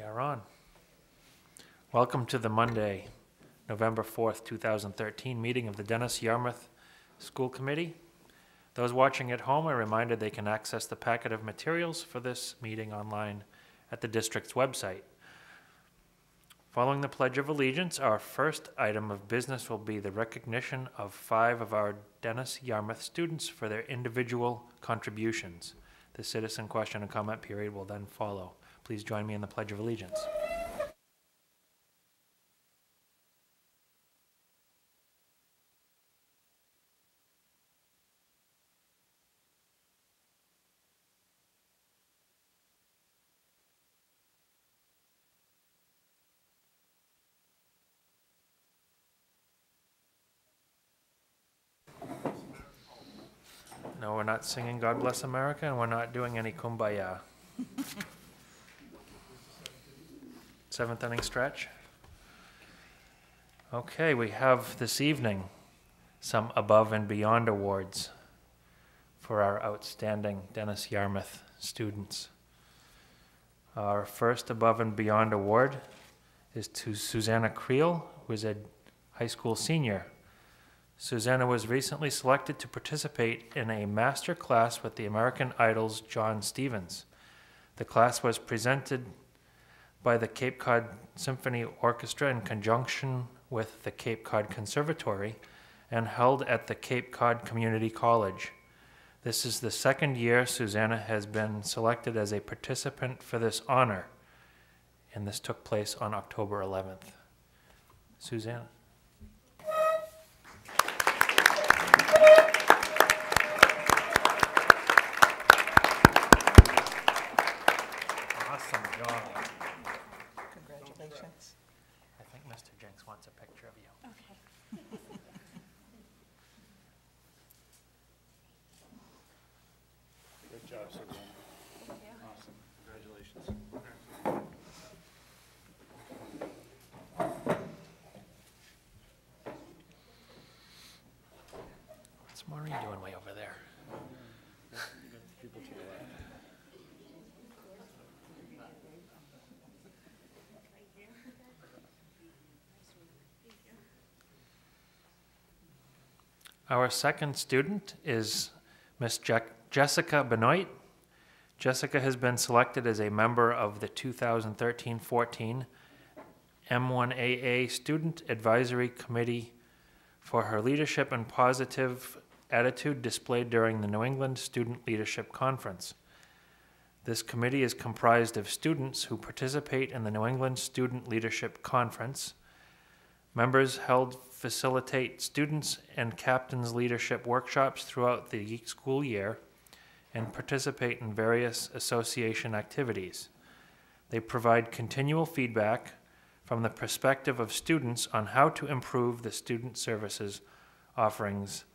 are on. Welcome to the Monday, November 4th, 2013 meeting of the Dennis-Yarmouth School Committee. Those watching at home are reminded they can access the packet of materials for this meeting online at the district's website. Following the Pledge of Allegiance, our first item of business will be the recognition of 5 of our Dennis-Yarmouth students for their individual contributions. The citizen question and comment period will then follow. Please join me in the Pledge of Allegiance. No, we're not singing God Bless America, and we're not doing any Kumbaya. 7th inning stretch. Okay, we have this evening some above and beyond awards for our outstanding Dennis-Yarmouth students. Our first above and beyond award is to Susanna Creel, who is a high school senior. Susanna was recently selected to participate in a master class with the American Idol's John Stevens. The class was presented by the Cape Cod Symphony Orchestra in conjunction with the Cape Cod Conservatory and held at the Cape Cod Community College. This is the second year Susanna has been selected as a participant for this honor, and this took place on October 11th. Susanna. Awesome job. Congratulations. I think Mr. Jenks wants a picture of you. Okay. Good job, Susanna. Thank you. Awesome. Congratulations. What's Maureen doing way over there? People to the left. Our second student is Miss Jessica Benoit. Jessica has been selected as a member of the 2013-14 M1AA Student Advisory Committee for her leadership and positive attitude displayed during the New England Student Leadership Conference. This committee is comprised of students who participate in the New England Student Leadership Conference. Members facilitate students and captains leadership workshops throughout the school year and participate in various association activities. They provide continual feedback from the perspective of students on how to improve the student services offerings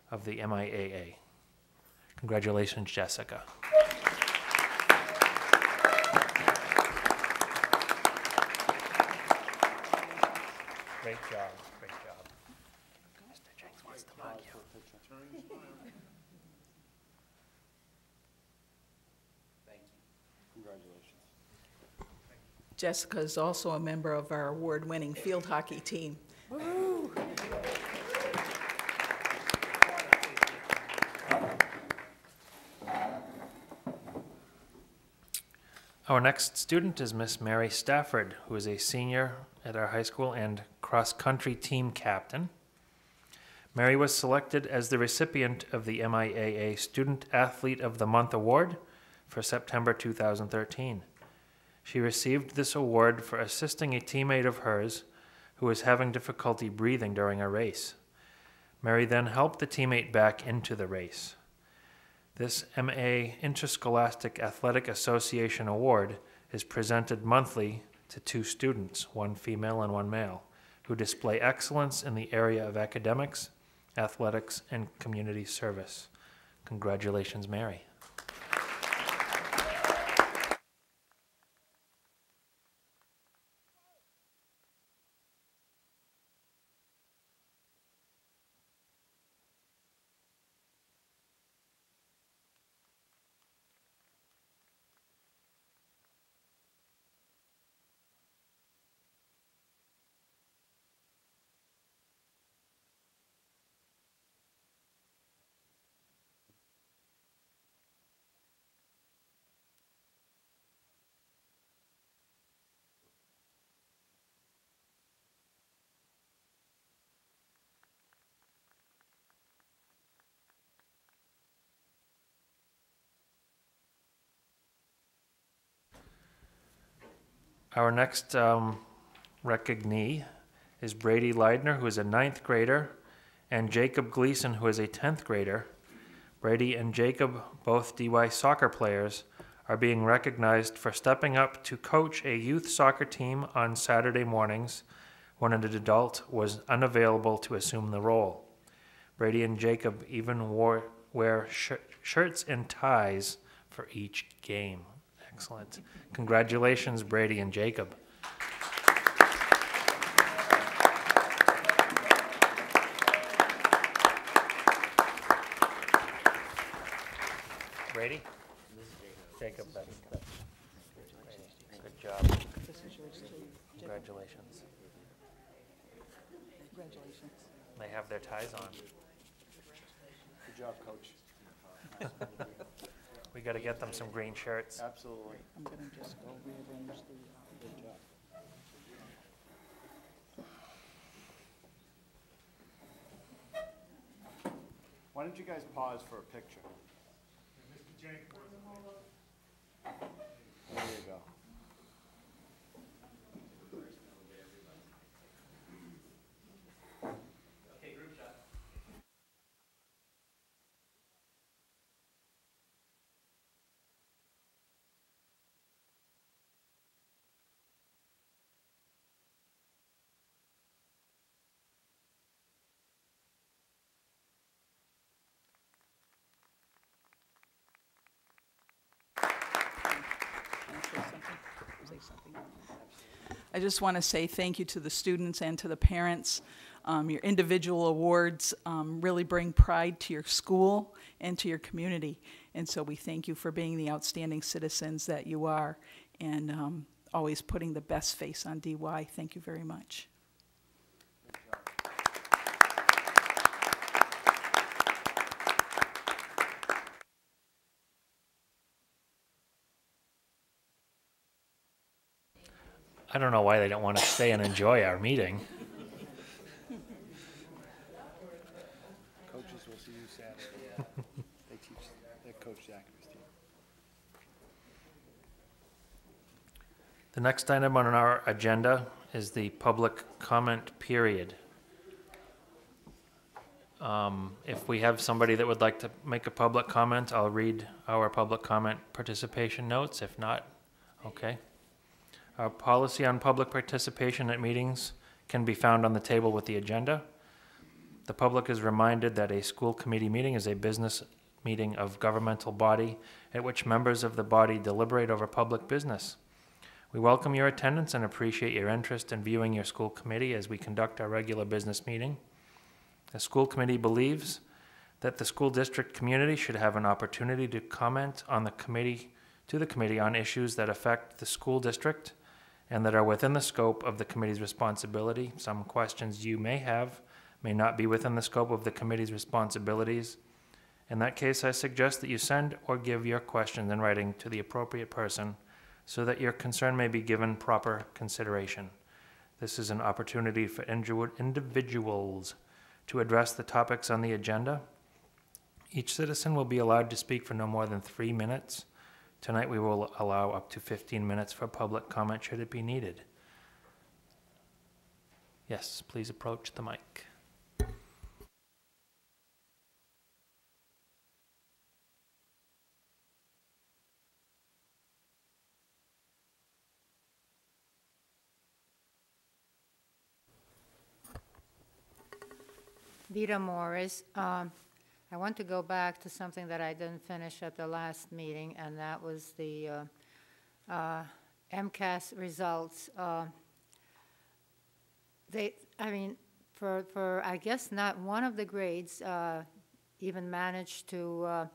of the MIAA. Congratulations, Jessica. Great job, great job. Mr. Jenks wants to mug you. Thank you. Congratulations. Jessica is also a member of our award-winning field hockey team. Woo! Our next student is Miss Mary Stafford, who is a senior at our high school and cross-country team captain. Mary was selected as the recipient of the MIAA Student Athlete of the Month Award for September 2013. She received this award for assisting a teammate of hers who was having difficulty breathing during a race. Mary then helped the teammate back into the race. This MA Interscholastic Athletic Association Award is presented monthly to 2 students, one female and one male, who display excellence in the area of academics, athletics, and community service. Congratulations, Mary. Our next recognee is Brady Leidner, who is a 9th grader, and Jacob Gleason, who is a 10th grader. Brady and Jacob, both DY soccer players, are being recognized for stepping up to coach a youth soccer team on Saturday mornings when an adult was unavailable to assume the role. Brady and Jacob even wear shirts and ties for each game. Excellent. Congratulations, Brady and Jacob. Brady? Jacob, that's good job. Congratulations. Congratulations. They have their ties on. Good job, Coach. We got to get them some green shirts. Absolutely. I'm going to just go rearrange the. Good job. Why don't you guys pause for a picture? There you go. I just want to say thank you to the students and to the parents. Your individual awards really bring pride to your school and to your community. And so we thank you for being the outstanding citizens that you are and always putting the best face on DY. Thank you very much. I don't know why they don't want to stay and enjoy our meeting. Coaches, will see you Saturday. They coach Zachary's team. The next item on our agenda is the public comment period. If we have somebody that would like to make a public comment, I'll read our public comment participation notes. If not, okay. Our policy on public participation at meetings can be found on the table with the agenda. The public is reminded that a school committee meeting is a business meeting of governmental body at which members of the body deliberate over public business. We welcome your attendance and appreciate your interest in viewing your school committee as we conduct our regular business meeting. The school committee believes that the school district community should have an opportunity to comment on the committee on issues that affect the school district and that are within the scope of the committee's responsibility. Some questions you may have may not be within the scope of the committee's responsibilities. In that case, I suggest that you send or give your questions in writing to the appropriate person so that your concern may be given proper consideration. This is an opportunity for individuals to address the topics on the agenda. Each citizen will be allowed to speak for no more than 3 minutes. Tonight we will allow up to 15 minutes for public comment should it be needed. Yes, please approach the mic. Vita Morris. I want to go back to something that I didn't finish at the last meeting, and that was the MCAS results. For I guess not one of the grades even managed to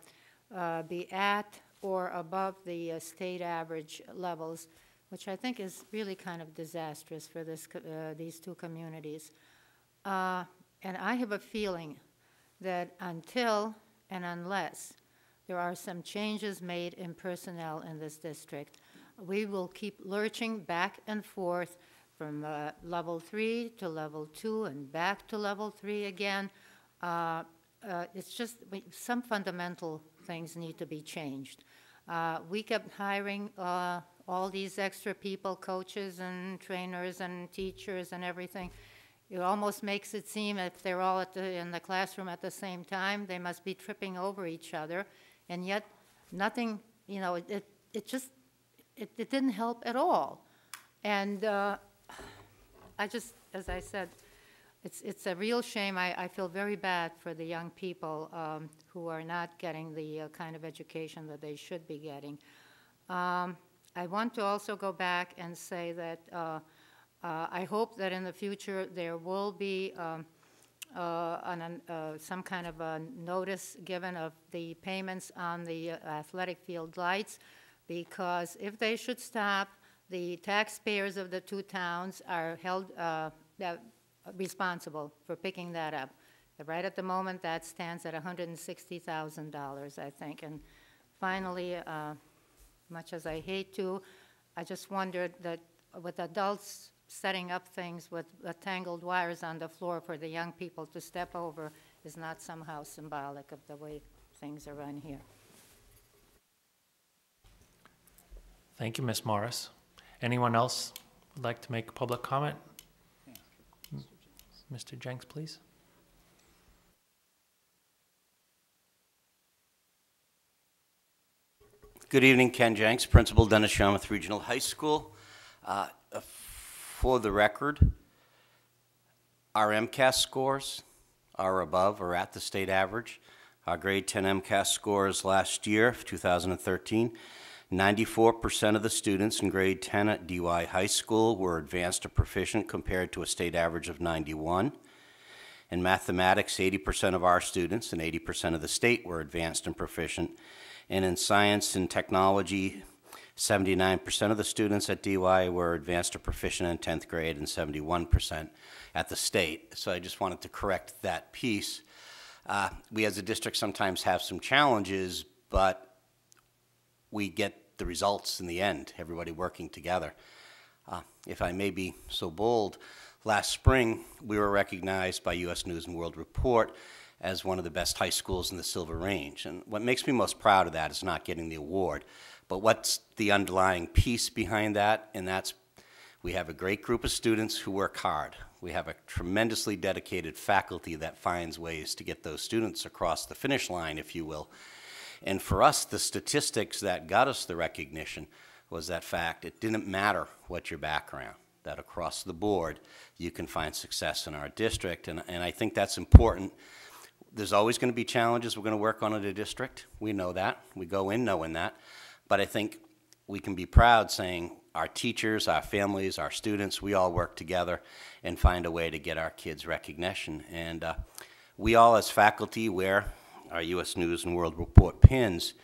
be at or above the state average levels, which I think is really kind of disastrous for these two communities. And I have a feeling that until and unless there are some changes made in personnel in this district, we will keep lurching back and forth from level 3 to level 2 and back to level 3 again. It's just some fundamental things need to be changed. We kept hiring all these extra people, coaches and trainers and teachers and everything. It almost makes it seem if they're all in the classroom at the same time, they must be tripping over each other. And yet, nothing, you know, it just didn't help at all. And I just, as I said, it's a real shame. I feel very bad for the young people who are not getting the kind of education that they should be getting. I want to also go back and say that I hope that in the future there will be some kind of a notice given of the payments on the athletic field lights, because if they should stop, the taxpayers of the two towns are held responsible for picking that up. Right at the moment, that stands at $160,000, I think. And finally, much as I hate to, I just wondered that with adults setting up things with tangled wires on the floor for the young people to step over is not somehow symbolic of the way things are run here. Thank you, Ms. Morris. Anyone else would like to make a public comment? Mr. Jenks, please. Good evening, Ken Jenks, Principal, Dennis-Yarmouth Regional High School. For the record, our MCAS scores are above or at the state average. Our grade 10 MCAS scores last year, 2013, 94% of the students in grade 10 at DY High School were advanced or proficient compared to a state average of 91. In mathematics, 80% of our students and 80% of the state were advanced and proficient. And in science and technology, 79% of the students at DY were advanced or proficient in 10th grade and 71% at the state. So I just wanted to correct that piece. We as a district sometimes have some challenges, but we get the results in the end, everybody working together. If I may be so bold, last spring we were recognized by U.S. News & World Report as one of the best high schools in the Silver Range. And what makes me most proud of that is not getting the award, but what's the underlying piece behind that, and that's we have a great group of students who work hard. We have a tremendously dedicated faculty that finds ways to get those students across the finish line, if you will. And for us, the statistics that got us the recognition was that fact. It didn't matter what your background, that across the board you can find success in our district, and I think that's important. There's always going to be challenges we're going to work on in a district. We know that. We go in knowing that. But I think we can be proud saying our teachers, our families, our students, we all work together and find a way to get our kids recognition. And we all as faculty wear our U.S. News & World Report pins,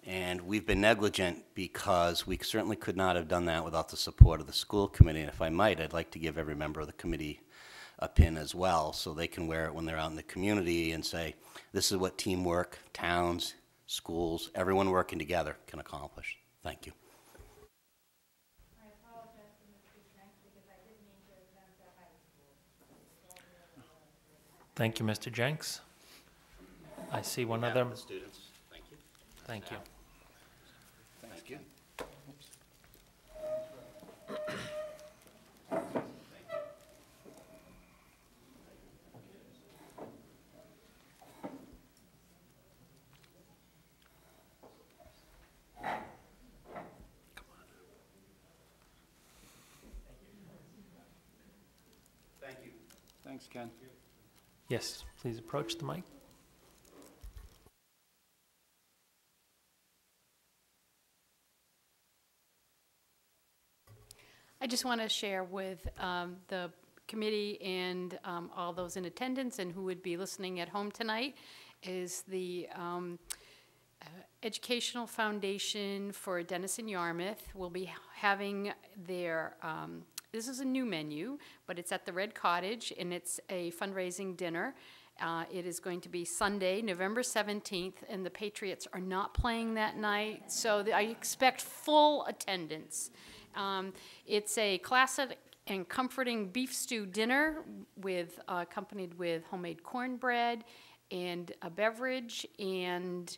and we've been negligent because we certainly could not have done that without the support of the school committee. And if I might, I'd like to give every member of the committee a pin as well, so they can wear it when they're out in the community and say, this is what teamwork, towns, schools, everyone working together can accomplish. Thank you. I apologize to Mr. Jenks because I didn't mean to offend the high school. Thank you, Mr. Jenks. I see one other. The students. Thank you. Thank you. Thank you. Thank you. Thanks, Ken. Yes, please approach the mic. I just want to share with the committee and all those in attendance and who would be listening at home tonight is the Educational Foundation for Dennis-Yarmouth will be having their, this is a new menu, but it's at the Red Cottage, and it's a fundraising dinner. It is going to be Sunday, November 17th, and the Patriots are not playing that night, so I expect full attendance. It's a classic and comforting beef stew dinner with accompanied with homemade cornbread and a beverage and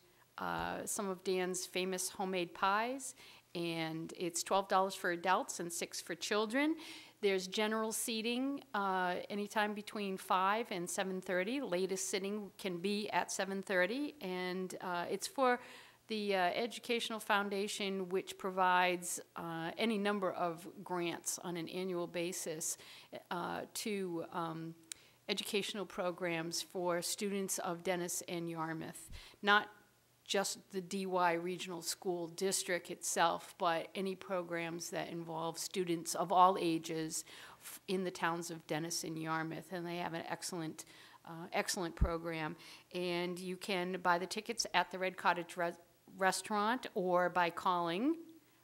some of Dan's famous homemade pies, and it's $12 for adults and $6 for children. There's general seating anytime between 5 and 7:30. Latest sitting can be at 7:30, and it's for the Educational Foundation, which provides any number of grants on an annual basis to educational programs for students of Dennis and Yarmouth, not just the DY Regional School District itself, but any programs that involve students of all ages in the towns of Dennis and Yarmouth. And they have an excellent, excellent program. And you can buy the tickets at the Red Cottage Restaurant or by calling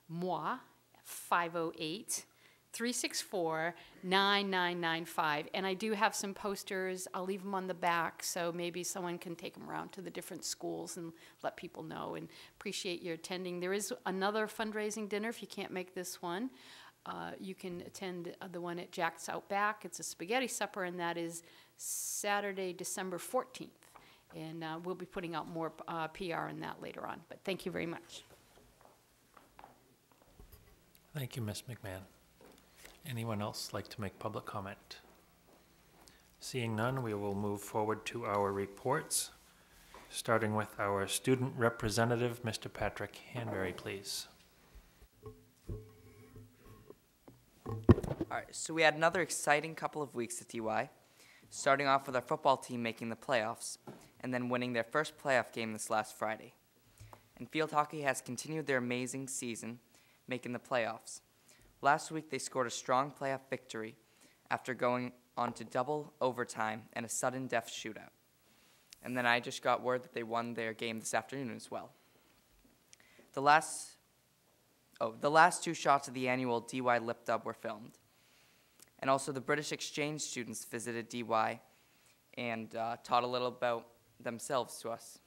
moi 508-364-9995. And I do have some posters. I'll leave them on the back, so maybe someone can take them around to the different schools and let people know, and appreciate your attending. There is another fundraising dinner if you can't make this one. You can attend the one at Jack's Outback. It's a spaghetti supper, and that is Saturday, December 14th. And we'll be putting out more PR on that later on. But thank you very much. Thank you, Ms. McMahon. Anyone else like to make public comment? Seeing none, we will move forward to our reports, starting with our student representative, Mr. Patrick Hanbury, please. All right, so we had another exciting couple of weeks at DY, starting off with our football team making the playoffs, and then winning their first playoff game this last Friday. And field hockey has continued their amazing season, making the playoffs. Last week, they scored a strong playoff victory after going on to double overtime and a sudden death shootout. And then I just got word that they won their game this afternoon as well. The last 2 shots of the annual DY Lip Dub were filmed. And also the British exchange students visited DY and taught a little about themselves to us.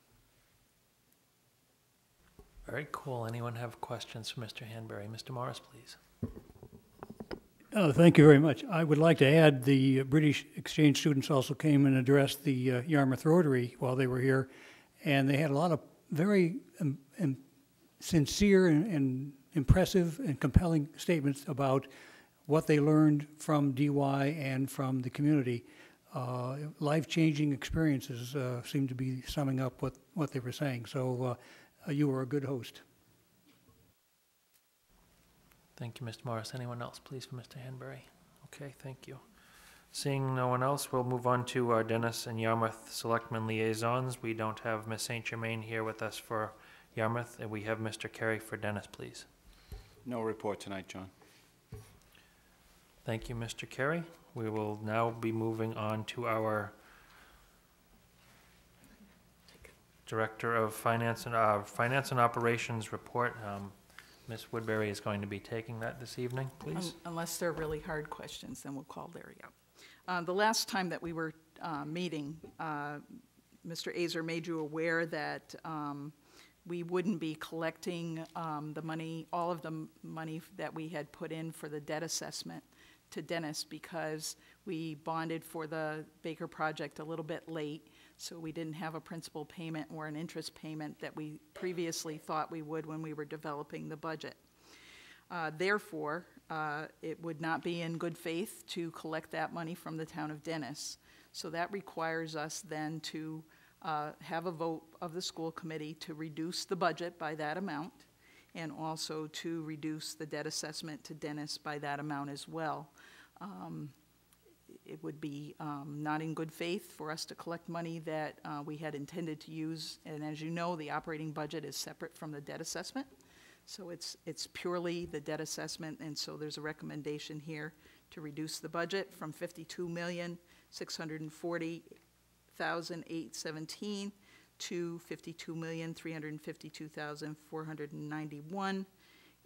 Very cool. Anyone have questions for Mr. Hanbury? Mr. Morris, please. Thank you very much. I would like to add the British exchange students also came and addressed the Yarmouth Rotary while they were here, and they had a lot of very sincere and impressive and compelling statements about what they learned from DY and from the community. Life-changing experiences seem to be summing up what they were saying. So you were a good host. Thank you, Mr. Morris. Anyone else, please, for Mr. Hanbury? Okay, thank you. Seeing no one else, we'll move on to our Dennis and Yarmouth Selectmen liaisons. We don't have Ms. St. Germain here with us for Yarmouth, and we have Mr. Carey for Dennis, please. No report tonight, John. Thank you, Mr. Carey. We will now be moving on to our Director of Finance and Operations report. Ms. Woodbury is going to be taking that this evening, please. Unless they're really hard questions, then we'll call Larry up. The last time that we were meeting, Mr. Azer made you aware that we wouldn't be collecting the money, all of the money that we had put in for the debt assessment to Dennis, because we bonded for the Baker project a little bit late, so we didn't have a principal payment or an interest payment that we previously thought we would when we were developing the budget. Therefore, it would not be in good faith to collect that money from the town of Dennis. So that requires us then to have a vote of the school committee to reduce the budget by that amount, and also to reduce the debt assessment to Dennis by that amount as well. It would be not in good faith for us to collect money that we had intended to use, and as you know, the operating budget is separate from the debt assessment. So it's purely the debt assessment, and so there's a recommendation here to reduce the budget from $52,640,817 to $52,352,491,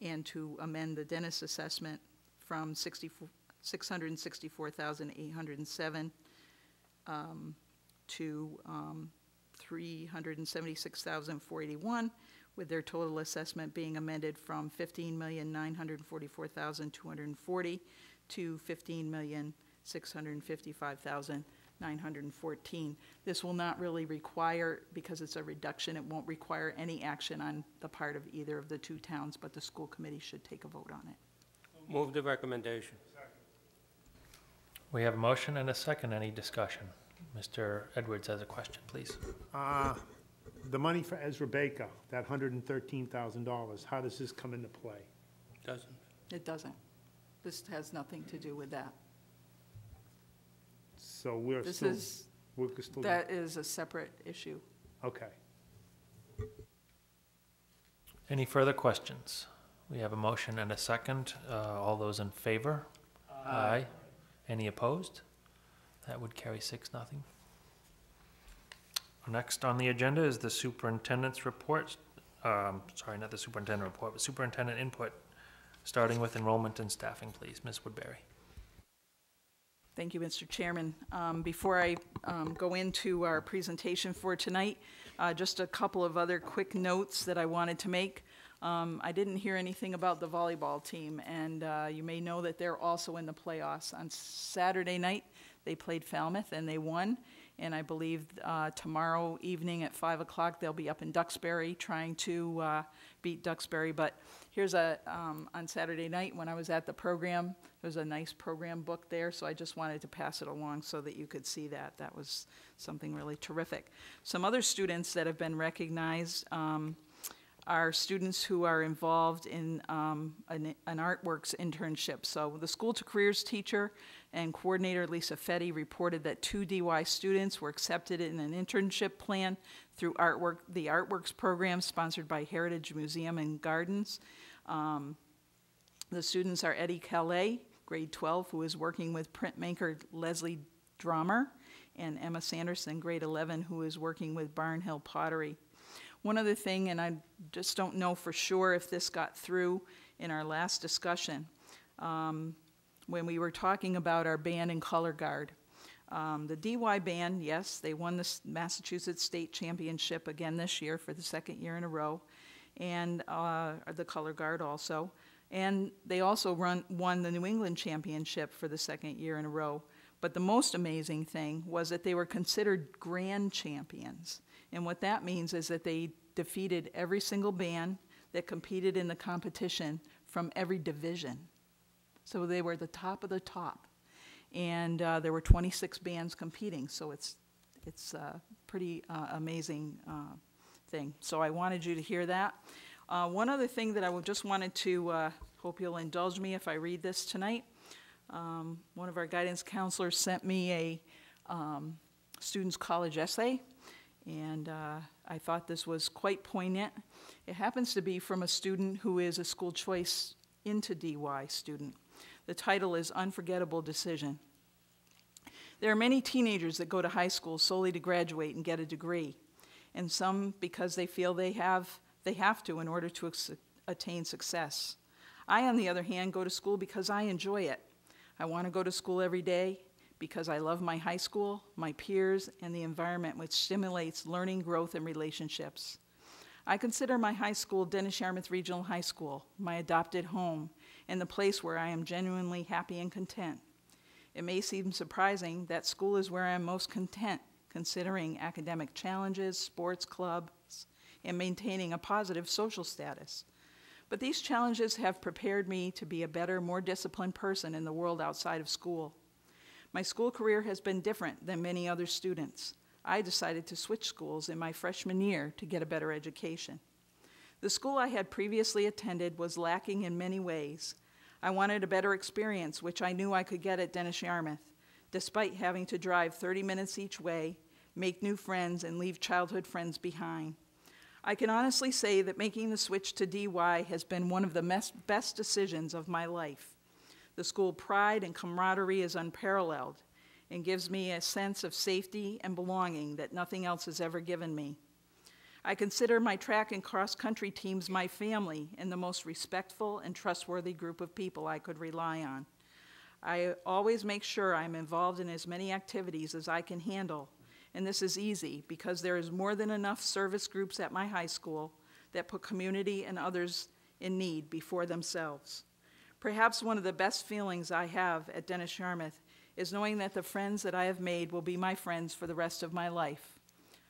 and to amend the Dennis assessment from $664,807 to $376,481, with their total assessment being amended from $15,944,240 to $15,655,940. $914. This will not really require, because it's a reduction, it won't require any action on the part of either of the two towns, but the school committee should take a vote on it. Move the recommendation. We have a motion and a second. Any discussion? Mr. Edwards has a question, please. The money for Ezra Baker, that $113,000, how does this come into play? Doesn't. It doesn't. This has nothing to do with that. So we're This still, is, we're still, that is a separate issue. okay. Any further questions? We have a motion and a second. All those in favor? Aye. Any opposed? That would carry 6-0. Next on the agenda is the superintendent's report. Sorry, not the superintendent report, but superintendent input, starting with enrollment and staffing, please. Ms. Woodbury. Thank you, Mr. Chairman. Before I go into our presentation for tonight, just a couple of other quick notes that I wanted to make. I didn't hear anything about the volleyball team, and you may know that they're also in the playoffs. On Saturday night, they played Falmouth, and they won. And I believe tomorrow evening at 5 o'clock, they'll be up in Duxbury trying to beat Duxbury. But here's on Saturday night when I was at the program, there was a nice program book there, so I just wanted to pass it along so that you could see that. That was something really terrific. Some other students that have been recognized are students who are involved in an Artworks internship. So the School to Careers teacher and coordinator Lisa Fetty reported that 2 DY students were accepted in an internship plan through the Artworks program sponsored by Heritage Museum and Gardens. The students are Eddie Calais, grade 12, who is working with printmaker Leslie Drummer, and Emma Sanderson, grade 11, who is working with Barnhill Pottery. One other thing, and I just don't know for sure if this got through in our last discussion, when we were talking about our band and color guard. The DY band, yes, they won the Massachusetts State Championship again this year for the 2nd year in a row, and the color guard also. And they also won the New England Championship for the 2nd year in a row. But the most amazing thing was that they were considered grand champions. And what that means is that they defeated every single band that competed in the competition from every division. So they were the top of the top. And there were 26 bands competing, so it's a pretty amazing thing. So I wanted you to hear that. One other thing that I just wanted to, hope you'll indulge me if I read this tonight. One of our guidance counselors sent me a student's college essay, and I thought this was quite poignant. It happens to be from a student who is a school choice into DY student. The title is Unforgettable Decision. There are many teenagers that go to high school solely to graduate and get a degree, and some because they feel they have to in order to attain success. I, on the other hand, go to school because I enjoy it. I want to go to school every day because I love my high school, my peers, and the environment which stimulates learning, growth, and relationships. I consider my high school Dennis-Yarmouth Regional High School my adopted home and the place where I am genuinely happy and content. It may seem surprising that school is where I am most content, considering academic challenges, sports clubs, and maintaining a positive social status. But these challenges have prepared me to be a better, more disciplined person in the world outside of school. My school career has been different than many other students. I decided to switch schools in my freshman year to get a better education. The school I had previously attended was lacking in many ways. I wanted a better experience, which I knew I could get at Dennis-Yarmouth, despite having to drive 30 minutes each way, make new friends, and leave childhood friends behind. I can honestly say that making the switch to DY has been one of the best decisions of my life. The school pride and camaraderie is unparalleled and gives me a sense of safety and belonging that nothing else has ever given me. I consider my track and cross-country teams my family and the most respectful and trustworthy group of people I could rely on. I always make sure I'm involved in as many activities as I can handle, and this is easy because there is more than enough service groups at my high school that put community and others in need before themselves. Perhaps one of the best feelings I have at Dennis-Yarmouth is knowing that the friends that I have made will be my friends for the rest of my life.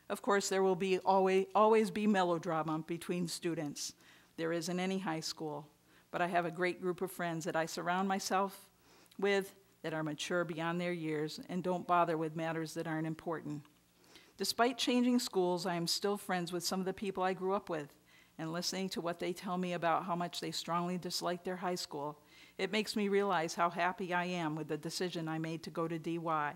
Of course, there will be always be melodrama between students. There is in any high school, but I have a great group of friends that I surround myself with that are mature beyond their years and don't bother with matters that aren't important. Despite changing schools, I am still friends with some of the people I grew up with, and listening to what they tell me about how much they strongly dislike their high school, it makes me realize how happy I am with the decision I made to go to DY.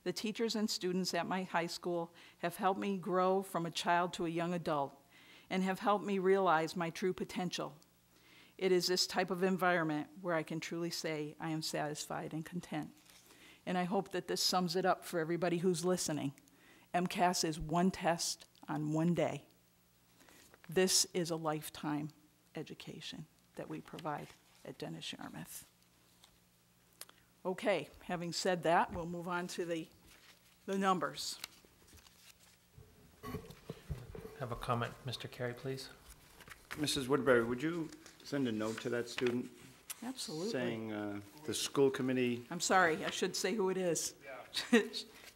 The teachers and students at my high school have helped me grow from a child to a young adult and have helped me realize my true potential. It is this type of environment where I can truly say I am satisfied and content. And I hope that this sums it up for everybody who's listening. MCAS is one test on one day. This is a lifetime education that we provide at Dennis-Yarmouth. Okay, having said that, we'll move on to the numbers. Have a comment, Mr. Carey, please? Mrs. Woodbury, would you send a note to that student Absolutely. saying the school committee, I'm sorry, I should say who it is.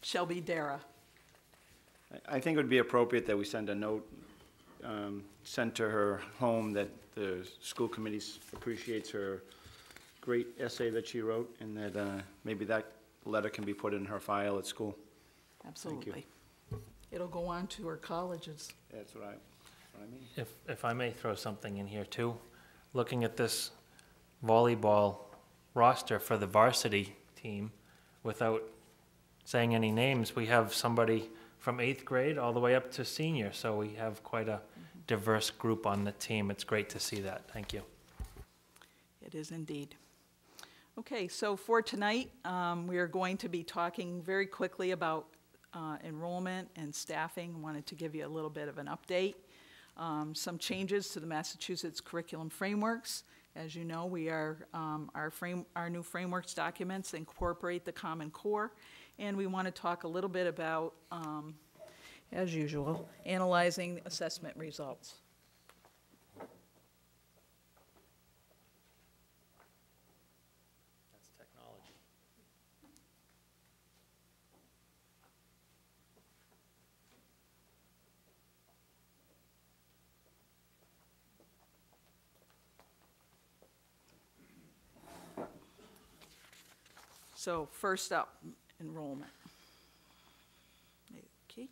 Shelby Dara. I think it would be appropriate that we send a note sent to her home that the school committee appreciates her great essay that she wrote, and that maybe that letter can be put in her file at school. Absolutely. It'll go on to her colleges. That's what I mean. If I may throw something in here too, looking at this volleyball roster for the varsity team, without saying any names, we have somebody from 8th grade all the way up to senior, so we have quite a diverse group on the team. It's great to see that. Thank you. It is indeed. Okay, so for tonight, we are going to be talking very quickly about enrollment and staffing. Wanted to give you a little bit of an update. Some changes to the Massachusetts curriculum frameworks. As you know, we are our new frameworks documents incorporate the Common Core, and we want to talk a little bit about, as usual, analyzing assessment results. That's technology. So first up, enrollment. Okay.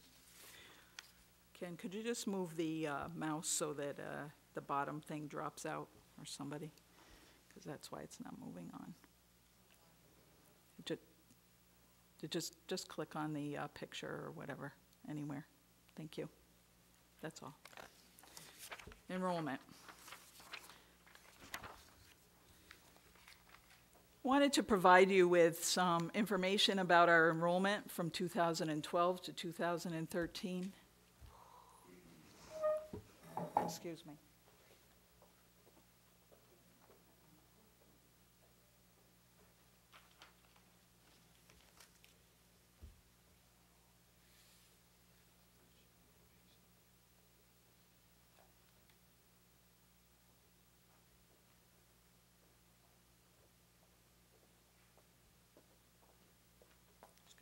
Ken, could you just move the mouse so that the bottom thing drops out, or somebody? Because that's why it's not moving on. Just click on the picture or whatever, anywhere. Thank you. That's all. Enrollment. Wanted to provide you with some information about our enrollment from 2012 to 2013. Excuse me.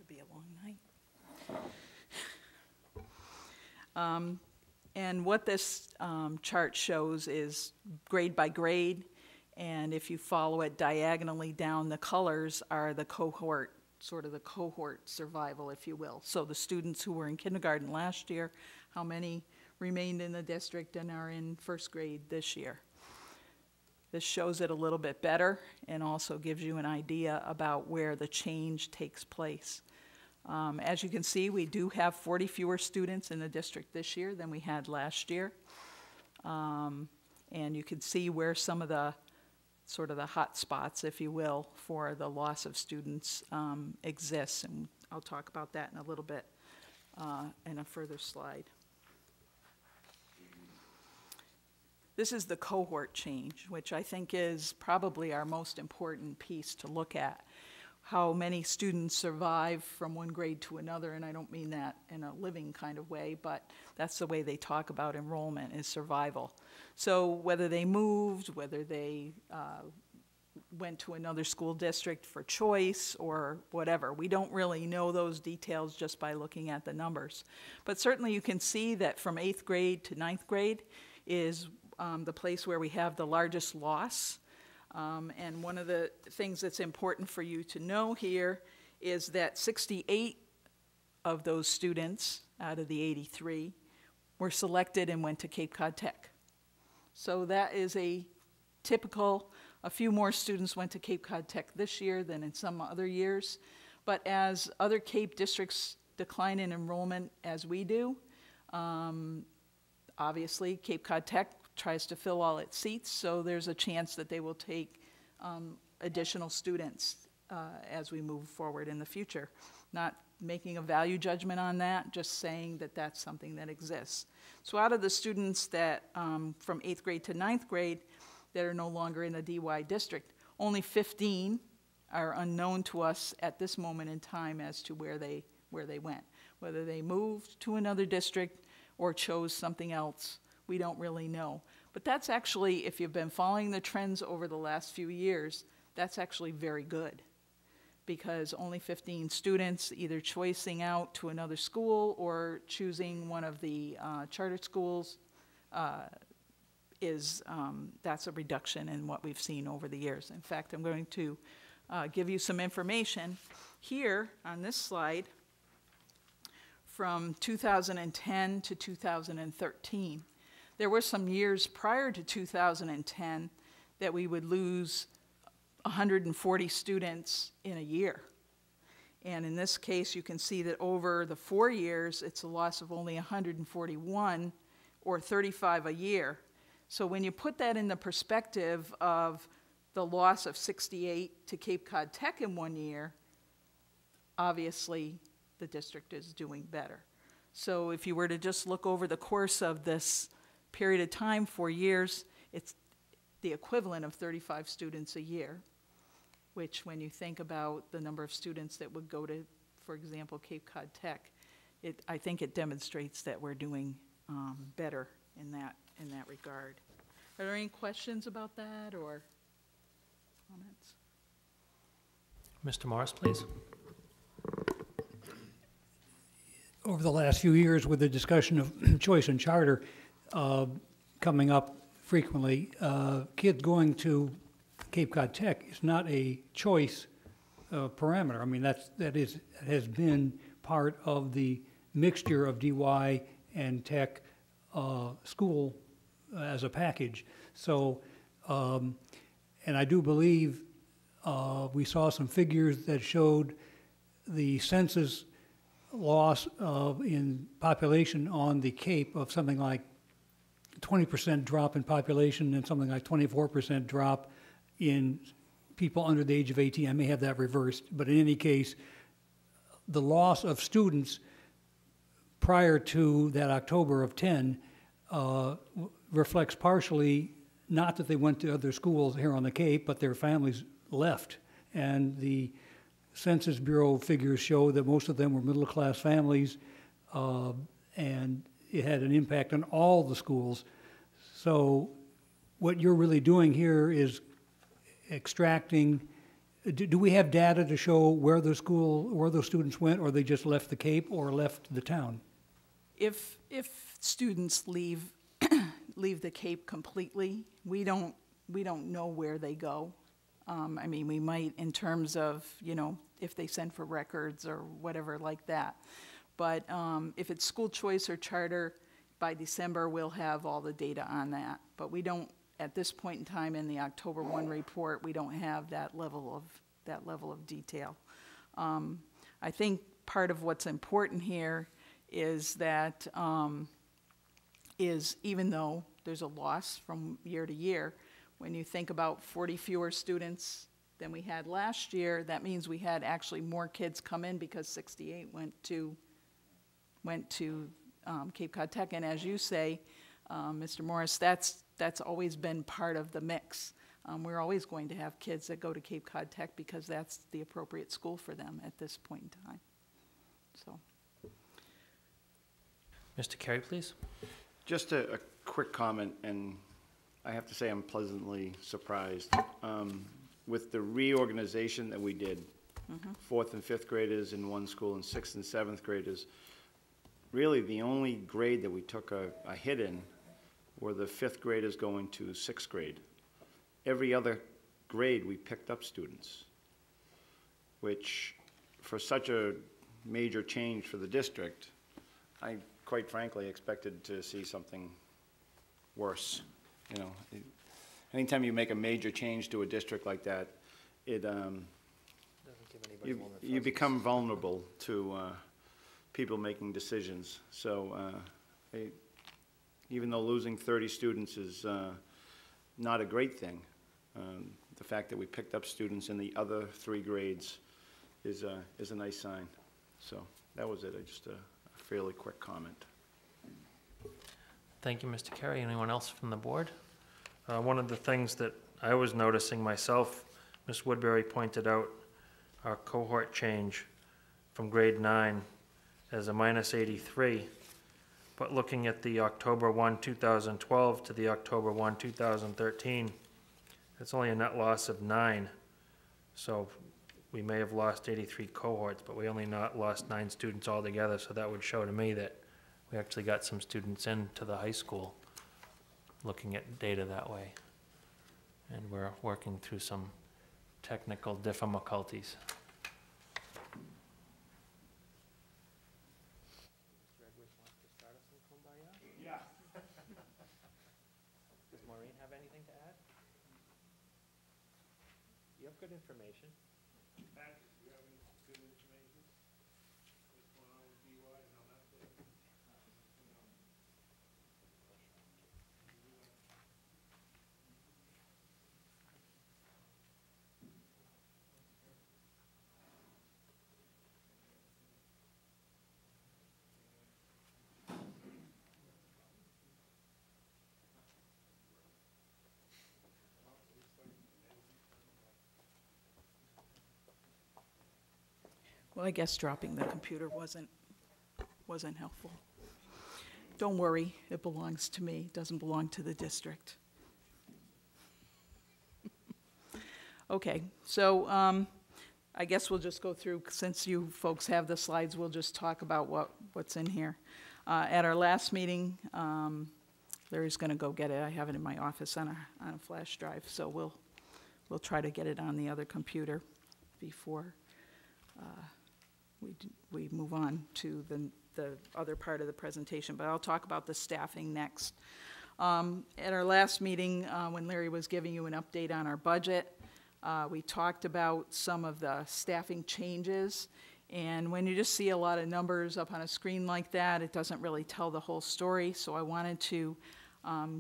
Be a long night. And what this chart shows is grade by grade, and if you follow it diagonally down, the colors are the cohort, sort of the cohort survival, if you will. So the students who were in kindergarten last year, how many remained in the district and are in first grade this year. This shows it a little bit better and also gives you an idea about where the change takes place. As you can see, we do have 40 fewer students in the district this year than we had last year. And you can see where some of the sort of the hot spots, if you will, for the loss of students exists. And I'll talk about that in a little bit in a further slide. This is the cohort change, which I think is probably our most important piece to look at. How many students survive from one grade to another, and I don't mean that in a living kind of way, but that's the way they talk about enrollment, is survival. So whether they moved, whether they went to another school district for choice or whatever. We don't really know those details just by looking at the numbers. But certainly you can see that from 8th grade to 9th grade is the place where we have the largest loss. And one of the things that's important for you to know here is that 68 of those students out of the 83 were selected and went to Cape Cod Tech. So that is a typical. A few more students went to Cape Cod Tech this year than in some other years. But as other Cape districts decline in enrollment as we do, obviously Cape Cod Tech tries to fill all its seats, so there's a chance that they will take additional students as we move forward in the future. Not making a value judgment on that, just saying that that's something that exists. So out of the students that from 8th grade to 9th grade that are no longer in the DY district, only 15 are unknown to us at this moment in time as to where they went. Whether they moved to another district or chose something else, we don't really know. But that's actually, if you've been following the trends over the last few years, that's actually very good, because only 15 students either choicing out to another school or choosing one of the charter schools that's a reduction in what we've seen over the years. In fact, I'm going to give you some information here on this slide from 2010 to 2013. There were some years prior to 2010 that we would lose 140 students in a year. And in this case, you can see that over the 4 years, it's a loss of only 141, or 35 a year. So when you put that in the perspective of the loss of 68 to Cape Cod Tech in 1 year, obviously the district is doing better. So if you were to just look over the course of this period of time, 4 years, it's the equivalent of 35 students a year, which when you think about the number of students that would go to, for example, Cape Cod Tech, I think it demonstrates that we're doing better in that regard. Are there any questions about that or comments? Mr. Morris, please. Over the last few years, with the discussion of choice and charter coming up frequently, kids going to Cape Cod Tech is not a choice parameter. I mean, that has been part of the mixture of DY and Tech school as a package. So, and I do believe we saw some figures that showed the census loss in population on the Cape of something like 20% drop in population and something like 24% drop in people under the age of 18. I may have that reversed, but in any case, the loss of students prior to that October of 10 reflects partially not that they went to other schools here on the Cape, but their families left. And the Census Bureau figures show that most of them were middle-class families, and it had an impact on all the schools. So what you're really doing here is extracting. Do we have data to show where those students went, or they just left the Cape or left the town? If students leave the Cape completely, we don't know where they go. I mean, we might in terms of, if they send for records or whatever like that. But if it's school choice or charter, by December we'll have all the data on that. But we don't, at this point in time in the October 1 report, we don't have that level of detail. I think part of what's important here is that even though there's a loss from year to year, when you think about 40 fewer students than we had last year, that means we had actually more kids come in because 68 went to Cape Cod Tech. And as you say, Mr. Morris, that's always been part of the mix. We're always going to have kids that go to Cape Cod Tech because that's the appropriate school for them at this point in time. So, Mr. Carey, please. Just a quick comment, and I have to say I'm pleasantly surprised. with the reorganization that we did, fourth and fifth graders in one school and sixth and seventh graders, really the only grade that we took a hit in were the fifth graders going to sixth grade. Every other grade, we picked up students, which for such a major change for the district, I quite frankly expected to see something worse. You know, anytime you make a major change to a district like that, it you become vulnerable to people making decisions. So even though losing 30 students is not a great thing, the fact that we picked up students in the other 3 grades is a nice sign. So that was it. Just a fairly quick comment. Thank you, Mr. Carey. Anyone else from the board? One of the things that I was noticing myself, Ms. Woodbury pointed out our cohort change from grade 9 as a -83. But looking at the October 1, 2012 to the October 1, 2013, it's only a net loss of 9. So we may have lost 83 cohorts, but we only lost 9 students altogether. So that would show to me that we actually got some students into the high school looking at data that way. And we're working through some technical difficulties. Yeah. Does Maureen have anything to add? You have good information. Patrick, do you have any good information? What's going on with DUI? No, not good. Well, I guess dropping the computer wasn't helpful. Don't worry, it belongs to me, it doesn't belong to the district. Okay, so I guess we'll just go through, since you folks have the slides, we'll just talk about what's in here. At our last meeting, Larry's going to go get it. I have it in my office on a flash drive, so we'll try to get it on the other computer before we move on to the other part of the presentation. But I'll talk about the staffing next. At our last meeting, when Larry was giving you an update on our budget, we talked about some of the staffing changes. And when you just see a lot of numbers up on a screen like that, it doesn't really tell the whole story. So I wanted to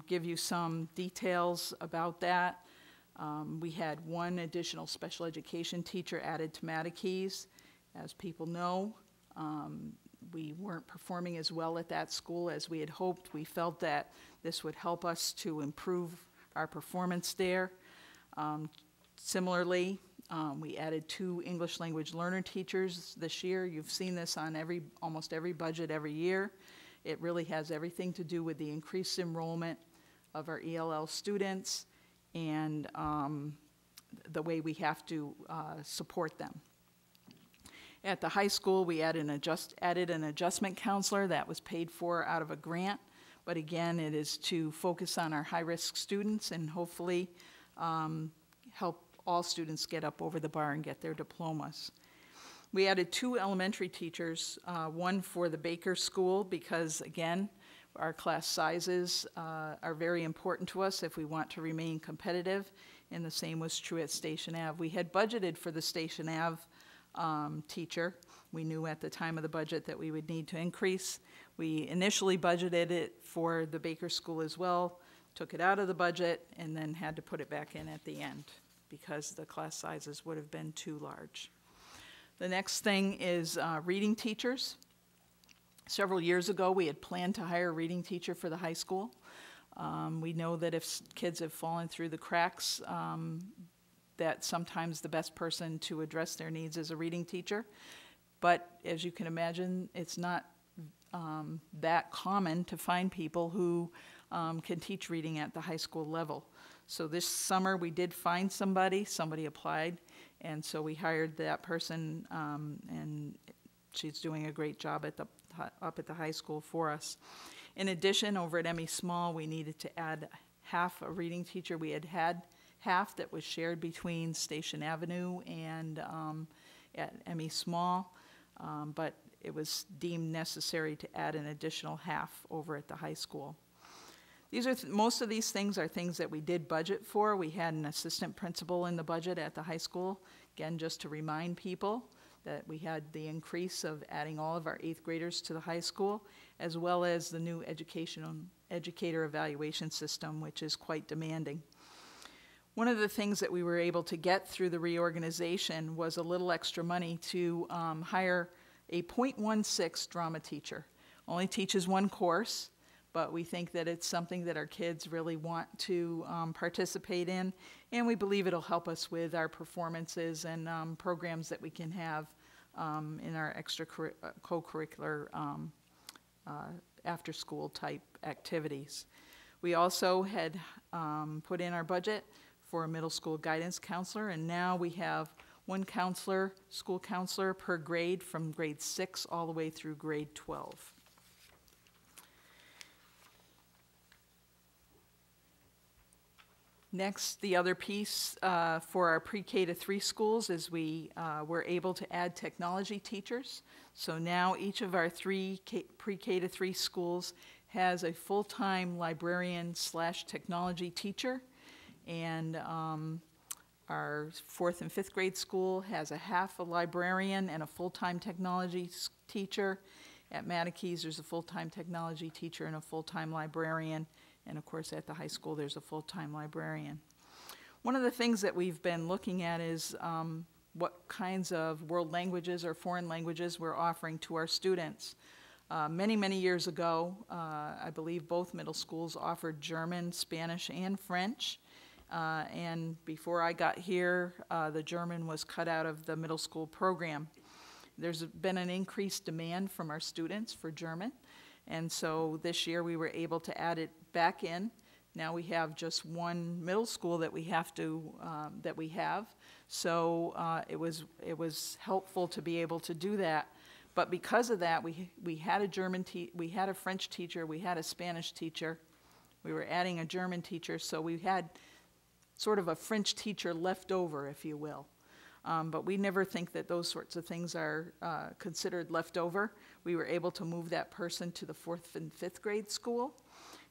give you some details about that. We had 1 additional special education teacher added to Matakees. As people know, we weren't performing as well at that school as we had hoped. We felt that this would help us to improve our performance there. Similarly, we added 2 English language learner teachers this year. You've seen this on almost every budget every year. It really has everything to do with the increased enrollment of our ELL students and the way we have to support them. At the high school, we added an adjustment counselor that was paid for out of a grant. But again, it is to focus on our high-risk students and hopefully help all students get up over the bar and get their diplomas. We added 2 elementary teachers, 1 for the Baker School because, again, our class sizes are very important to us if we want to remain competitive, and the same was true at Station Ave. We had budgeted for the Station Ave teacher. We knew at the time of the budget that we would need to increase. We initially budgeted it for the Baker School as well, took it out of the budget, and then had to put it back in at the end because the class sizes would have been too large. The next thing is reading teachers. Several years ago, we had planned to hire a reading teacher for the high school. We know that if kids have fallen through the cracks, that sometimes the best person to address their needs is a reading teacher. But as you can imagine, it's not that common to find people who can teach reading at the high school level. So this summer we did find somebody applied, and so we hired that person, and she's doing a great job up at the high school for us. In addition, over at Emmy Small, we needed to add half a reading teacher. We had half that was shared between Station Avenue and at Emmy Small, but it was deemed necessary to add an additional half over at the high school. These are most of these things are things that we did budget for. We had an assistant principal in the budget at the high school, again, just to remind people that we had the increase of adding all of our 8th graders to the high school, as well as the new educator evaluation system, which is quite demanding. One of the things that we were able to get through the reorganization was a little extra money to hire a .16 drama teacher. Only teaches one course, but we think that it's something that our kids really want to participate in, and we believe it'll help us with our performances and programs that we can have in our co-curricular after-school type activities. We also had put in our budget for a middle school guidance counselor, and now we have one counselor, school counselor per grade from grade 6 all the way through grade 12. Next, the other piece for our pre-K to 3 schools is we were able to add technology teachers. So now each of our 3 pre-K to 3 schools has a full-time librarian / technology teacher, and our 4th and 5th grade school has a half a librarian and a full-time technology teacher. At Mattakees, there's a full-time technology teacher and a full-time librarian. And of course, at the high school, there's a full-time librarian. One of the things that we've been looking at is what kinds of world languages or foreign languages we're offering to our students. Many, many years ago, I believe both middle schools offered German, Spanish, and French. And before I got here, the German was cut out of the middle school program. There's been an increased demand from our students for German. And so this year we were able to add it back in. Now we have just one middle school that we have. So it was helpful to be able to do that. But because of that, we had a we had a French teacher, we had a Spanish teacher. We were adding a German teacher, so we had sort of a French teacher left over, if you will. But we never think that those sorts of things are considered leftover. We were able to move that person to the 4th and 5th grade school.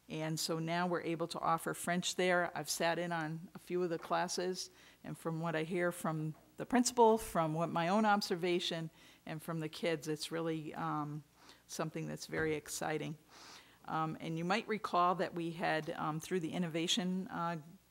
And so now we're able to offer French there. I've sat in on a few of the classes, and from what I hear from the principal, from what my own observation, and from the kids, it's really something that's very exciting. And you might recall that we had, through the innovation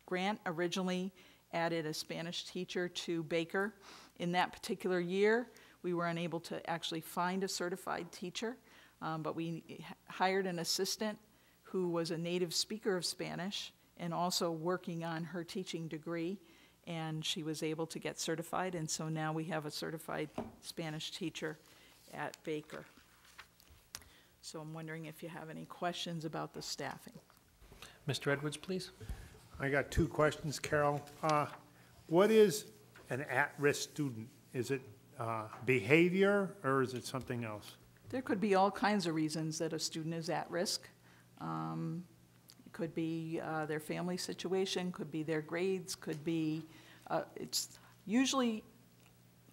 grant, originally added a Spanish teacher to Baker. In that particular year, we were unable to actually find a certified teacher, but we hired an assistant who was a native speaker of Spanish and also working on her teaching degree, and she was able to get certified, and so now we have a certified Spanish teacher at Baker. So I'm wondering if you have any questions about the staffing. Mr. Edwards, please. I got 2 questions, Carol. What is an at-risk student? Is it behavior, or is it something else? There could be all kinds of reasons that a student is at risk. It could be their family situation, could be their grades, could be, it's usually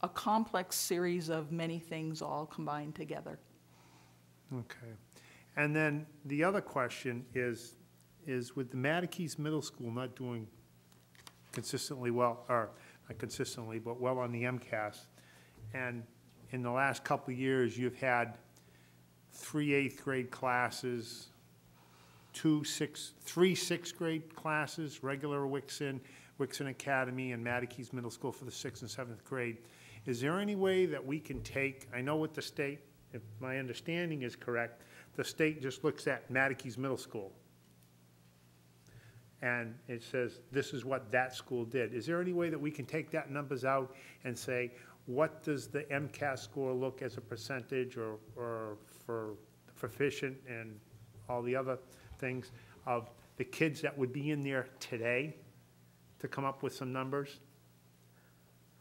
a complex series of many things all combined together. Okay. And then the other question is with the Mattakees Middle School not doing consistently well, or not consistently, but well on the MCAS, and in the last couple of years you've had 3 8th grade classes, 3 6th grade classes, regular Wixon Academy, and Mattakees Middle School for the 6th and 7th grade. Is there any way that we can take, I know with the state, if my understanding is correct, the state just looks at Mattakees Middle School and it says this is what that school did. Is there any way that we can take that numbers out and say, what does the MCAS score look as a percentage, or for proficient and all the other things of the kids that would be in there today to come up with some numbers?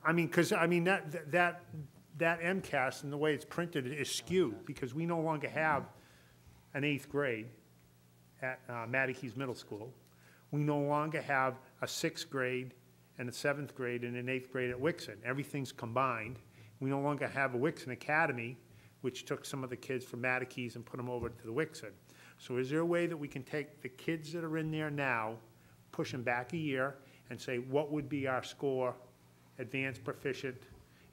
I mean, because, I mean, that MCAS and the way it's printed is skewed, because we no longer have an 8th grade at Mattakey's Middle School. We no longer have a 6th grade and a 7th grade and an 8th grade at Wixon. Everything's combined. We no longer have a Wixon Academy, which took some of the kids from Mattakey's and put them over to the Wixon. So is there a way that we can take the kids that are in there now, push them back a year, and say, what would be our score, advanced, proficient,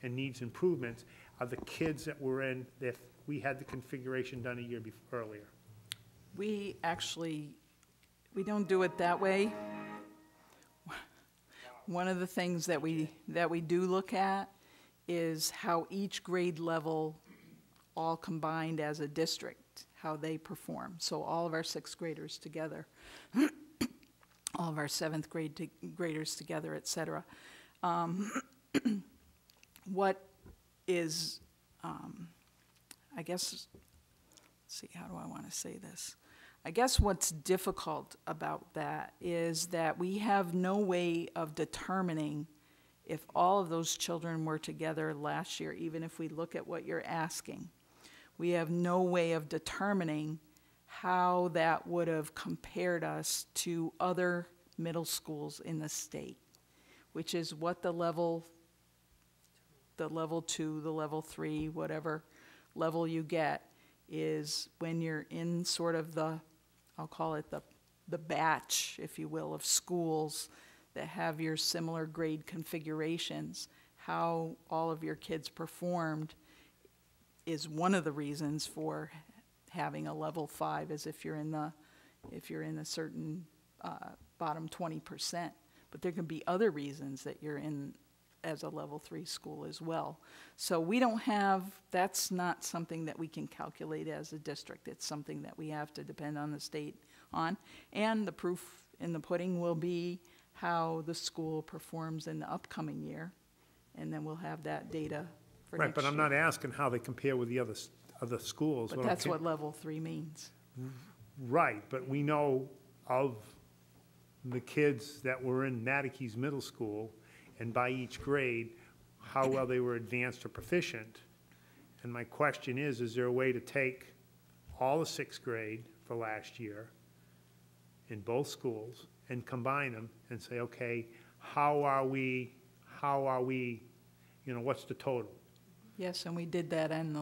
and needs improvements of the kids that were in, if we had the configuration done a year earlier? We actually, we don't do it that way. One of the things that we do look at is how each grade level all combined as a district, how they perform. So all of our 6th graders together, all of our 7th graders together, et cetera. What is, I guess, let's see, how do I want to say this? I guess what's difficult about that is that we have no way of determining if all of those children were together last year, even if we look at what you're asking. We have no way of determining how that would have compared us to other middle schools in the state, which is what the level 2, the level 3, whatever level you get, is when you're in sort of the, I'll call it the batch, if you will, of schools that have your similar grade configurations. How all of your kids performed is one of the reasons for having a level 5, as if you're in a certain bottom 20%. But there can be other reasons that you're in as a level 3 school as well. So we don't have, that's not something that we can calculate as a district. It's something that we have to depend on the state on. And the proof in the pudding will be how the school performs in the upcoming year. And then we'll have that data for next year. Right, but I'm not asking how they compare with the other schools. But that's what level 3 means. Right, but we know of the kids that were in Mattakey's Middle School, and by each grade, how well they were advanced or proficient. And my question is there a way to take all the 6th grade for last year in both schools and combine them and say, okay, how are we, what's the total? Yes, and we did that at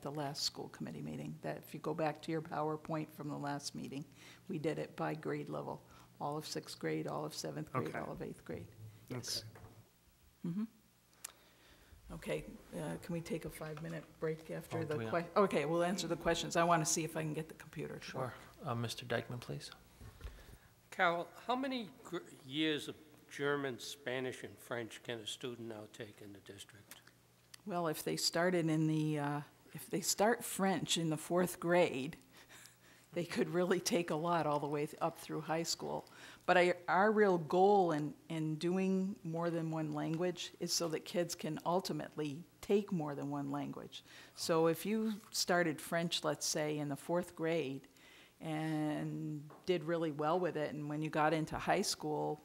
the last school committee meeting. That if you go back to your PowerPoint from the last meeting, we did it by grade level. All of 6th grade, all of 7th grade, Okay. all of 8th grade. Yes. Okay. Mm-hmm. Okay, can we take a 5-minute break after Oh, the yeah. question? Okay, we'll answer the questions. I want to see if I can get the computer. Sure. Mr. Dykeman, please. Carol, how many years of German, Spanish, and French can a student now take in the district? Well, if they started in the, if they start French in the 4th grade, they could really take a lot all the way up through high school. But our real goal in doing more than one language is so that kids can ultimately take more than one language. So if you started French, let's say, in the 4th grade and did really well with it, and when you got into high school,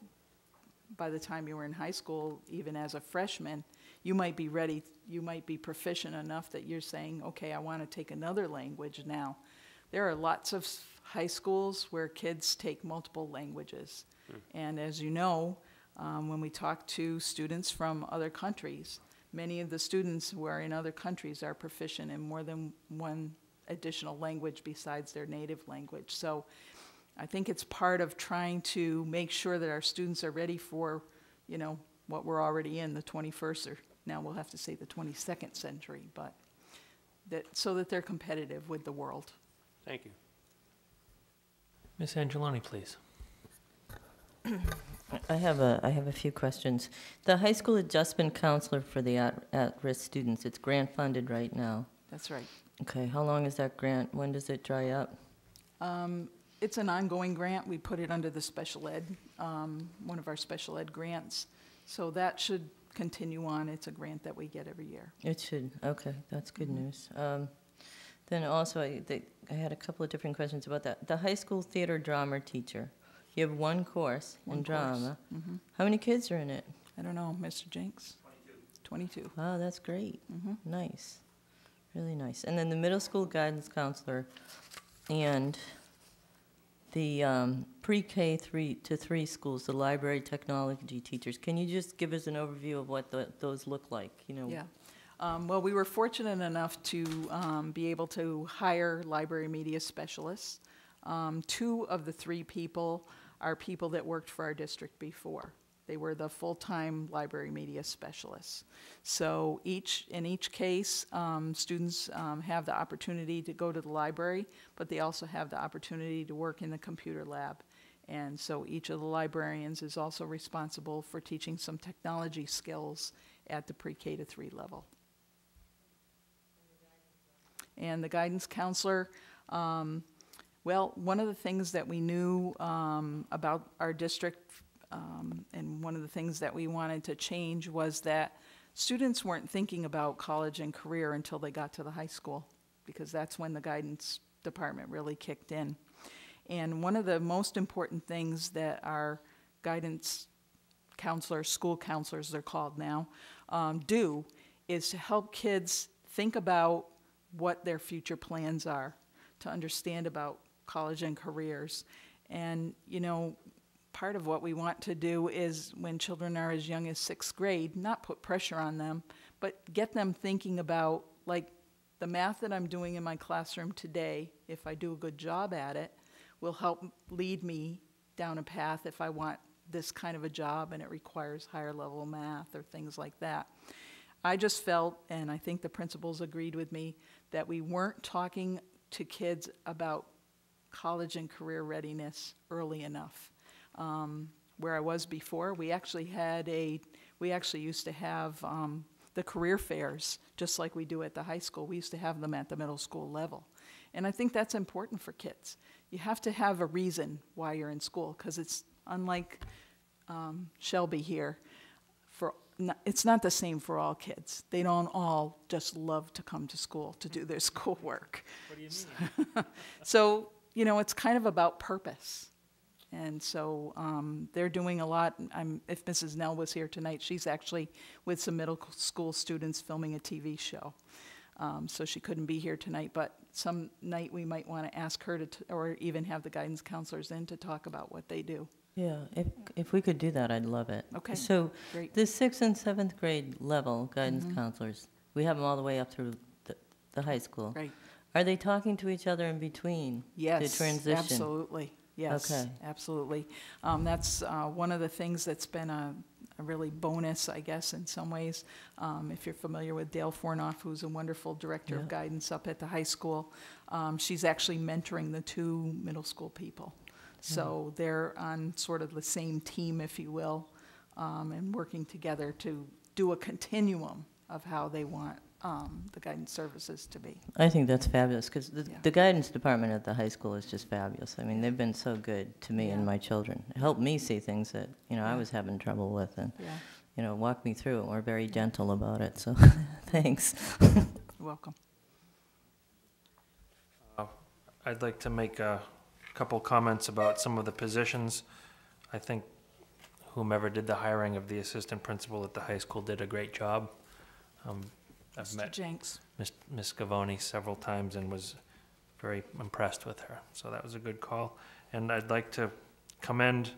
by the time you were in high school, even as a freshman, you might be ready, you might be proficient enough that you're saying, okay, I want to take another language now. There are lots of high schools where kids take multiple languages. And as you know, when we talk to students from other countries, many of the students who are in other countries are proficient in more than one additional language besides their native language. So I think it's part of trying to make sure that our students are ready for, what we're already in, the 21st, or now we'll have to say the 22nd century, but so that they're competitive with the world. Thank you. Ms. Angeloni, please. I have a few questions. The high school adjustment counselor for the at-risk students, it's grant funded right now. That's right. Okay, how long is that grant? When does it dry up? It's an ongoing grant. We put it under the special ed, one of our special ed grants. So that should continue on. It's a grant that we get every year. It should, okay, that's good news. Then also, I had a couple of different questions about that. The high school theater drama teacher, you have one course in One course. drama. Mhm. How many kids are in it? I don't know, Mr. Jenks? 22. Wow, that's great. Mhm. Nice. Really nice. And then the middle school guidance counselor and the pre-K 3 schools, the library technology teachers. Can you just give us an overview of what those look like? You know. Yeah. Well, we were fortunate enough to be able to hire library media specialists. 2 of the 3 people are people that worked for our district before. They were the full-time library media specialists. So in each case, students have the opportunity to go to the library, but they also have the opportunity to work in the computer lab. And so each of the librarians is also responsible for teaching some technology skills at the pre-K to 3 level. And the guidance counselor, well, one of the things that we knew about our district and one of the things that we wanted to change was that students weren't thinking about college and career until they got to the high school, because that's when the guidance department really kicked in. And one of the most important things that our guidance counselors, school counselors they're called now, do is to help kids think about what their future plans are, to understand about college and careers. And, you know, part of what we want to do is when children are as young as 6th grade, not put pressure on them, but get them thinking about, like, the math that I'm doing in my classroom today, if I do a good job at it, will help lead me down a path if I want this kind of a job and it requires higher level math or things like that. I just felt, and I think the principals agreed with me, that we weren't talking to kids about college and career readiness early enough. Where I was before, we actually used to have the career fairs, just like we do at the high school. We used to have them at the middle school level. And I think that's important for kids. You have to have a reason why you're in school, because it's unlike Shelby here. It's not the same for all kids. They don't all just love to come to school to do their schoolwork. What do you mean? So, you know, it's kind of about purpose. And so they're doing a lot. If Mrs. Nell was here tonight, she's actually with some middle school students filming a TV show. So she couldn't be here tonight, but some night we might want to ask her or even have the guidance counselors in to talk about what they do. Yeah, if we could do that, I'd love it. Okay, So great. the 6th and 7th grade level guidance counselors, we have them all the way up through the high school. Right. Are they talking to each other in between Yes, the transition? absolutely. Yes, Okay. absolutely. That's one of the things that's been a really bonus, I guess, in some ways. If you're familiar with Dale Fornoff, who's a wonderful director of guidance up at the high school, she's actually mentoring the 2 middle school people. So they're on sort of the same team, if you will, and working together to do a continuum of how they want the guidance services to be. I think that's fabulous, because Yeah. the guidance department at the high school is just fabulous. I mean, they've been so good to me and my children. It helped me see things that, you know, I was having trouble with, and, Yeah, you know, walked me through it. We're very gentle about it, so thanks. you're welcome. I'd like to make a couple comments about some of the positions. I think whomever did the hiring of the assistant principal at the high school did a great job. I've Mr. met Jenks. Miss Scavone several times and was very impressed with her, so that was a good call. And I'd like to commend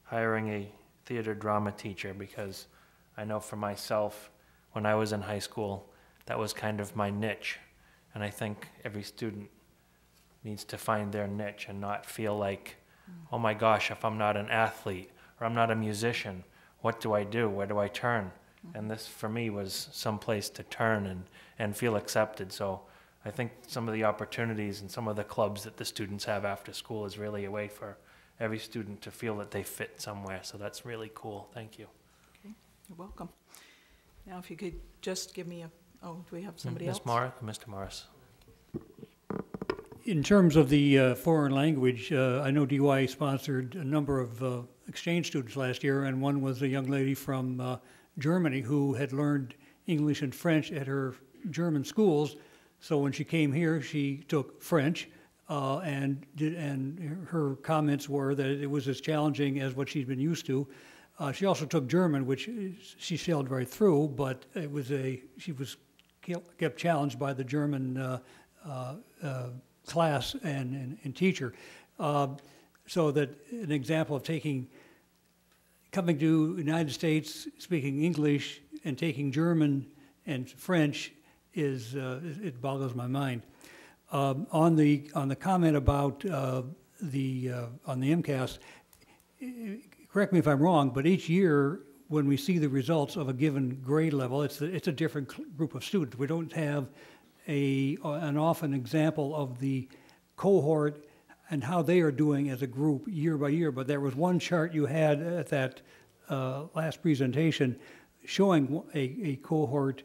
hiring a theater drama teacher, because I know for myself, when I was in high school, that was kind of my niche. And I think every student needs to find their niche and not feel like, oh my gosh, if I'm not an athlete or I'm not a musician, what do I do? Where do I turn? And this, for me, was some place to turn and feel accepted. So I think some of the opportunities and some of the clubs that the students have after school is really a way for every student to feel that they fit somewhere. So that's really cool. Thank you. Okay, you're welcome. Now, if you could just give me do we have somebody else? Mr. Morris. In terms of the foreign language, I know DY sponsored a number of exchange students last year, and one was a young lady from Germany who had learned English and French at her German schools, So when she came here, she took French, and her comments were that it was as challenging as what she'd been used to. She also took German, which she sailed right through, but she was kept challenged by the German class and teacher. So that an example of coming to the United States, speaking English, and taking German and French it boggles my mind. On the comment about on the MCAS, correct me if I'm wrong, but each year when we see the results of a given grade level, it's a different group of students. We don't have an often example of the cohort and how they are doing as a group year by year. But there was one chart you had at that last presentation showing a cohort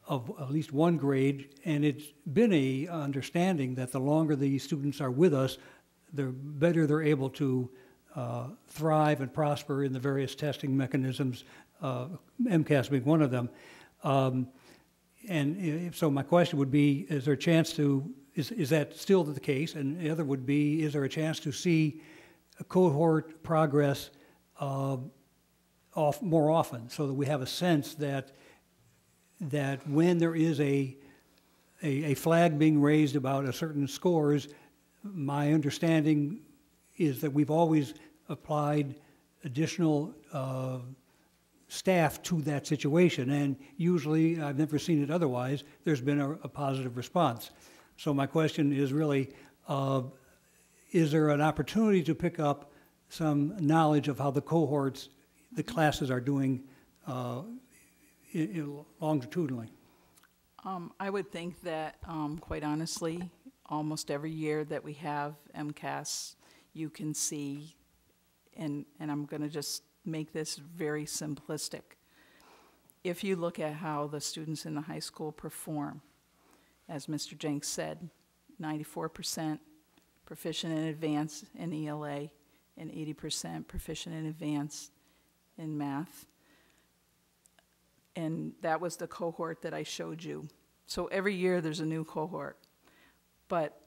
of at least one grade, and it's been a understanding that the longer the students are with us, the better they're able to thrive and prosper in the various testing mechanisms, MCAS being one of them. So my question would be, is there a chance is that still the case? And the other would be, is there a chance to see a cohort progress more often, so that we have a sense that when there is a flag being raised about a certain scores, my understanding is that we've always applied additional staff to that situation, and usually, I've never seen it otherwise, there's been a positive response. So my question is really, is there an opportunity to pick up some knowledge of how the cohorts, the classes are doing longitudinally? I would think that, quite honestly, almost every year that we have MCAS, you can see, and I'm going to just make this very simplistic. If you look at how the students in the high school perform, as Mr. Jenks said, 94% proficient in advanced in ELA and 80% proficient in advanced in math. And that was the cohort that I showed you. So every year there's a new cohort. But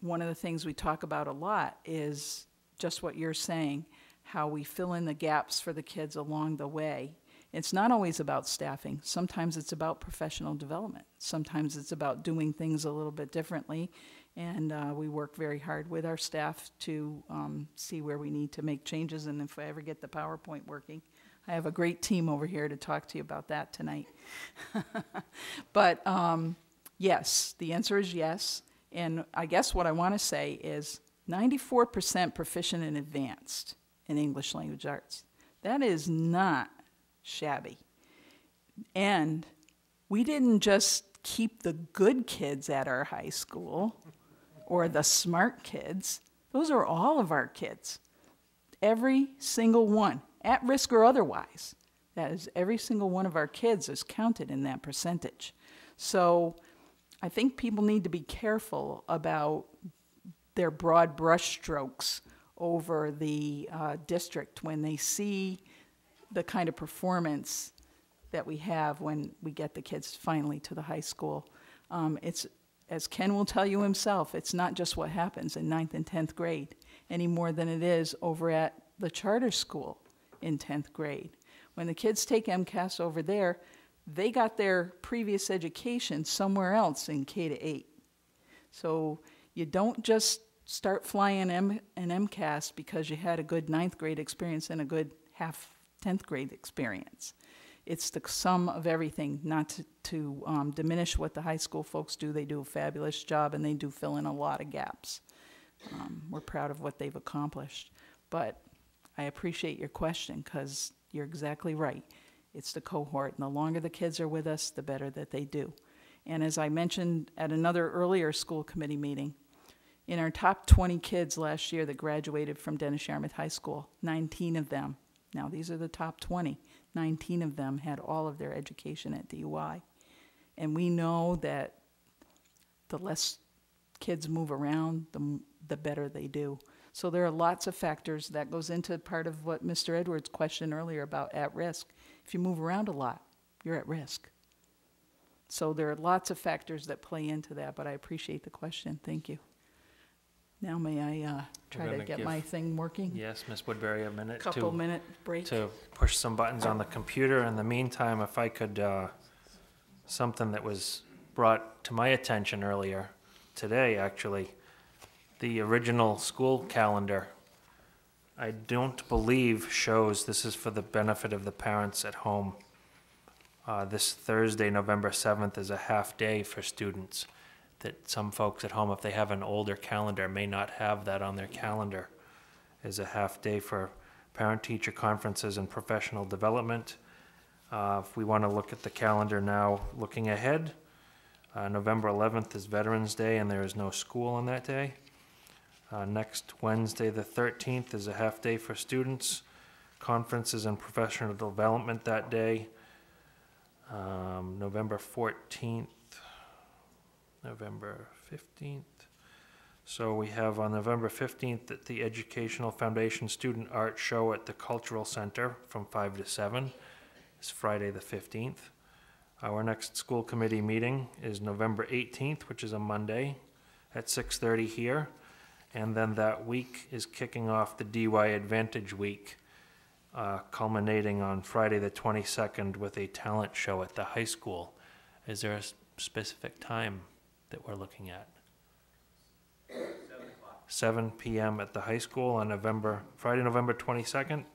one of the things we talk about a lot is just what you're saying, how we fill in the gaps for the kids along the way. It's not always about staffing. Sometimes it's about professional development. Sometimes it's about doing things a little bit differently. And we work very hard with our staff to see where we need to make changes. And if I ever get the PowerPoint working, I have a great team over here to talk to you about that tonight. But yes, the answer is yes. And I guess what I want to say is 94% proficient in advanced in English language arts. That is not shabby. And we didn't just keep the good kids at our high school or the smart kids. Those are all of our kids. Every single one, at risk or otherwise. That is, every single one of our kids is counted in that percentage. So I think people need to be careful about their broad brushstrokes over the district when they see the kind of performance that we have when we get the kids finally to the high school. It's, as Ken will tell you himself, it's not just what happens in 9th and 10th grade any more than it is over at the charter school in 10th grade. When the kids take MCAS over there, they got their previous education somewhere else in K to 8. So you don't just start flying an MCAS because you had a good 9th grade experience and a good half 10th grade experience. It's the sum of everything, not to diminish what the high school folks do. They do a fabulous job, and they do fill in a lot of gaps. We're proud of what they've accomplished. But I appreciate your question, because you're exactly right. It's the cohort, and the longer the kids are with us, the better that they do. And as I mentioned at another earlier school committee meeting, in our top 20 kids last year that graduated from Dennis-Yarmouth High School, 19 of them, now these are the top 20, 19 of them had all of their education at DUI. And we know that the less kids move around, the better they do. So there are lots of factors that goes into part of what Mr. Edwards questioned earlier about at risk. If you move around a lot, you're at risk. So there are lots of factors that play into that, but I appreciate the question. Thank you. Now may I try to gonna get give- my thing working? Yes, Ms. Woodbury, a minute Couple minute break. to push some buttons on the computer. In the meantime, if I could, something that was brought to my attention earlier today, actually, the original school calendar, I don't believe shows, this is for the benefit of the parents at home, this Thursday, November 7th, is a half day for students, that some folks at home, if they have an older calendar, may not have that on their calendar, is a half day for parent-teacher conferences and professional development. If we want to look at the calendar now, looking ahead, November 11th is Veterans Day, and there is no school on that day. Next Wednesday, the 13th, is a half day for students, conferences and professional development that day. November 14th, November 15th. So we have on November 15th at the Educational Foundation Student Art Show at the Cultural Center from 5 to 7. It's Friday the 15th. Our next school committee meeting is November 18th, which is a Monday, at 6:30 here. And then that week is kicking off the DY Advantage Week, culminating on Friday the 22nd with a talent show at the high school. Is there a specific time that we're looking at? 7 p.m. at the high school on Friday, November 22nd.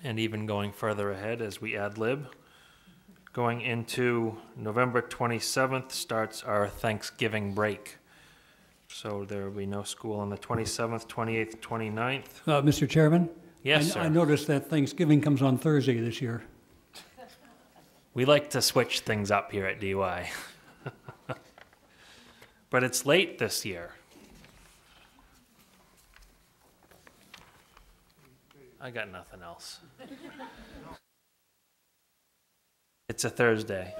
And even going further ahead as we ad lib. Going into November 27th starts our Thanksgiving break. So there will be no school on the 27th, 28th, 29th. Mr. Chairman? Yes, sir. I noticed that Thanksgiving comes on Thursday this year. We like to switch things up here at DY. But it's late this year. I got nothing else. It's a Thursday.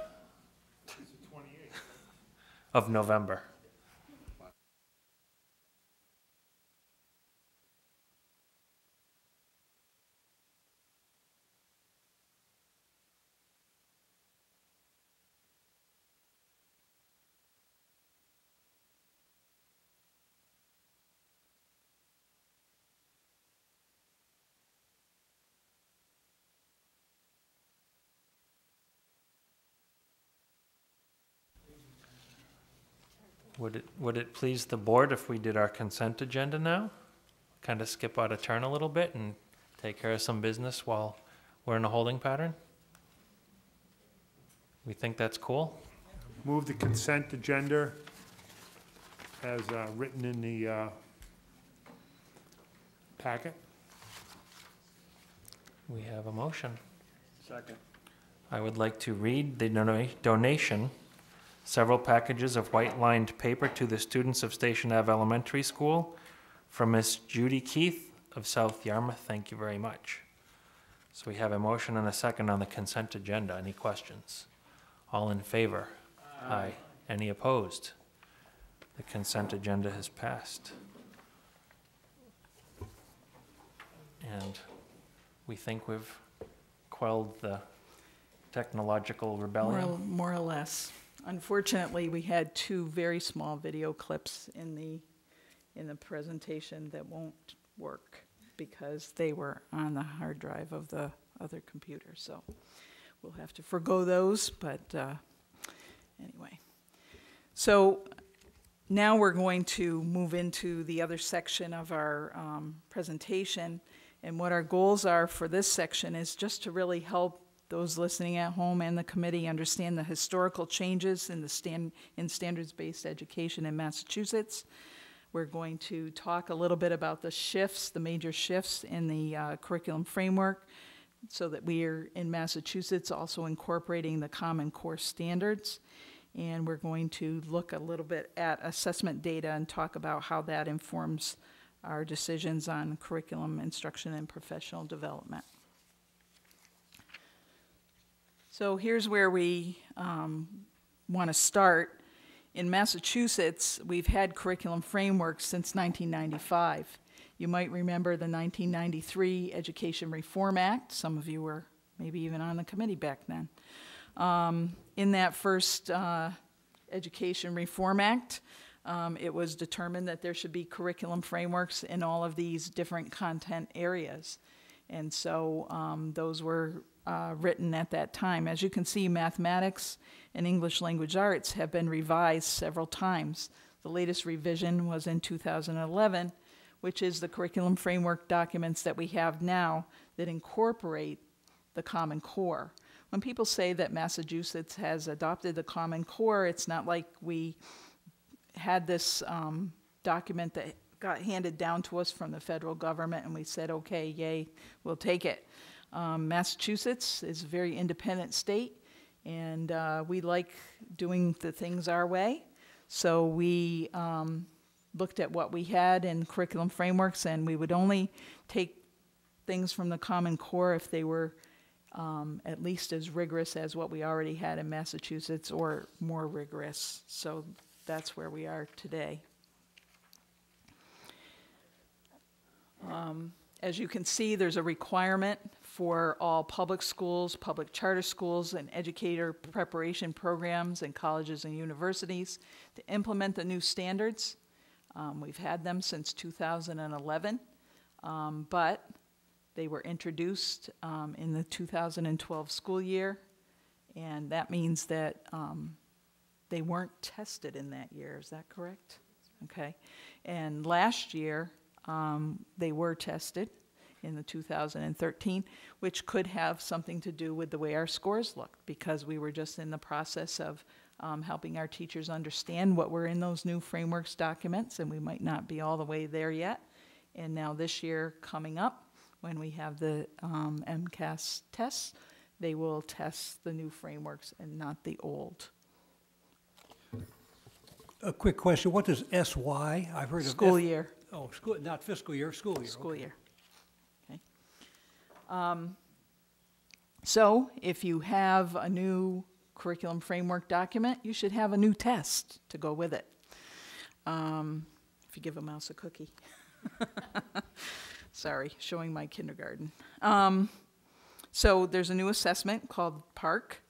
It's the 28th. Of November. Would it please the board if we did our consent agenda now? Kind of skip out of turn a little bit and take care of some business while we're in a holding pattern? We think that's cool? Move the consent agenda as written in the packet. We have a motion. Second. I would like to read the donation, several packages of white-lined paper to the students of Station Ave Elementary School from Miss Judy Keith of South Yarmouth. Thank you very much. So we have a motion and a second on the consent agenda. Any questions? All in favor? Aye. Any opposed? The consent agenda has passed. And we think we've quelled the technological rebellion. More or less. Unfortunately, we had two very small video clips in the presentation that won't work because they were on the hard drive of the other computer. So we'll have to forgo those, but anyway. So now we're going to move into the other section of our presentation. And what our goals are for this section is just to really help those listening at home and the committee understand the historical changes in standards-based education in Massachusetts. We're going to talk a little bit about the shifts, the major shifts in the curriculum framework, so that we are in Massachusetts also incorporating the Common Core standards. And we're going to look a little bit at assessment data and talk about how that informs our decisions on curriculum instruction and professional development. So here's where we want to start. In Massachusetts, we've had curriculum frameworks since 1995. You might remember the 1993 Education Reform Act. Some of you were maybe even on the committee back then. In that first Education Reform Act, it was determined that there should be curriculum frameworks in all of these different content areas. And so those were written at that time. As you can see, mathematics and English language arts have been revised several times. The latest revision was in 2011, which is the curriculum framework documents that we have now that incorporate the Common Core. When people say that Massachusetts has adopted the Common Core, it's not like we had this document that got handed down to us from the federal government and we said, okay, yay, we'll take it. Massachusetts is a very independent state, and we like doing the things our way. So we looked at what we had in curriculum frameworks, and we would only take things from the Common Core if they were at least as rigorous as what we already had in Massachusetts or more rigorous. So that's where we are today. As you can see, there's a requirement for all public schools, public charter schools, and educator preparation programs in colleges and universities to implement the new standards. We've had them since 2011, but they were introduced in the 2012 school year, and that means that they weren't tested in that year. Is that correct? Okay. And last year, they were tested in the 2013, which could have something to do with the way our scores looked, because we were just in the process of helping our teachers understand what were in those new frameworks documents, and we might not be all the way there yet. And now this year coming up, when we have the MCAS tests, they will test the new frameworks and not the old. A quick question, what does SY? I've heard of School year. Oh, school, not fiscal year, school year. School okay. year. Okay. So if you have a new curriculum framework document, you should have a new test to go with it. If you give a mouse a cookie. Sorry, showing my kindergarten. So there's a new assessment called PARC.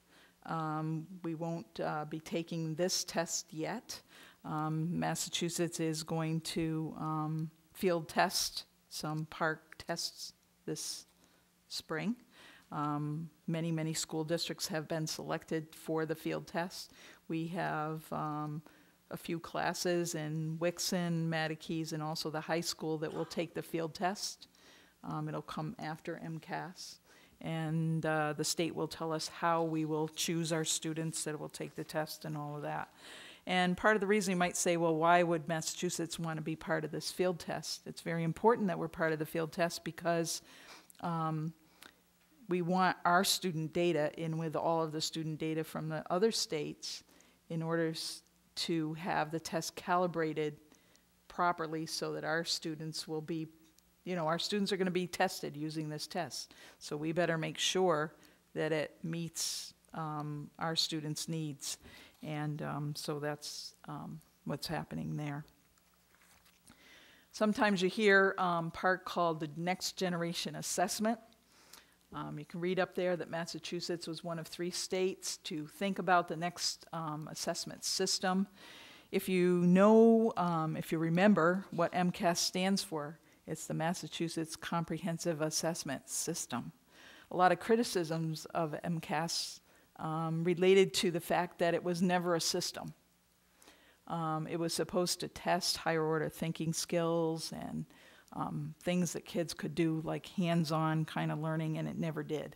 We won't be taking this test yet. Massachusetts is going to field test some PARC tests this spring. Many school districts have been selected for the field test. We have a few classes in Wixon, Mattakees, and also the high school that will take the field test. It'll come after MCAS. And the state will tell us how we will choose our students that will take the test and all of that. And part of the reason you might say, well, why would Massachusetts want to be part of this field test? It's very important that we're part of the field test because we want our student data in with all of the student data from the other states in order to have the test calibrated properly so that our students will be, our students are going to be tested using this test. So we better make sure that it meets our students' needs. And so that's what's happening there. Sometimes you hear part called the Next Generation Assessment. You can read up there that Massachusetts was one of 3 states to think about the next assessment system. If you know, if you remember what MCAS stands for, it's the Massachusetts Comprehensive Assessment System. A lot of criticisms of MCAS related to the fact that it was never a system. It was supposed to test higher order thinking skills and things that kids could do, like hands-on kind of learning, and it never did.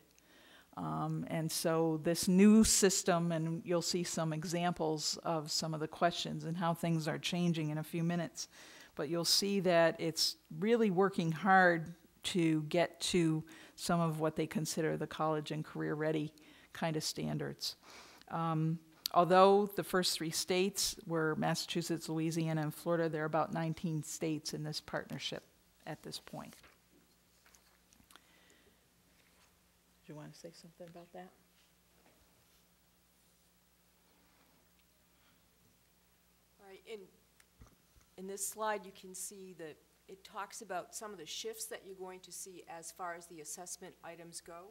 And so this new system, and you'll see some examples of some of the questions and how things are changing in a few minutes, but you'll see that it's really working hard to get to some of what they consider the college and career ready kind of standards. Although the first 3 states were Massachusetts, Louisiana, and Florida, there are about 19 states in this partnership at this point. Do you want to say something about that? All right, in this slide you can see that it talks about some of the shifts that you're going to see as far as the assessment items go.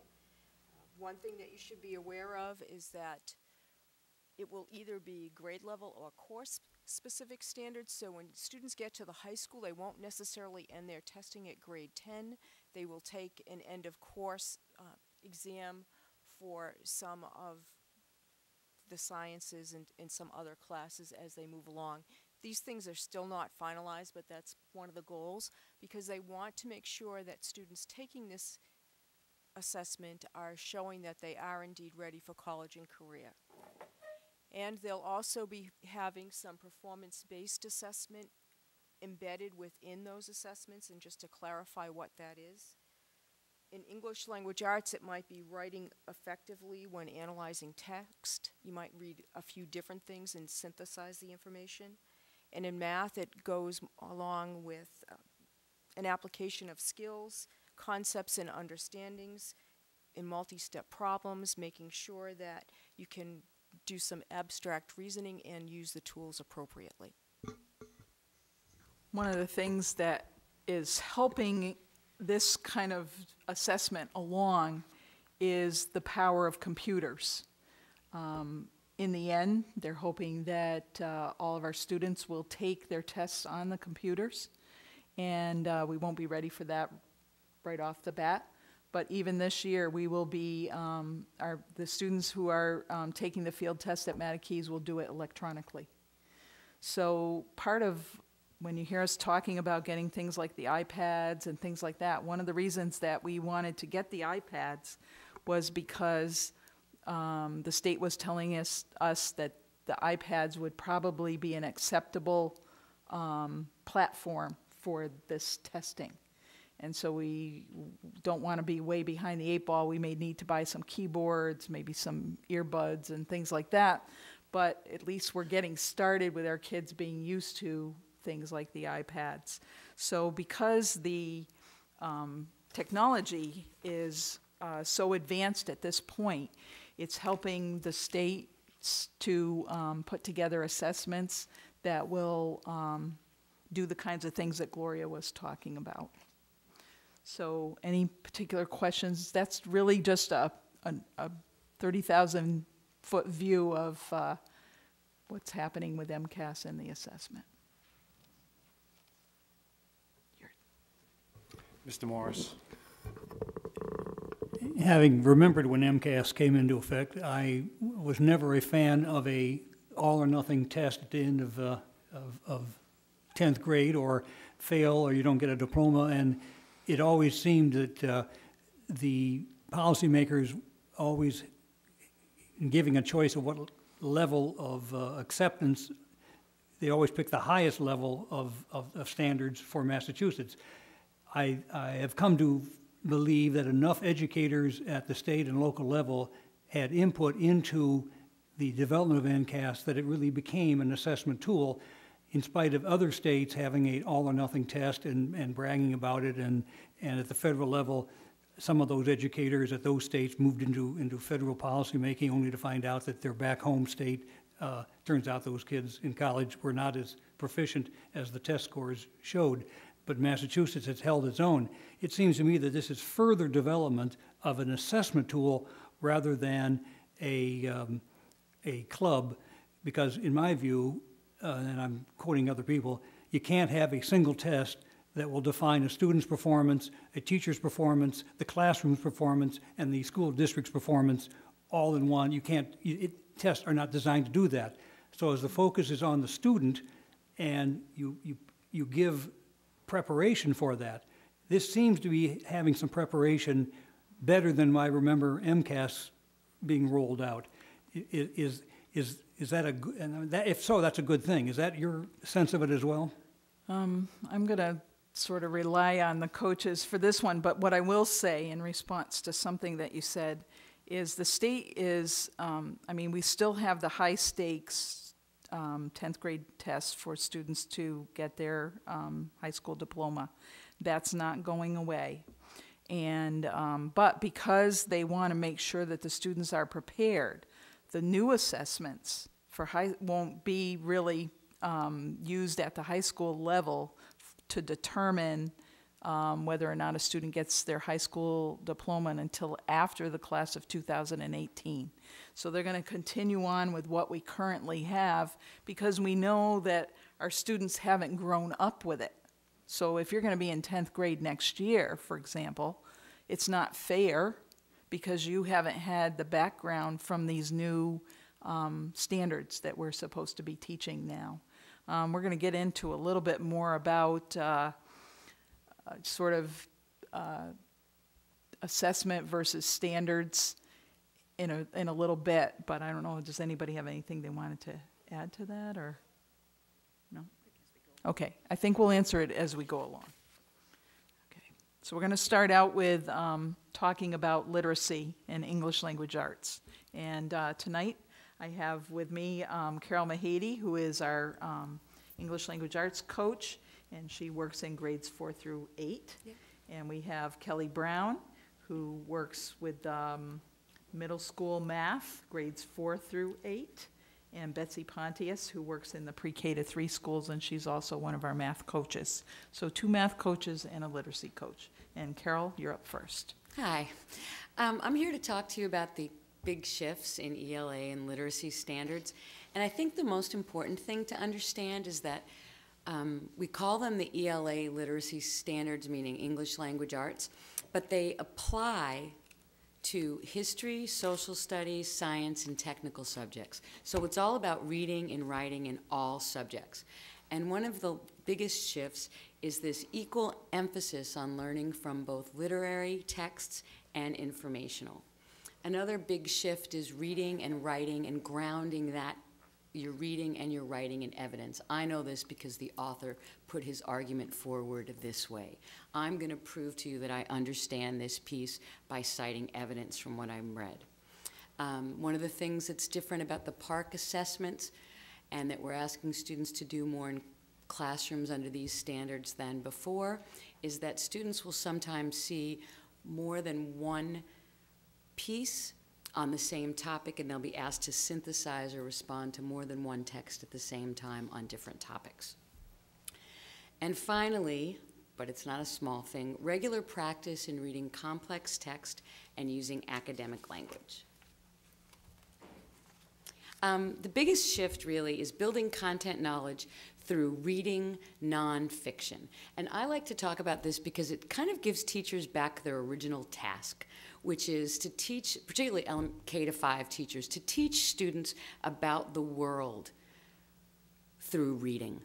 one thing that you should be aware of is that it will either be grade level or course-specific standards. So when students get to the high school, they won't necessarily end their testing at grade 10. They will take an end-of-course exam for some of the sciences and some other classes as they move along. These things are still not finalized, but that's one of the goals, because they want to make sure that students taking this assessment are showing that they are indeed ready for college and career. And they'll also be having some performance-based assessment embedded within those assessments, and just to clarify what that is. In English language arts, it might be writing effectively when analyzing text. You might read a few different things and synthesize the information. And in math, it goes along with an application of skills, concepts and understandings in multi-step problems, making sure that you can do some abstract reasoning and use the tools appropriately. One of the things that is helping this kind of assessment along is the power of computers. In the end, they're hoping that all of our students will take their tests on the computers, and we won't be ready for that right off the bat. But even this year, we will be, the students who are taking the field test at Matakees will do it electronically. So part of when you hear us talking about getting things like the iPads and things like that, one of the reasons that we wanted to get the iPads was because the state was telling us that the iPads would probably be an acceptable platform for this testing. And so we don't want to be way behind the 8 ball. We may need to buy some keyboards, maybe some earbuds and things like that. But at least we're getting started with our kids being used to things like the iPads. So because the technology is so advanced at this point, it's helping the states to put together assessments that will do the kinds of things that Gloria was talking about. So any particular questions? That's really just a 30,000-foot view of what's happening with MCAS and the assessment. Mr. Morris. Having remembered when MCAS came into effect, I was never a fan of a all-or-nothing test at the end of 10th grade, or fail or you don't get a diploma, and it always seemed that the policymakers always, in giving a choice of what level of acceptance, they always pick the highest level of standards for Massachusetts. I have come to believe that enough educators at the state and local level had input into the development of NCAS that it really became an assessment tool, in spite of other states having a all-or-nothing test and bragging about it, and at the federal level, some of those educators at those states moved into federal policy making, only to find out that their back home state, turns out those kids in college were not as proficient as the test scores showed. But Massachusetts has held its own. It seems to me that this is further development of an assessment tool rather than a club, because in my view, and I'm quoting other people, you can't have a single test that will define a student's performance, a teacher's performance, the classroom's performance, and the school district's performance all in one. You can't, tests are not designed to do that. So as the focus is on the student and you give preparation for that, this seems to be having some preparation better than I remember MCAS being rolled out. Is that a good, and that, if so, that's a good thing. Is that your sense of it as well? I'm going to sort of rely on the coaches for this one, but what I will say in response to something that you said is the state is, I mean, we still have the high stakes 10th grade tests for students to get their high school diploma. That's not going away. And, but because they want to make sure that the students are prepared, the new assessments for won't be really used at the high school level to determine whether or not a student gets their high school diploma until after the class of 2018. So they're going to continue on with what we currently have because we know that our students haven't grown up with it. So if you're going to be in 10th grade next year, for example, it's not fair because you haven't had the background from these new standards that we're supposed to be teaching now. We're going to get into a little bit more about assessment versus standards in a little bit, but I don't know, does anybody have anything they wanted to add to that, or no? Okay, I think we'll answer it as we go along. Okay, so we're going to start out with talking about literacy and English language arts. And tonight I have with me Carol Mahady, who is our English language arts coach, and she works in grades 4 through 8. Yep. And we have Kelly Brown, who works with middle school math, grades 4 through 8. And Betsy Pontius, who works in the pre-K to 3 schools, and she's also one of our math coaches. So 2 math coaches and a literacy coach. And Carol, you're up first. Hi. I'm here to talk to you about the big shifts in ELA and literacy standards. And I think the most important thing to understand is that we call them the ELA literacy standards, meaning English language arts, but they apply to history, social studies, science, and technical subjects. So it's all about reading and writing in all subjects. And one of the biggest shifts is this equal emphasis on learning from both literary texts and informational. Another big shift is reading and writing and grounding that your reading and your writing in evidence. I know this because the author put his argument forward this way. I'm going to prove to you that I understand this piece by citing evidence from what I've read. One of the things that's different about the PARCC assessments and that we're asking students to do more in classrooms under these standards than before is that students will sometimes see more than one piece on the same topic, and they'll be asked to synthesize or respond to more than one text at the same time on different topics. And finally, but it's not a small thing, regular practice in reading complex text and using academic language. The biggest shift really is building content knowledge through reading nonfiction. And I like to talk about this because it kind of gives teachers back their original task, which is to teach, particularly K to 5 teachers, to teach students about the world through reading.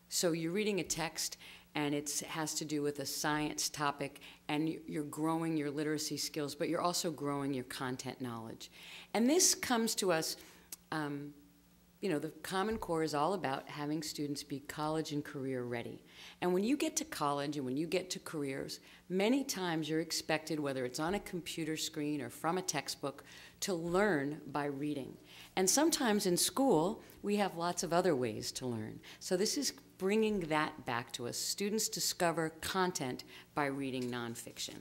So you're reading a text and it has to do with a science topic, and you're growing your literacy skills, but you're also growing your content knowledge. And this comes to us, you know, the Common Core is all about having students be college and career ready. And when you get to college and when you get to careers, many times you're expected, whether it's on a computer screen or from a textbook, to learn by reading. And sometimes in school, we have lots of other ways to learn. So this is bringing that back to us. Students discover content by reading nonfiction.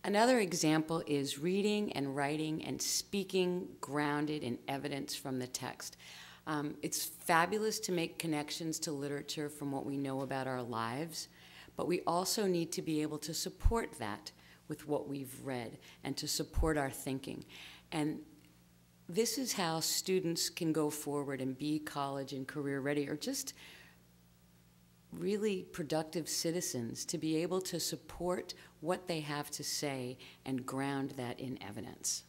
Another example is reading and writing and speaking grounded in evidence from the text. It's fabulous to make connections to literature from what we know about our lives, but we also need to be able to support that with what we've read and to support our thinking. And this is how students can go forward and be college and career ready, or just really productive citizens, to be able to support what they have to say and ground that in evidence.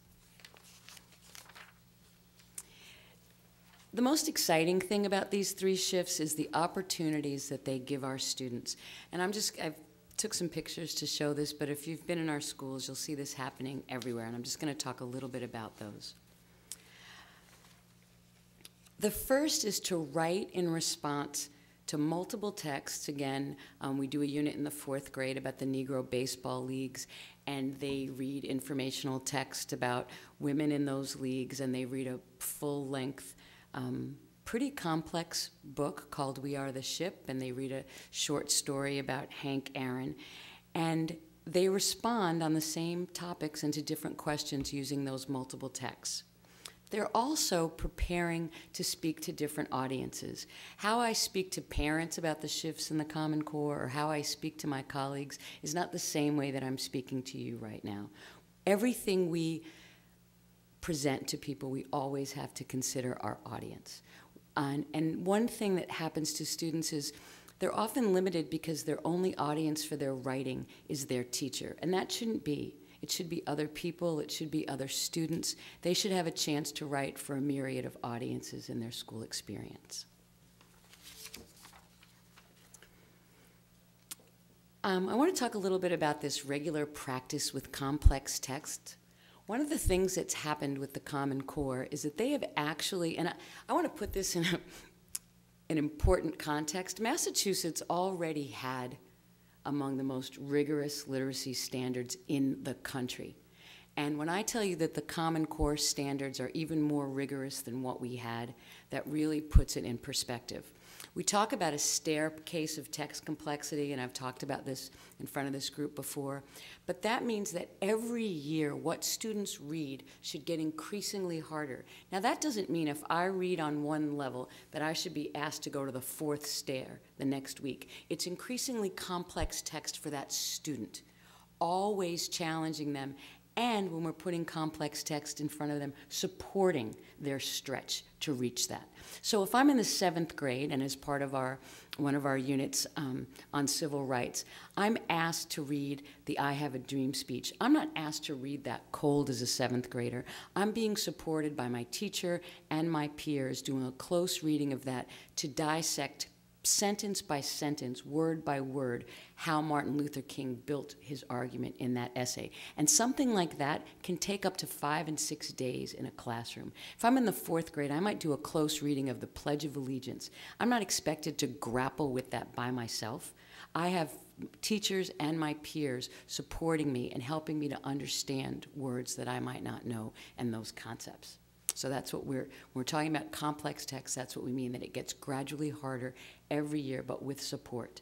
The most exciting thing about these 3 shifts is the opportunities that they give our students. And I took some pictures to show this, but if you've been in our schools, you'll see this happening everywhere, and I'm just going to talk a little bit about those. The first is to write in response to multiple texts. Again, we do a unit in the 4th grade about the Negro baseball leagues, and they read informational text about women in those leagues, and they read a full-length, pretty complex book called We Are the Ship, and they read a short story about Hank Aaron, and they respond on the same topics and to different questions using those multiple texts. they're also preparing to speak to different audiences. How I speak to parents about the shifts in the Common Core or how I speak to my colleagues is not the same way that I'm speaking to you right now. Everything we present to people, we always have to consider our audience. And one thing that happens to students is they're often limited because their only audience for their writing is their teacher, and that shouldn't be. It should be other people, it should be other students. They should have a chance to write for a myriad of audiences in their school experience. I want to talk a little bit about this regular practice with complex text. One of the things that's happened with the Common Core is that they have actually, and I want to put this in an important context, Massachusetts already had among the most rigorous literacy standards in the country. And when I tell you that the Common Core standards are even more rigorous than what we had, that really puts it in perspective. We talk about a staircase of text complexity, and I've talked about this in front of this group before, but that means that every year what students read should get increasingly harder. Now that doesn't mean if I read on one level that I should be asked to go to the 4th stair the next week. It's increasingly complex text for that student, always challenging them, and when we're putting complex text in front of them, supporting their stretch to reach that. So if I'm in the 7th grade, and as part of one of our units on civil rights, I'm asked to read the I Have a Dream speech. I'm not asked to read that cold as a 7th grader. I'm being supported by my teacher and my peers doing a close reading of that to dissect sentence by sentence, word by word, how Martin Luther King built his argument in that essay. And something like that can take up to 5 and 6 days in a classroom. If I'm in the 4th grade, I might do a close reading of the Pledge of Allegiance. I'm not expected to grapple with that by myself. I have teachers and my peers supporting me and helping me to understand words that I might not know and those concepts. So that's what we're talking about complex text, that's what we mean, that it gets gradually harder every year, but with support.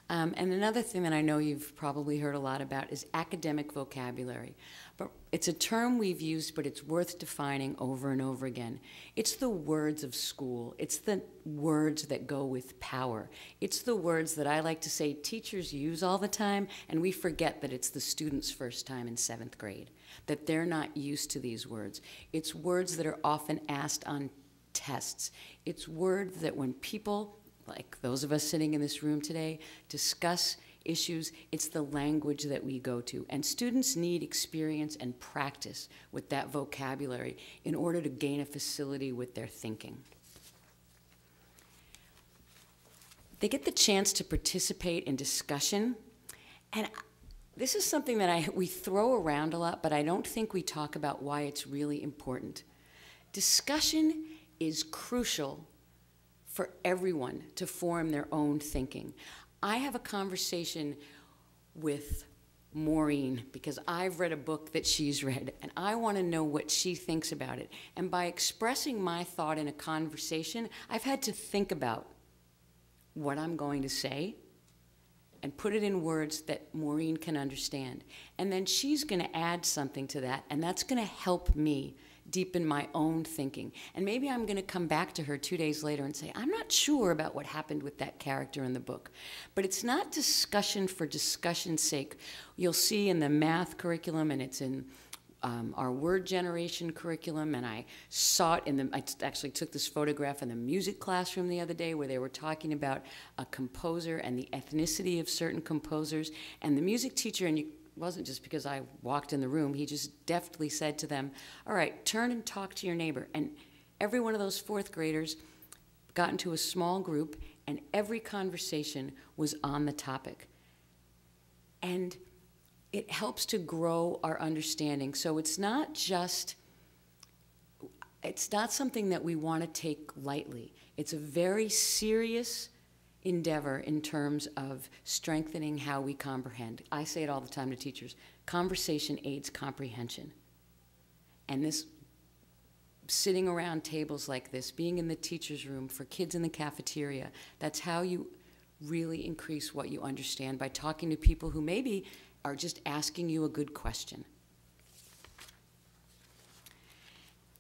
And another thing that I know you've probably heard a lot about is academic vocabulary. But it's a term we've used, but it's worth defining over and over again. It's the words of school. It's the words that go with power. It's the words that I like to say teachers use all the time, and we forget that it's the student's first time in 7th grade, that they're not used to these words. It's words that are often asked on tests. It's words that when people, like those of us sitting in this room today, discuss issues, it's the language that we go to. And students need experience and practice with that vocabulary in order to gain a facility with their thinking. They get the chance to participate in discussion, and this is something that we throw around a lot, but I don't think we talk about why it's really important. Discussion is crucial for everyone to form their own thinking. I have a conversation with Maureen because I've read a book that she's read, and I want to know what she thinks about it. And by expressing my thought in a conversation, I've had to think about what I'm going to say and put it in words that Maureen can understand. And then she's going to add something to that, and that's going to help me deepen my own thinking. And maybe I'm going to come back to her 2 days later and say, I'm not sure about what happened with that character in the book. But it's not discussion for discussion's sake. You'll see in the math curriculum, and it's in our word generation curriculum, and I saw it I actually took this photograph in the music classroom the other day where they were talking about a composer and the ethnicity of certain composers. And the music teacher, and it wasn't just because I walked in the room, he just deftly said to them, all right, turn and talk to your neighbor. And every one of those 4th graders got into a small group, and every conversation was on the topic. And it helps to grow our understanding. So it's not something that we want to take lightly. It's a very serious endeavor in terms of strengthening how we comprehend. I say it all the time to teachers, conversation aids comprehension. And this, sitting around tables like this, being in the teacher's room, for kids in the cafeteria, that's how you really increase what you understand, by talking to people who maybe are just asking you a good question.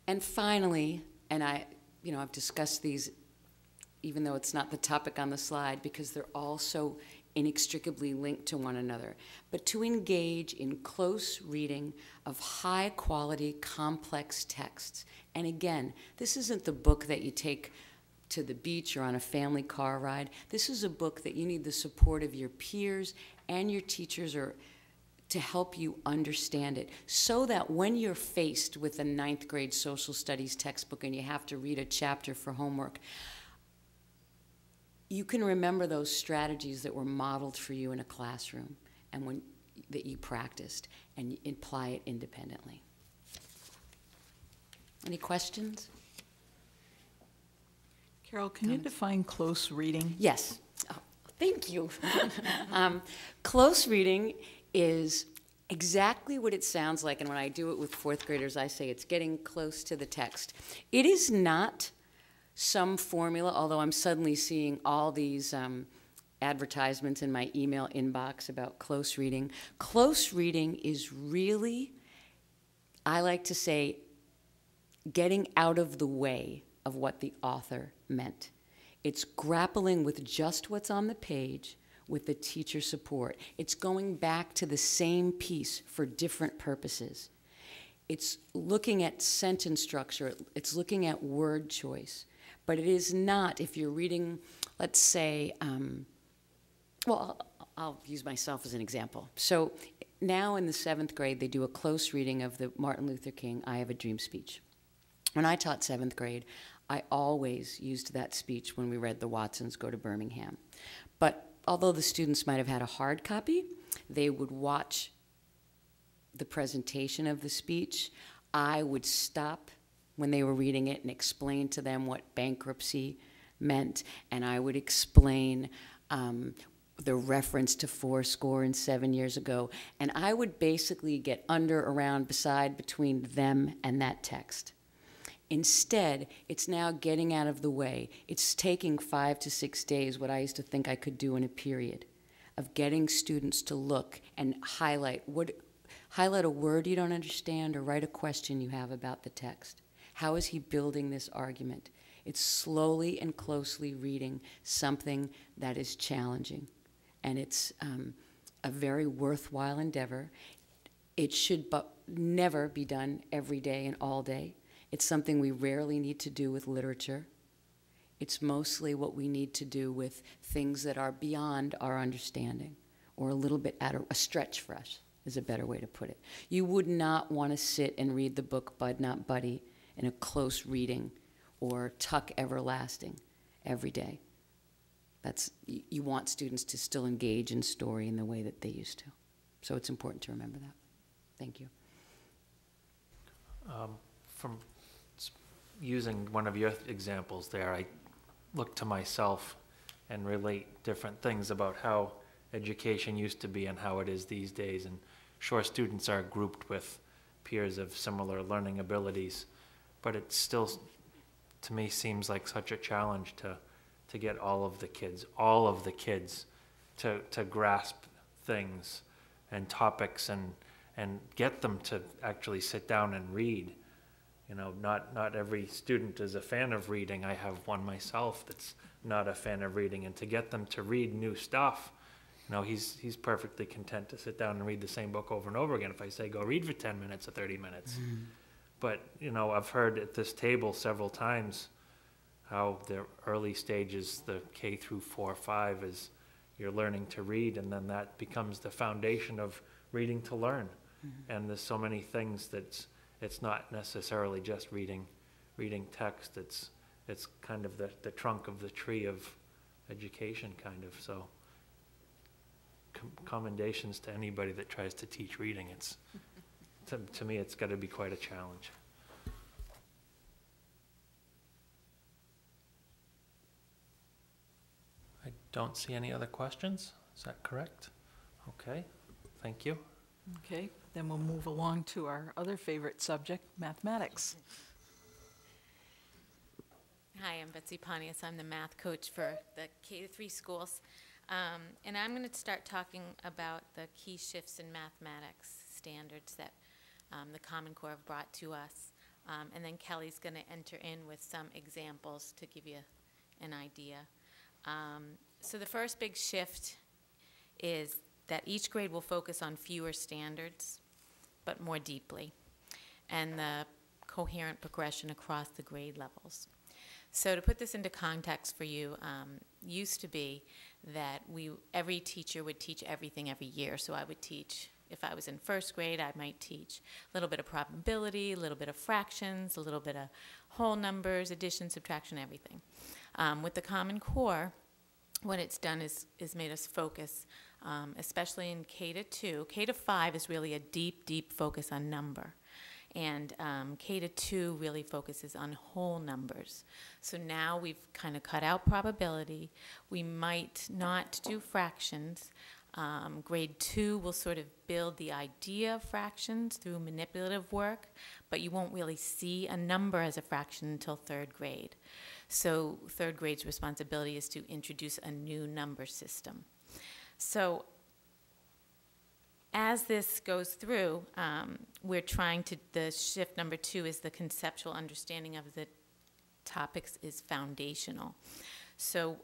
And finally, and I've discussed these even though it's not the topic on the slide, because they're all so inextricably linked to one another, but to engage in close reading of high quality, complex texts. And again, this isn't the book that you take to the beach or on a family car ride. This is a book that you need the support of your peers and your teachers to help you understand it, so that when you're faced with a 9th grade social studies textbook and you have to read a chapter for homework, you can remember those strategies that were modeled for you in a classroom and that you practiced, and you apply it independently. Any questions? Carol, can you define close reading? Yes. Oh, thank you. Close reading is exactly what it sounds like, and when I do it with 4th graders, I say it's getting close to the text. It is not some formula, although I'm suddenly seeing all these advertisements in my email inbox about close reading. Close reading is really, I like to say, getting out of the way of what the author meant. It's grappling with just what's on the page with the teacher support. It's going back to the same piece for different purposes. It's looking at sentence structure. It's looking at word choice. But it is not, if you're reading, let's say, well, I'll use myself as an example. So now in the 7th grade, they do a close reading of the Martin Luther King I Have a Dream speech. When I taught 7th grade, I always used that speech when we read The Watsons Go to Birmingham. But although the students might have had a hard copy, they would watch the presentation of the speech. I would stop when they were reading it and explain to them what bankruptcy meant, and I would explain the reference to 7 years ago, and I would basically get under, around, beside, between them and that text. Instead, it's now getting out of the way. It's taking 5 to 6 days, what I used to think I could do in a period, of getting students to look and highlight a word you don't understand or write a question you have about the text. How is he building this argument? It's slowly and closely reading something that is challenging, and it's a very worthwhile endeavor. It should never be done every day and all day. It's something we rarely need to do with literature. It's mostly what we need to do with things that are beyond our understanding, or a little bit at a stretch for us, is a better way to put it. You would not want to sit and read the book Bud Not Buddy in a close reading or Tuck Everlasting every day. You want students to still engage in story in the way that they used to. So it's important to remember that. Thank you. From using one of your examples there, I look to myself and relate different things about how education used to be and how it is these days. And sure, students are grouped with peers of similar learning abilities, but it still, to me, seems like such a challenge to get all of the kids to grasp things and topics and get them to actually sit down and read. You know, not every student is a fan of reading. I have one myself that's not a fan of reading, and to get them to read new stuff, you know, he's perfectly content to sit down and read the same book over and over again if I say go read for 10 minutes or 30 minutes. Mm. But, you know, I've heard at this table several times how the early stages, the K through 4, 5, is you're learning to read, and then that becomes the foundation of reading to learn. Mm-hmm. And there's so many things that it's not necessarily just reading text. It's kind of the trunk of the tree of education, kind of. So commendations to anybody that tries to teach reading. It's to me, it's got to be quite a challenge. I don't see any other questions. Is that correct? Okay, thank you. Okay, then we'll move along to our other favorite subject, mathematics. Hi, I'm Betsy Pontius. I'm the math coach for the K-3 schools. And I'm going to start talking about the key shifts in mathematics standards that the Common Core have brought to us. And then Kelly's going to enter in with some examples to give you an idea. So the first big shift is that each grade will focus on fewer standards, but more deeply, and the coherent progression across the grade levels. So to put this into context for you, used to be that every teacher would teach everything every year. So I would teach, if I was in first grade, I might teach a little bit of probability, a little bit of fractions, a little bit of whole numbers, addition, subtraction, everything. With the Common Core, what it's done is made us focus, especially in K-2. K-5 is really a deep, deep focus on number. And K-2 really focuses on whole numbers. So now we've kind of cut out probability. We might not do fractions. Grade 2 will sort of build the idea of fractions through manipulative work, but you won't really see a number as a fraction until third grade. So third grade's responsibility is to introduce a new number system. So as this goes through, we're trying to, the shift number 2 is the conceptual understanding of the topics is foundational. So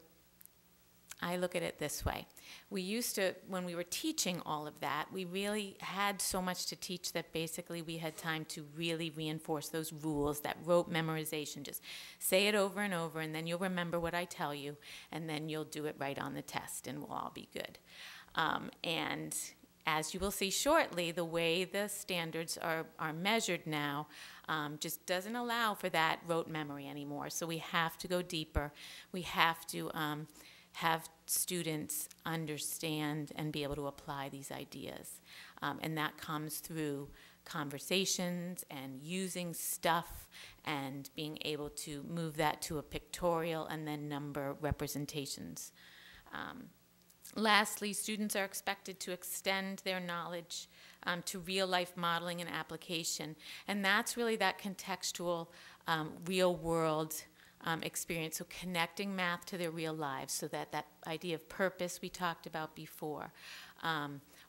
I look at it this way. We used to, when we were teaching all of that, we really had so much to teach that basically we had time to really reinforce those rules, that rote memorization. Just say it over and over, and then you'll remember what I tell you, and then you'll do it right on the test, and we'll all be good. And as you will see shortly, the way the standards are measured now just doesn't allow for that rote memory anymore. So we have to go deeper. We have to have students understand and be able to apply these ideas. And that comes through conversations and using stuff and being able to move that to a pictorial and then number representations. Lastly, students are expected to extend their knowledge to real-life modeling and application. And that's really that contextual, real-world experience, so connecting math to their real lives, so that idea of purpose we talked about before.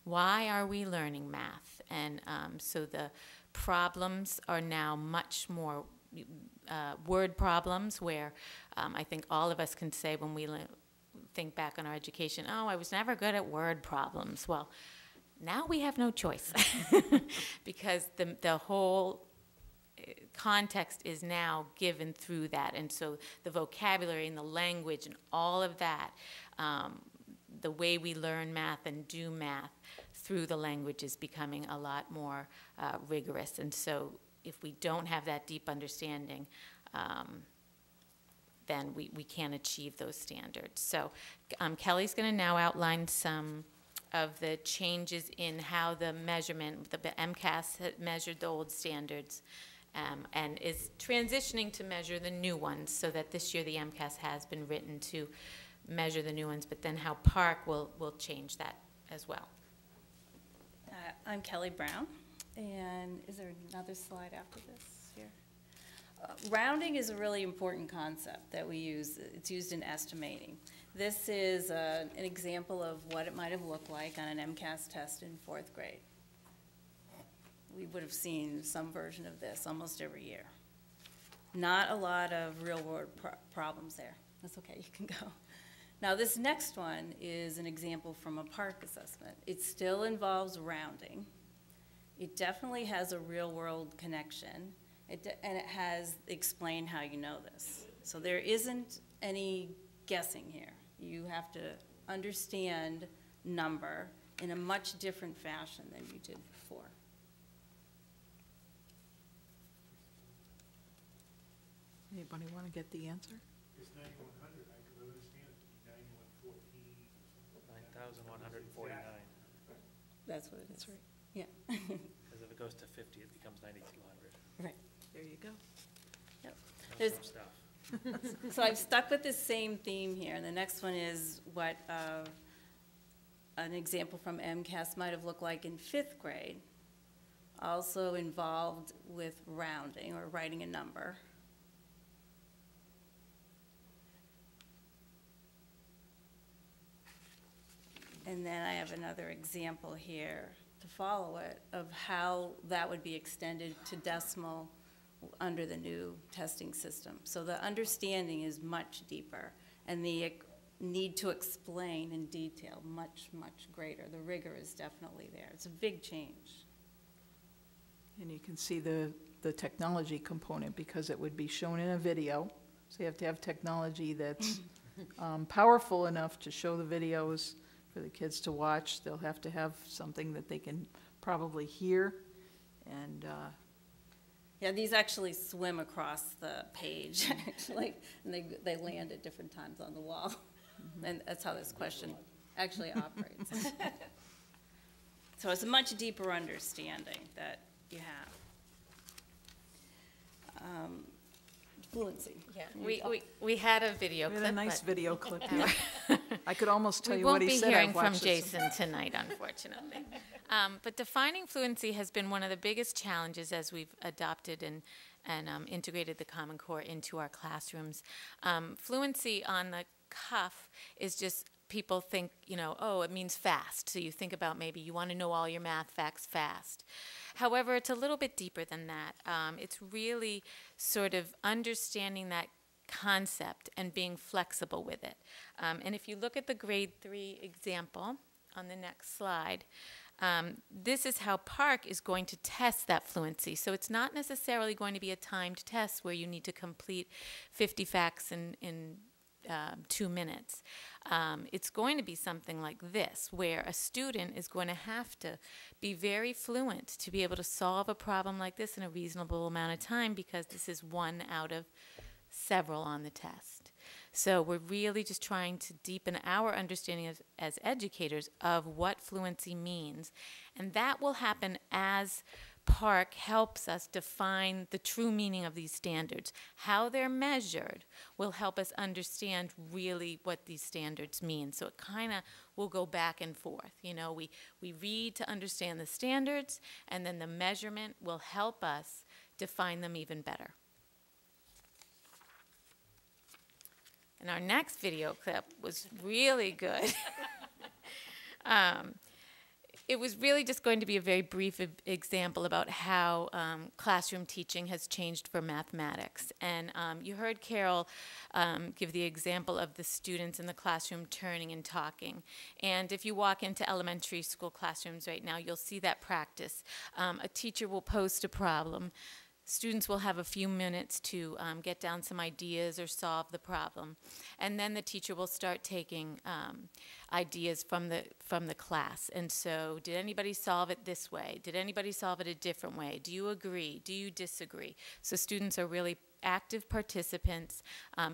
Why are we learning math? And so the problems are now much more word problems, where I think all of us can say when we think back on our education, oh, I was never good at word problems. Well, now we have no choice because the whole context is now given through that. And so the vocabulary and the language and all of that, the way we learn math and do math through the language is becoming a lot more rigorous. And so if we don't have that deep understanding, then we can't achieve those standards. So Kelly's going to now outline some of the changes in how the measurement, the MCAS had measured the old standards and is transitioning to measure the new ones, so that this year the MCAS has been written to measure the new ones, but then how Park will change that as well. I'm Kelly Brown, and is there another slide after this here? Rounding is a really important concept that we use. It's used in estimating. This is an example of what it might have looked like on an MCAS test in 4th grade. We would have seen some version of this almost every year. Not a lot of real-world problems there. That's okay, you can go. Now, this next one is an example from a Park assessment. It still involves rounding. It definitely has a real-world connection, and it has explained how you know this. So there isn't any guessing here. You have to understand number in a much different fashion than you did before. Anybody want to get the answer? It's 9100, I could understand it to be 9114 or something like that. 9,149. That's what it is. That's right. Yeah. Because if it goes to 50, it becomes 9,200. Right. There you go. Yep. That's some stuff. So I've stuck with this same theme here, and the next one is what an example from MCAS might have looked like in 5th grade, also involved with rounding or writing a number. And then I have another example here to follow it of how that would be extended to decimal under the new testing system. So the understanding is much deeper, and the need to explain in detail much, much greater. The rigor is definitely there. It's a big change. And you can see the technology component, because it would be shown in a video. So you have to have technology that's powerful enough to show the videos for the kids to watch. They'll have to have something that they can probably hear. And yeah, these actually swim across the page, actually, and they land at different times on the wall. And that's how this question actually operates. So it's a much deeper understanding that you have. Fluency. Yeah, we had a video we clip. had a nice video clip. I could almost tell you what he said. We won't be hearing from Jason tonight, unfortunately. But defining fluency has been one of the biggest challenges as we've adopted and integrated the Common Core into our classrooms. Fluency on the cuff is just, people think, you know, oh, it means fast. So you think about maybe you want to know all your math facts fast. However, it's a little bit deeper than that. It's really sort of understanding that concept and being flexible with it. And if you look at the grade 3 example on the next slide, this is how Park is going to test that fluency. So it's not necessarily going to be a timed test where you need to complete 50 facts in 2 minutes. It's going to be something like this, where a student is going to have to be very fluent to be able to solve a problem like this in a reasonable amount of time, because this is one out of several on the test. So we're really just trying to deepen our understanding as educators of what fluency means. And that will happen as Park helps us define the true meaning of these standards. How they're measured will help us understand really what these standards mean. So it kind of will go back and forth. You know, we read to understand the standards, and then the measurement will help us define them even better. And our next video clip was really good. It was really just going to be a very brief example about how classroom teaching has changed for mathematics. And you heard Carol give the example of the students in the classroom turning and talking. And if you walk into elementary school classrooms right now, you'll see that practice. A teacher will post a problem. Students will have a few minutes to get down some ideas or solve the problem. And then the teacher will start taking ideas from the class. And so, did anybody solve it this way? Did anybody solve it a different way? Do you agree? Do you disagree? So students are really active participants.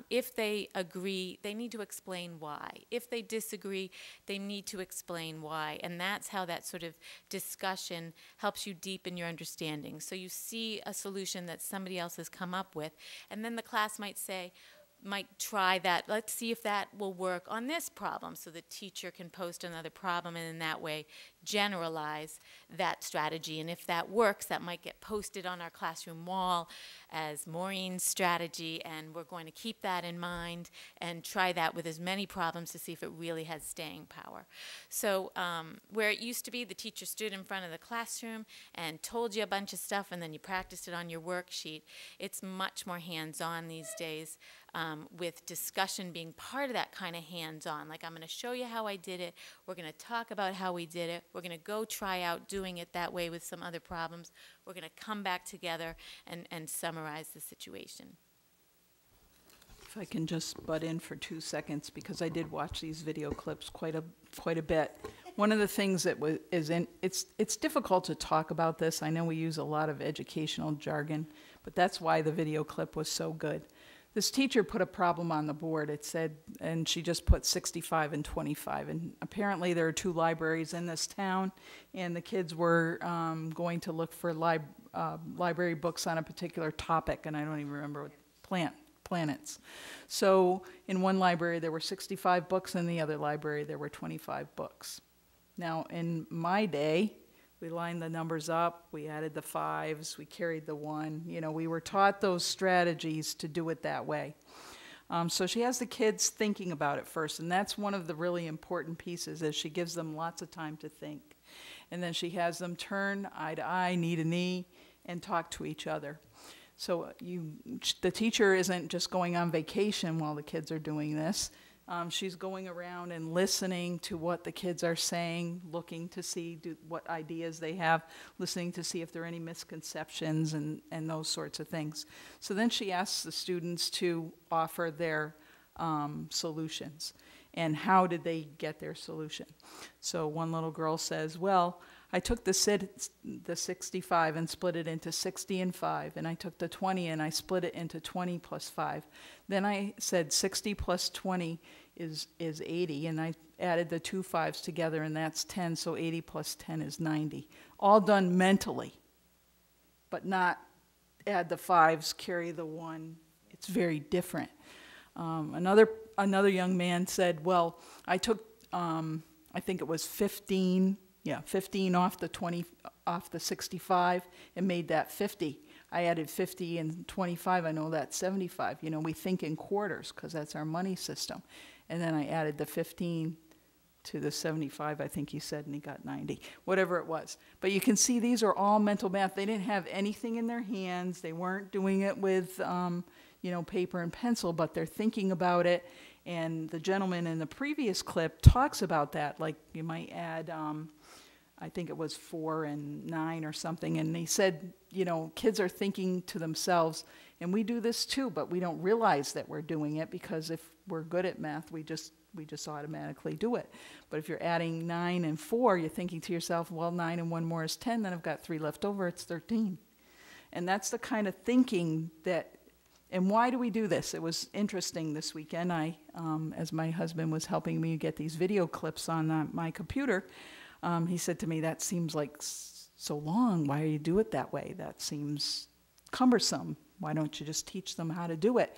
If they agree, they need to explain why. If they disagree, they need to explain why. And that's how that sort of discussion helps you deepen your understanding. So you see a solution that somebody else has come up with, and then the class might say, might try that. Let's see if that will work on this problem. So the teacher can post another problem and in that way generalize that strategy. And if that works, that might get posted on our classroom wall as Maureen's strategy. And we're going to keep that in mind and try that with as many problems to see if it really has staying power. So where it used to be the teacher stood in front of the classroom and told you a bunch of stuff and then you practiced it on your worksheet, it's much more hands-on these days. With discussion being part of that kind of hands-on. Like, I'm going to show you how I did it. We're going to talk about how we did it. We're going to go try out doing it that way with some other problems. We're going to come back together and summarize the situation. If I can just butt in for 2 seconds, because I did watch these video clips quite a bit. One of the things that it's difficult to talk about this. I know we use a lot of educational jargon, but that's why the video clip was so good. This teacher put a problem on the board. It said, and she just put 65 and 25. And apparently there are 2 libraries in this town, and the kids were going to look for library books on a particular topic, and I don't even remember what planets. So in one library there were 65 books, in the other library there were 25 books. Now in my day, we lined the numbers up, we added the 5s, we carried the 1. You know, we were taught those strategies to do it that way. So she has the kids thinking about it first, and that's one of the really important pieces, is she gives them lots of time to think. And then she has them turn eye to eye, knee to knee, and talk to each other. So the teacher isn't just going on vacation while the kids are doing this. She's going around and listening to what the kids are saying, looking to see what ideas they have, listening to see if there are any misconceptions and those sorts of things. So then she asks the students to offer their solutions. And how did they get their solution? So one little girl says, well, I took the 65 and split it into 60 and 5, and I took the 20 and I split it into 20 plus 5. Then I said 60 plus 20 is 80, and I added the 2 5s together, and that's 10, so 80 plus 10 is 90. All done mentally, but not add the 5s, carry the 1. It's very different. Another young man said, well, I took, I think it was 15 off the 20, off the 65 and made that 50. I added 50 and 25, I know that's 75. You know, we think in quarters because that's our money system. And then I added the 15 to the 75, I think he said, and he got 90, whatever it was. But you can see these are all mental math. They didn't have anything in their hands. They weren't doing it with, you know, paper and pencil, but they're thinking about it. And the gentleman in the previous clip talks about that, like you might add, I think it was 4 and 9 or something, and he said, you know, kids are thinking to themselves, and we do this too, but we don't realize that we're doing it because if we're good at math, we just automatically do it. But if you're adding 9 and 4, you're thinking to yourself, well, 9 and 1 more is 10, then I've got 3 left over, it's 13. And that's the kind of thinking that, and why do we do this? It was interesting this weekend. As my husband was helping me get these video clips on my computer, he said to me, that seems like so long. Why do you do it that way? That seems cumbersome. Why don't you just teach them how to do it?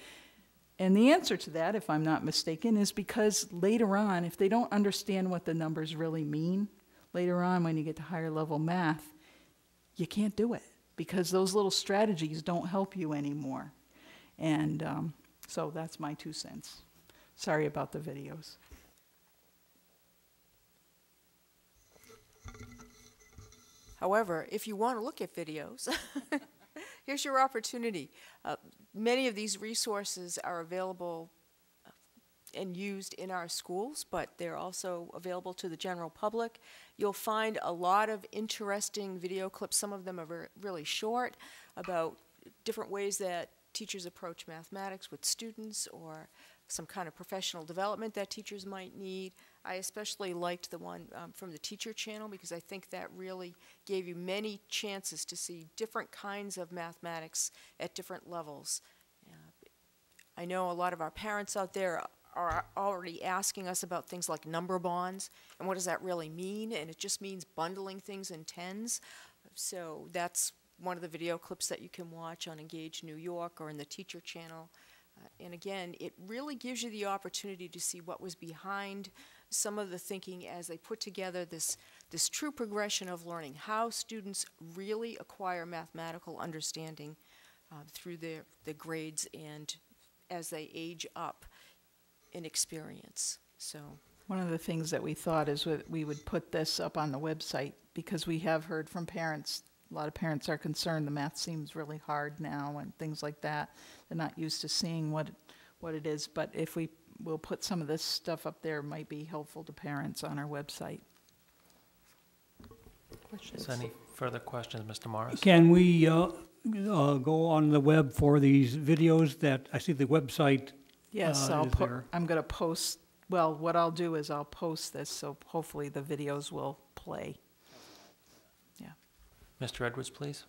And the answer to that, if I'm not mistaken, is because later on, if they don't understand what the numbers really mean, later on when you get to higher level math, you can't do it because those little strategies don't help you anymore. And so that's my 2 cents. Sorry about the videos. However, if you want to look at videos, here's your opportunity. Many of these resources are available and used in our schools, but they're also available to the general public. You'll find a lot of interesting video clips. Some of them are really short, about different ways that teachers approach mathematics with students or some kind of professional development that teachers might need. I especially liked the one from the teacher channel because I think that really gave you many chances to see different kinds of mathematics at different levels. I know a lot of our parents out there are already asking us about things like number bonds and what does that really mean, and it just means bundling things in tens. So that's one of the video clips that you can watch on Engage New York or in the teacher channel. And again, it really gives you the opportunity to see what was behind some of the thinking as they put together this true progression of learning, how students really acquire mathematical understanding through the grades and as they age up in experience. So one of the things that we thought is we would put this up on the website because we have heard from parents. A lot of parents are concerned the math seems really hard now and things like that. They're not used to seeing what it is, but if we'll put some of this stuff up there, it might be helpful to parents on our website. Is there any further questions, Mr. Morris? Can we go on the web for these videos that, I see the website Yes, I'm going to post, well, what I'll do is I'll post this, so hopefully the videos will play. Mr. Edwards, please.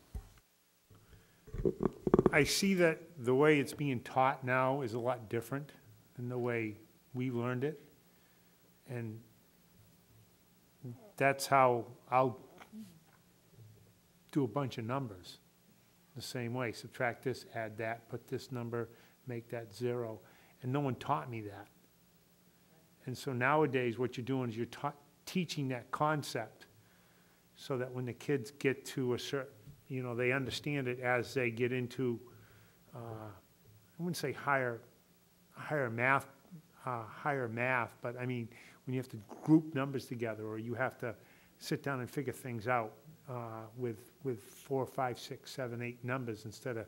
I see that the way it's being taught now is a lot different than the way we learned it. And that's how I'll do a bunch of numbers the same way. Subtract this, add that, put this number, make that 0. And no one taught me that. And so nowadays what you're doing is you're teaching that concept so that when the kids get to a certain, you know, they understand it as they get into, I wouldn't say higher math, but I mean, when you have to group numbers together or you have to sit down and figure things out with 4, 5, 6, 7, 8 numbers instead of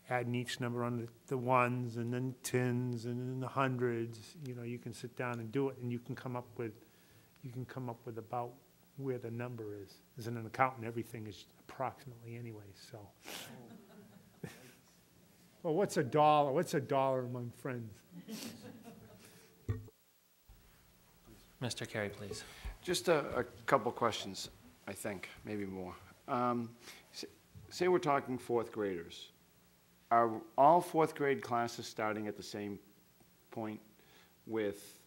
adding each number on the ones and then tens and then the hundreds. You know, you can sit down and do it, and you can come up with about where the number is. As an accountant, everything is approximately anyway, so. Well, what's a dollar? What's a dollar among friends? Mr. Carey, please. Just a couple questions, I think, maybe more. Say we're talking fourth graders. Are all fourth grade classes starting at the same point with,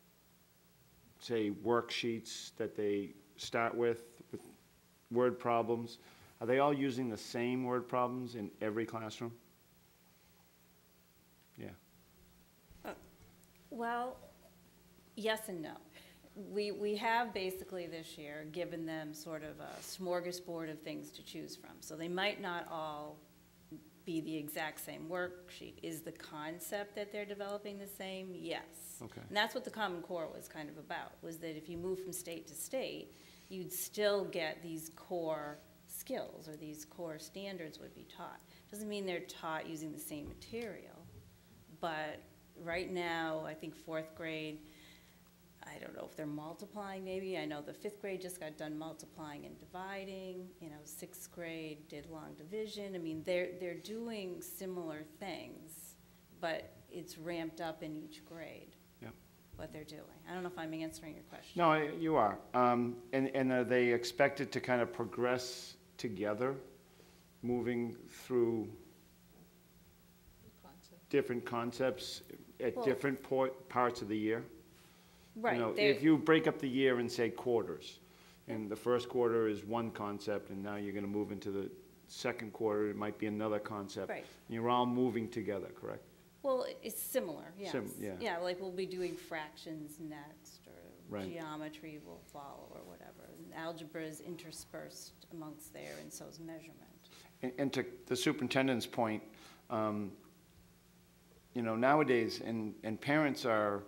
say, worksheets that they start with word problems? Are they all using the same word problems in every classroom? Yeah. Well, yes and no. We have basically this year given them sort of a smorgasbord of things to choose from. So they might not all be the exact same worksheet. Is the concept that they're developing the same? Yes. Okay. And that's what the Common Core was kind of about, was that if you move from state to state, you'd still get these core skills, or these core standards would be taught. Doesn't mean they're taught using the same material, but right now, I think fourth grade, I don't know if they're multiplying maybe. I know the fifth grade just got done multiplying and dividing. You know, sixth grade did long division. I mean, they're doing similar things, but it's ramped up in each grade. Yep. What they're doing. I don't know if I'm answering your question. No, you are. And are they expected to kind of progress together, moving through different concepts at different parts of the year? Right. You know, if you break up the year and say quarters, and the first quarter is one concept, and now you're going to move into the second quarter, it might be another concept. Right. And you're all moving together, correct? Well, it's similar, yes. Yeah. Yeah, like we'll be doing fractions next, or Right. geometry will follow, or whatever. And algebra is interspersed amongst there, and so is measurement. And to the superintendent's point, you know, nowadays, and parents are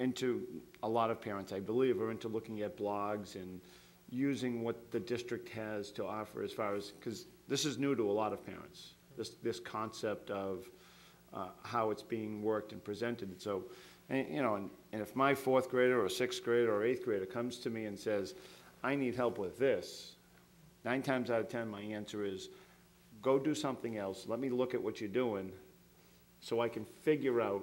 into, a lot of parents, I believe, are into looking at blogs and using what the district has to offer as far as, because this is new to a lot of parents, this concept of how it's being worked and presented. So, you know, and if my fourth grader or sixth grader or eighth grader comes to me and says, I need help with this, 9 times out of 10, my answer is, go do something else. Let me look at what you're doing so I can figure out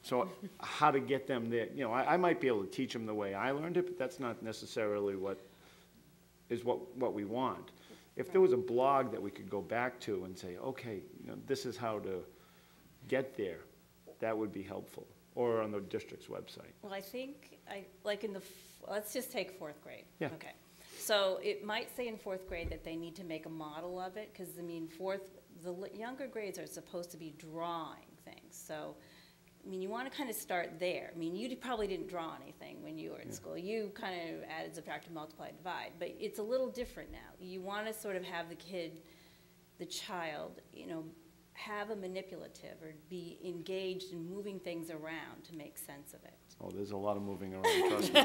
so how to get them there. You know, I might be able to teach them the way I learned it, but that's not necessarily what we want. If there was a blog that we could go back to and say, okay, you know, this is how to get there, that would be helpful. Or on the district's website. Well, I think, like let's just take fourth grade. Yeah. Okay. So it might say in fourth grade that they need to make a model of it, because, I mean, the younger grades are supposed to be drawing things. So, I mean, you want to kind of start there. I mean, you probably didn't draw anything when you were in school. You kind of added, subtracted, multiplied, divide. But it's a little different now. You want to sort of have the child, you know, have a manipulative or be engaged in moving things around to make sense of it. Oh, there's a lot of moving around, trust me.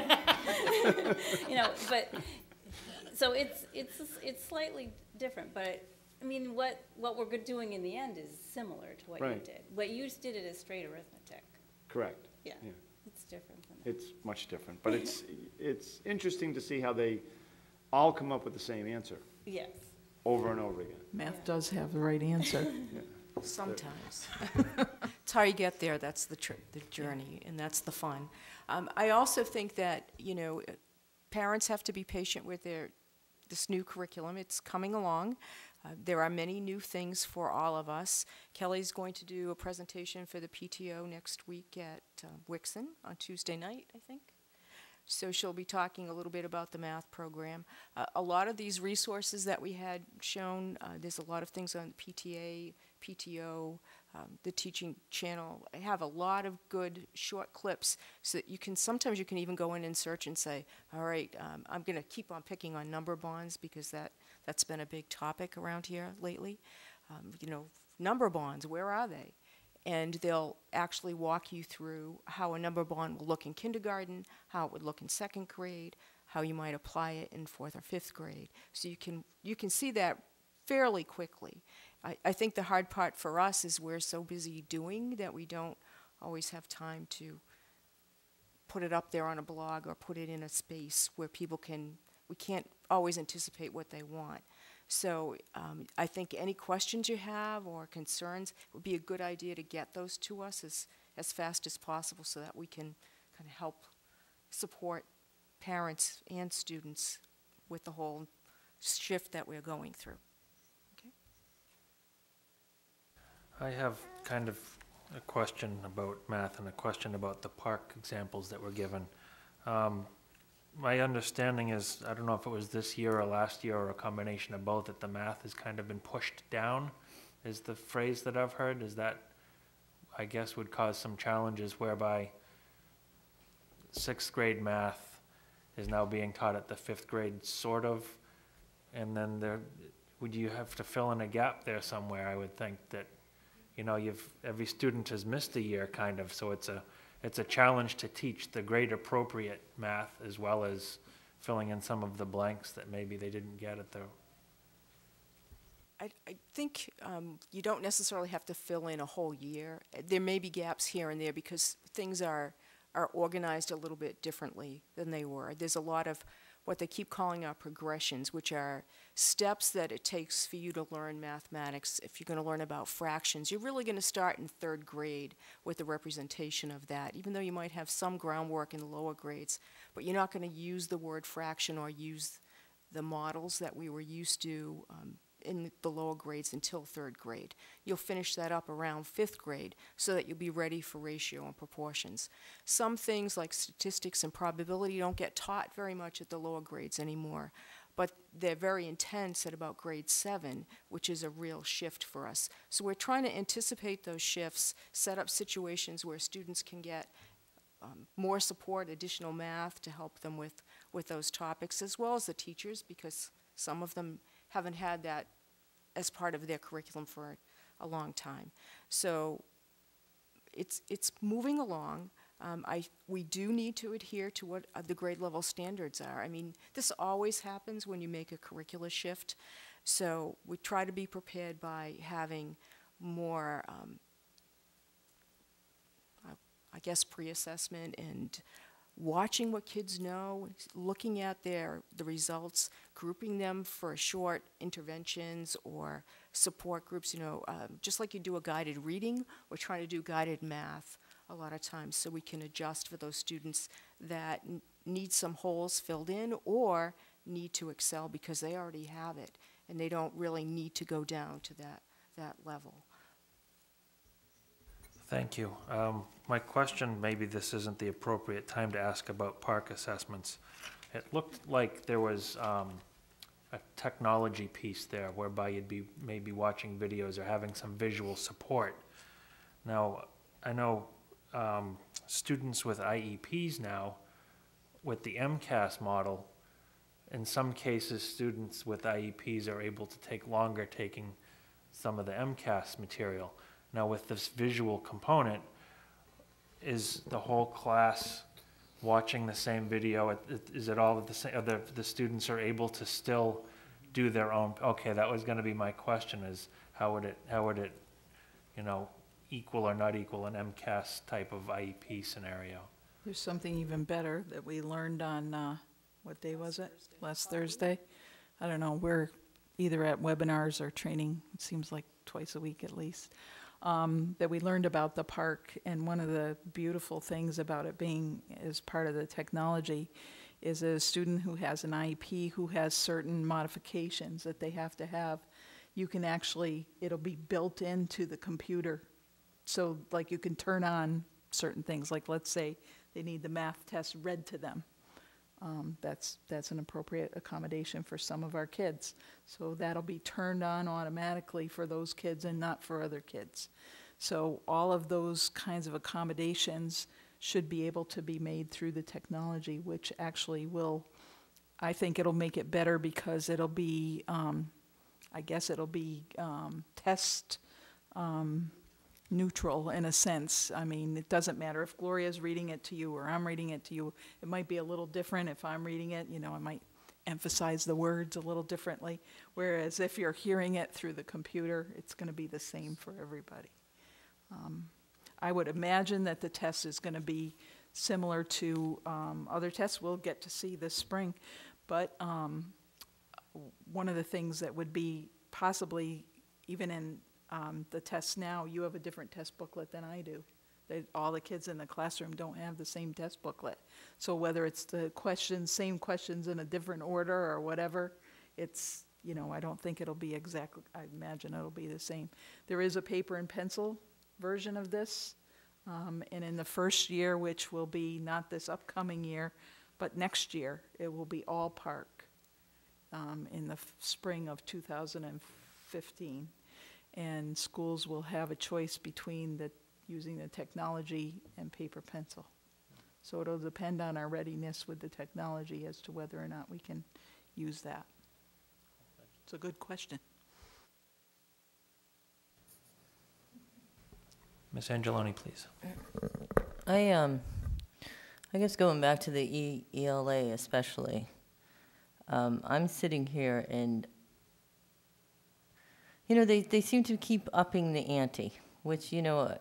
You know, but, so it's slightly different. But, I mean, what we're doing in the end is similar to what you Right. did. What you did it as straight arithmetic. Correct. Yeah. It's different than that. It's much different, but it's interesting to see how they all come up with the same answer. Yes. Over and over again. Math does have the right answer. Yeah. Sometimes. It's how you get there, that's the journey, and that's the fun. I also think that, you know, parents have to be patient with this new curriculum. It's coming along. There are many new things for all of us. Kelly's going to do a presentation for the PTO next week at Wixon on Tuesday night, I think. So she'll be talking a little bit about the math program. A lot of these resources that we had shown, there's a lot of things on PTA, PTO, the teaching channel. I have a lot of good short clips so that sometimes you can even go in and search and say, all right, I'm going to keep on picking on number bonds because that's been a big topic around here lately. You know, number bonds, where are they? And they'll actually walk you through how a number bond will look in kindergarten, how it would look in second grade, how you might apply it in fourth or fifth grade. So you can see that fairly quickly. I think the hard part for us is we're so busy doing that we don't always have time to put it up there on a blog or put it in a space where we can't always anticipate what they want. So I think any questions you have or concerns, it would be a good idea to get those to us as fast as possible so that we can kind of help support parents and students with the whole shift that we're going through. Okay. I have kind of a question about math and a question about the park examples that were given. My understanding is, I don't know if it was this year or last year or a combination of both, that the math has kind of been pushed down, is the phrase that I've heard. Is that, I guess, would cause some challenges whereby 6th grade math is now being taught at the 5th grade, sort of, and then would you have to fill in a gap there somewhere? I would think that, you know, every student has missed a year, kind of, so it's a challenge to teach the grade appropriate math as well as filling in some of the blanks that maybe they didn't get at the. I think you don't necessarily have to fill in a whole year. There may be gaps here and there because things are organized a little bit differently than they were. There's a lot of what they keep calling our progressions, which are steps that it takes for you to learn mathematics. If you're going to learn about fractions, you're really going to start in 3rd grade with the representation of that, even though you might have some groundwork in the lower grades. But you're not going to use the word fraction or use the models that we were used to in the lower grades until 3rd grade. You'll finish that up around 5th grade so that you'll be ready for ratio and proportions. Some things like statistics and probability don't get taught very much at the lower grades anymore, but they're very intense at about grade 7, which is a real shift for us. So we're trying to anticipate those shifts, set up situations where students can get more support, additional math to help them with those topics, as well as the teachers, because some of them haven't had that as part of their curriculum for a long time. So it's moving along. We do need to adhere to what the grade level standards are. I mean, this always happens when you make a curricula shift. So we try to be prepared by having more, I guess, pre-assessment and watching what kids know, looking at the results, grouping them for short interventions or support groups, just like you do a guided reading, we're trying to do guided math a lot of times so we can adjust for those students that need some holes filled in or need to excel because they already have it and they don't really need to go down to that level. Thank you. My question, maybe this isn't the appropriate time to ask about park assessments. It looked like there was a technology piece there whereby you'd be maybe watching videos or having some visual support. Now, I know students with IEPs now, with the MCAS model, in some cases students with IEPs are able to take longer taking some of the MCAS material. Now with this visual component, is the whole class watching the same video? Is it all the same? The students are able to still do their own? Okay, that was going to be my question: is how would it, equal or not equal an MCAS type of IEP scenario? There's something even better that we learned on, what day was it? Last Thursday. I don't know, we're either at webinars or training, it seems like twice a week at least, that we learned about the park. And one of the beautiful things about it being as part of the technology is a student who has an IEP who has certain modifications that they have to have, you can actually, it'll be built into the computer. So like you can turn on certain things, like let's say they need the math test read to them. That's an appropriate accommodation for some of our kids. So that'll be turned on automatically for those kids and not for other kids. So all of those kinds of accommodations should be able to be made through the technology, which actually will, I think it'll make it better because it'll be, I guess it'll be test neutral in a sense. I mean, it doesn't matter if Gloria's reading it to you or I'm reading it to you. It might be a little different if I'm reading it. I might emphasize the words a little differently, whereas if you're hearing it through the computer, it's going to be the same for everybody. I would imagine that the test is going to be similar to other tests we'll get to see this spring, but one of the things that would be possibly, even in the tests now, you have a different test booklet than I do. All the kids in the classroom don't have the same test booklet. So whether it's the questions, same questions in a different order or whatever, it's, you know, I don't think it'll be exactly, I imagine it'll be the same. There is a paper and pencil version of this, and in the first year, which will be not this upcoming year, but next year, it will be all park in the spring of 2015. And schools will have a choice between using the technology and paper pencil. So it'll depend on our readiness with the technology as to whether or not we can use that. It's a good question. Ms. Angeloni, please. I guess going back to the ELA especially, I'm sitting here and, you know, they seem to keep upping the ante, which, you know,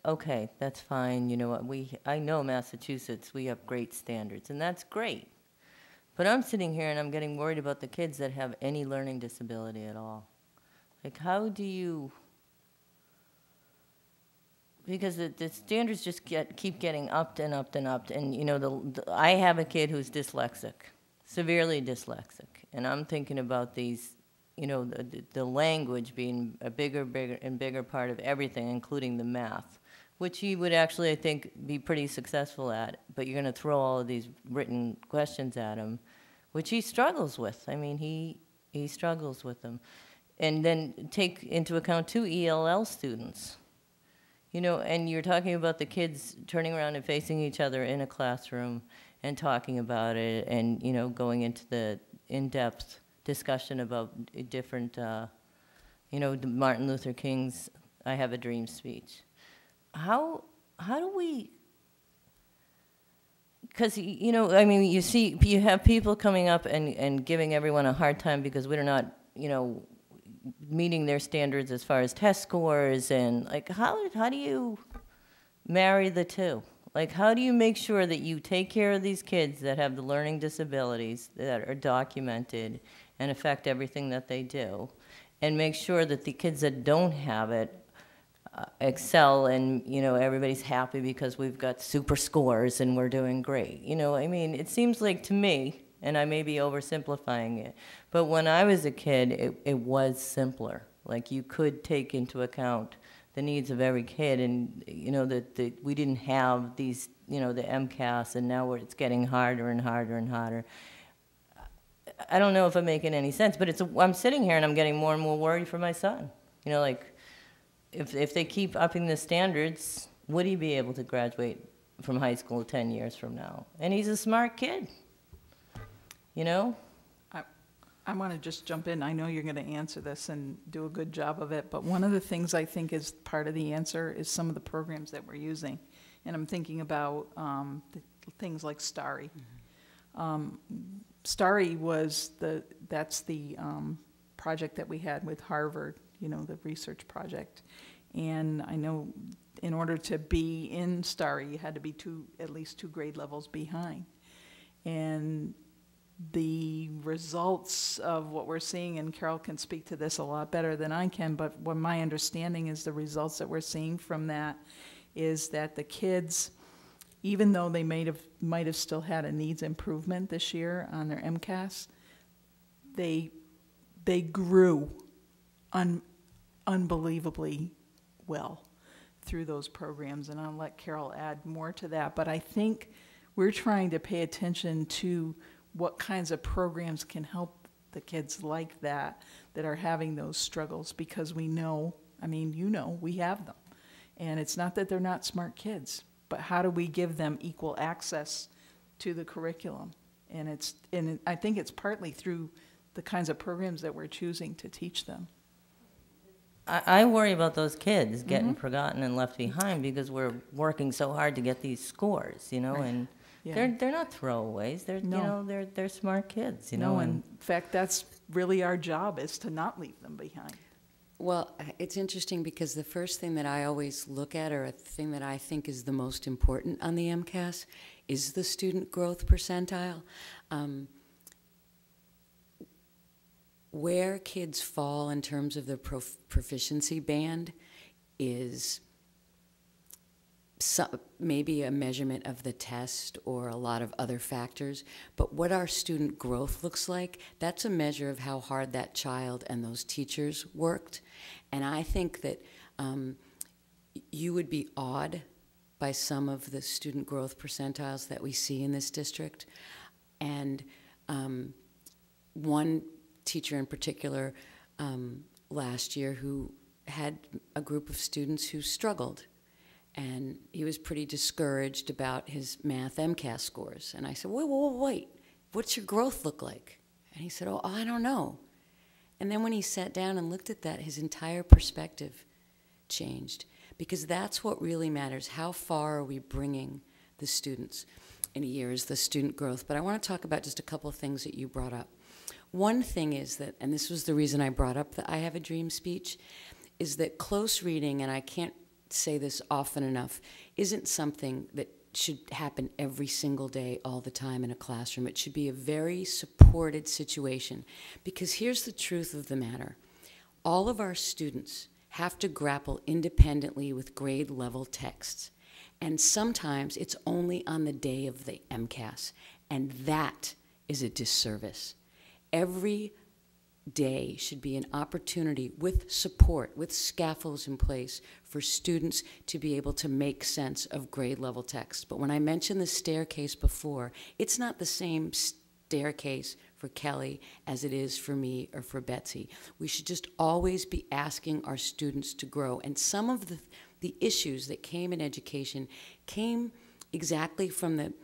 okay, that's fine. You know what, I know Massachusetts, we have great standards, and that's great. But I'm sitting here and I'm getting worried about the kids that have any learning disability at all. Like, how do you, because the standards just keep getting upped and upped and upped, and you know, I have a kid who's dyslexic, severely dyslexic, and I'm thinking about these, you know, the language being a bigger part of everything, including the math, which he would actually, I think, be pretty successful at, but you're going to throw all of these written questions at him, which he struggles with. I mean, he struggles with them. And then take into account, too, ELL students. You know, and you're talking about the kids turning around and facing each other in a classroom and talking about it and, you know, going into the in-depth discussion about different, you know, Martin Luther King's I Have a Dream speech. How do we, because, you know, I mean, you have people coming up and giving everyone a hard time because we're not, you know, meeting their standards as far as test scores, and like, how do you marry the two? Like, how do you make sure that you take care of these kids that have the learning disabilities that are documented and affect everything that they do, and make sure that the kids that don't have it excel, and, you know, everybody's happy because we've got super scores and we're doing great? You know, I mean, it seems like to me, and I may be oversimplifying it, but when I was a kid, it was simpler. Like, you could take into account the needs of every kid, and, you know, that we didn't have these, you know, the MCAS, and now it's getting harder and harder and harder. I don't know if I'm making any sense, but I'm sitting here and I'm getting more and more worried for my son. You know, like, if they keep upping the standards, would he be able to graduate from high school 10 years from now? And he's a smart kid, you know? I want to just jump in. I know you're going to answer this and do a good job of it, but one of the things I think is part of the answer is some of the programs that we're using. And I'm thinking about things like Starry. Starry was that's the project that we had with Harvard, you know, the research project. And I know in order to be in Starry, you had to be at least two grade levels behind. And the results of what we're seeing, and Carol can speak to this a lot better than I can, but what my understanding is, the results that we're seeing from that is that the kids, even though they might have still had a needs improvement this year on their MCAS, they grew unbelievably well through those programs, and I'll let Carol add more to that. But I think we're trying to pay attention to what kinds of programs can help the kids like that are having those struggles, because we know, I mean, you know, we have them. And it's not that they're not smart kids, but how do we give them equal access to the curriculum? And I think it's partly through the kinds of programs that we're choosing to teach them. I worry about those kids getting forgotten and left behind because we're working so hard to get these scores, you know, Right. and Yeah. They're not throwaways. They're, No. you know, they're smart kids, you No, know. in fact, that's really our job, is to not leave them behind. Well, it's interesting because the first thing that I always look at, or a thing that I think is the most important on the MCAS, is the student growth percentile. Where kids fall in terms of the proficiency band is maybe a measurement of the test or a lot of other factors, but what our student growth looks like, that's a measure of how hard that child and those teachers worked. And I think that you would be awed by some of the student growth percentiles that we see in this district. And one teacher in particular last year who had a group of students who struggled, and he was pretty discouraged about his math MCAS scores. And I said, wait, what's your growth look like? And he said, oh, I don't know. And then when he sat down and looked at that, his entire perspective changed, because that's what really matters. How far are we bringing the students in a year is the student growth. But I want to talk about just a couple of things that you brought up. One thing is that, and this was the reason I brought up the I Have a Dream speech, is that close reading, and I can't say this often enough, isn't something that should happen every single day, all the time in a classroom. It should be a very supported situation, because here's the truth of the matter. All of our students have to grapple independently with grade level texts, and sometimes it's only on the day of the MCAS, and that is a disservice. Every day should be an opportunity with support, with scaffolds in place for students to be able to make sense of grade level text. But when I mentioned the staircase before, it's not the same staircase for Kelly as it is for me or for Betsy. We should just always be asking our students to grow. And some of the issues that came in education came exactly from the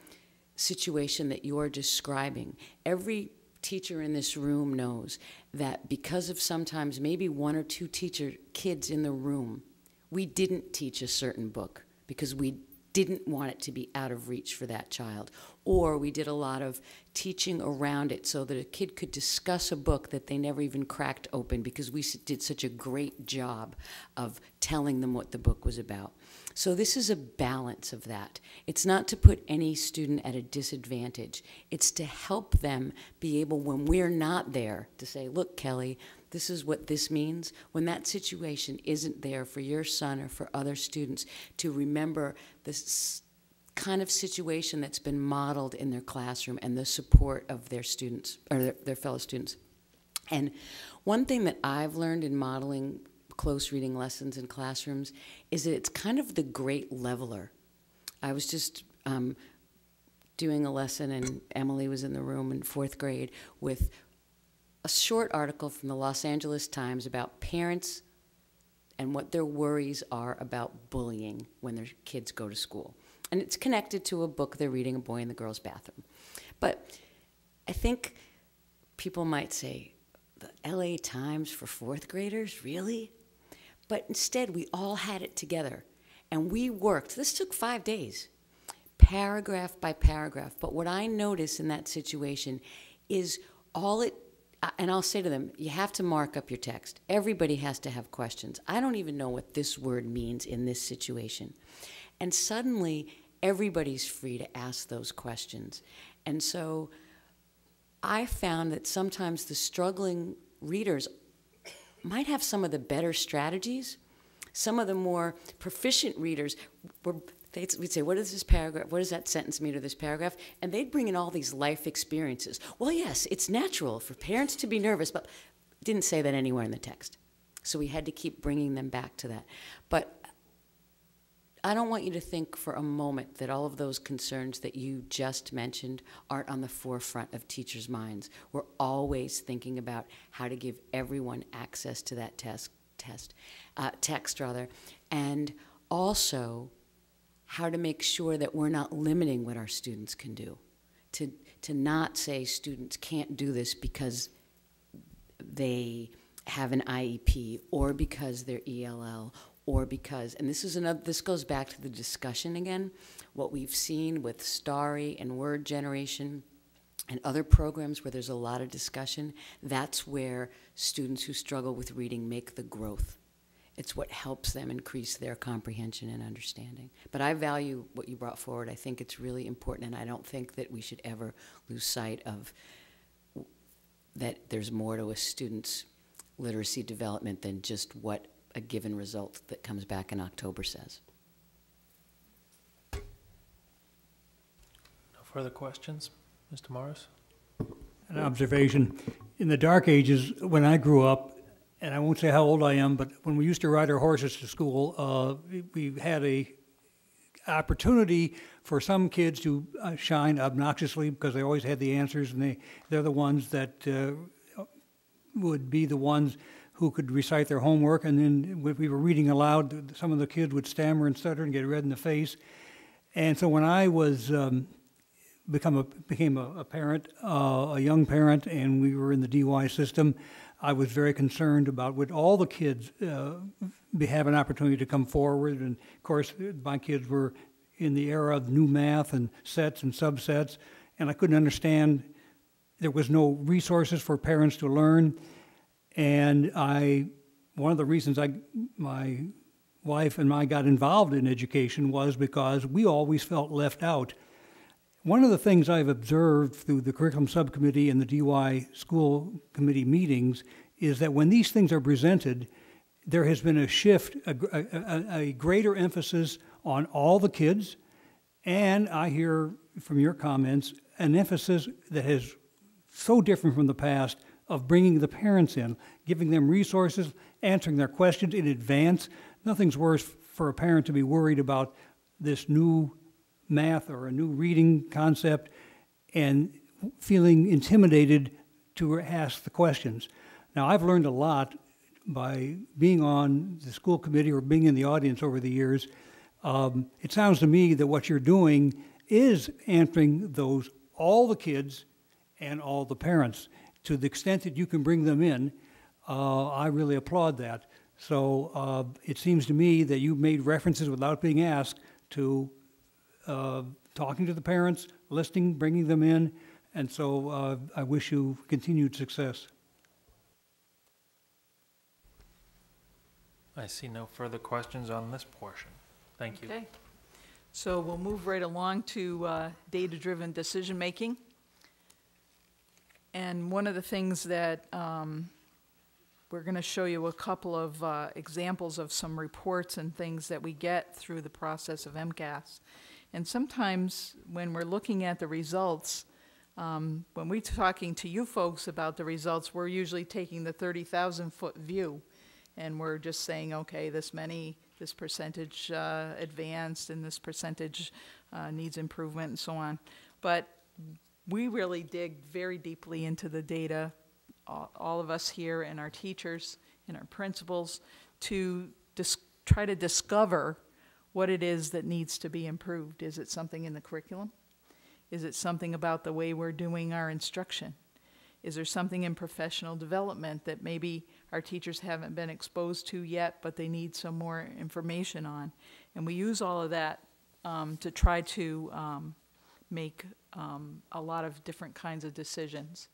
situation that you're describing. Every teacher in this room knows that because of sometimes maybe one or two kids in the room, we didn't teach a certain book because we didn't want it to be out of reach for that child. Or we did a lot of teaching around it so that a kid could discuss a book that they never even cracked open because we did such a great job of telling them what the book was about. So this is a balance of that. It's not to put any student at a disadvantage. It's to help them be able, when we're not there, to say, look, Kelly, this is what this means. When that situation isn't there for your son or for other students, to remember this kind of situation that's been modeled in their classroom and the support of their students, or their fellow students. And one thing that I've learned in modeling close reading lessons in classrooms is that it's kind of the great leveler. I was just doing a lesson, and Emily was in the room in 4th grade with a short article from the Los Angeles Times about parents and what their worries are about bullying when their kids go to school. And it's connected to a book they're reading, A Boy in the Girl's Bathroom. But I think people might say, the LA Times for 4th graders, really? But instead, we all had it together, and we worked. This took 5 days, paragraph by paragraph. But what I notice in that situation is and I'll say to them, you have to mark up your text. Everybody has to have questions. I don't even know what this word means in this situation. And suddenly, everybody's free to ask those questions. And so I found that sometimes the struggling readers might have some of the better strategies. Some of the more proficient readers, we'd say, what is this paragraph? What does that sentence mean to this paragraph? And they'd bring in all these life experiences. Well, yes, it's natural for parents to be nervous, but didn't say that anywhere in the text. So we had to keep bringing them back to that. But I don't want you to think for a moment that all of those concerns that you just mentioned aren't on the forefront of teachers' minds. We're always thinking about how to give everyone access to that text, and also how to make sure that we're not limiting what our students can do. To not say students can't do this because they have an IEP or because they're ELL or because, and this is another, this goes back to the discussion again, what we've seen with Starry and word generation and other programs where there's a lot of discussion, that's where students who struggle with reading make the growth. It's what helps them increase their comprehension and understanding. But I value what you brought forward. I think it's really important, and I don't think that we should ever lose sight of that there's more to a student's literacy development than just what a given result that comes back in October says. No further questions? Mr. Morris? An observation. In the dark ages, when I grew up, and I won't say how old I am, but when we used to ride our horses to school, we had a opportunity for some kids to shine obnoxiously because they always had the answers, and they're the ones that would be the ones who could recite their homework. And then when we were reading aloud, some of the kids would stammer and stutter and get red in the face. And so when I was became a parent, a young parent, and we were in the DY system, I was very concerned about would all the kids have an opportunity to come forward. And of course, my kids were in the era of new math and sets and subsets, and I couldn't understand. There was no resources for parents to learn, and one of the reasons my wife and I got involved in education was because we always felt left out. One of the things I've observed through the curriculum subcommittee and the DY school committee meetings is that when these things are presented, there has been a shift, a greater emphasis on all the kids, and I hear from your comments an emphasis that is so different from the past of bringing the parents in, giving them resources, answering their questions in advance. Nothing's worse for a parent to be worried about this new math or a new reading concept and feeling intimidated to ask the questions. Now, I've learned a lot by being on the school committee or being in the audience over the years. It sounds to me that what you're doing is answering all the kids and all the parents. To the extent that you can bring them in, I really applaud that. So it seems to me that you made references without being asked to talking to the parents, listening, bringing them in, and so I wish you continued success. I see no further questions on this portion. Thank you. Okay. So we'll move right along to data-driven decision-making. And one of the things that we're going to show you a couple of examples of some reports and things that we get through the process of MCAS. And sometimes when we're looking at the results, when we're talking to you folks about the results, we're usually taking the 30,000-foot view. And we're just saying, okay, this percentage advanced and this percentage needs improvement and so on. But we really dig very deeply into the data, all of us here and our teachers and our principals, to try to discover what it is that needs to be improved. Is it something in the curriculum? Is it something about the way we're doing our instruction? Is there something in professional development that maybe our teachers haven't been exposed to yet, but they need some more information on? And we use all of that to try to make a lot of different kinds of decisions.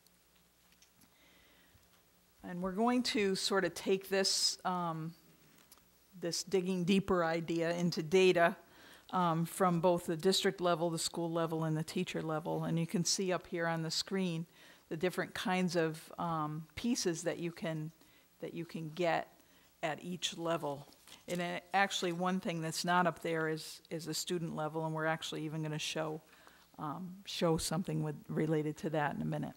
And we're going to sort of take this this digging deeper idea into data from both the district level, the school level, and the teacher level. And you can see up here on the screen the different kinds of pieces that you can get at each level. And actually, one thing that's not up there is the student level, and we're actually even going to show something related to that in a minute.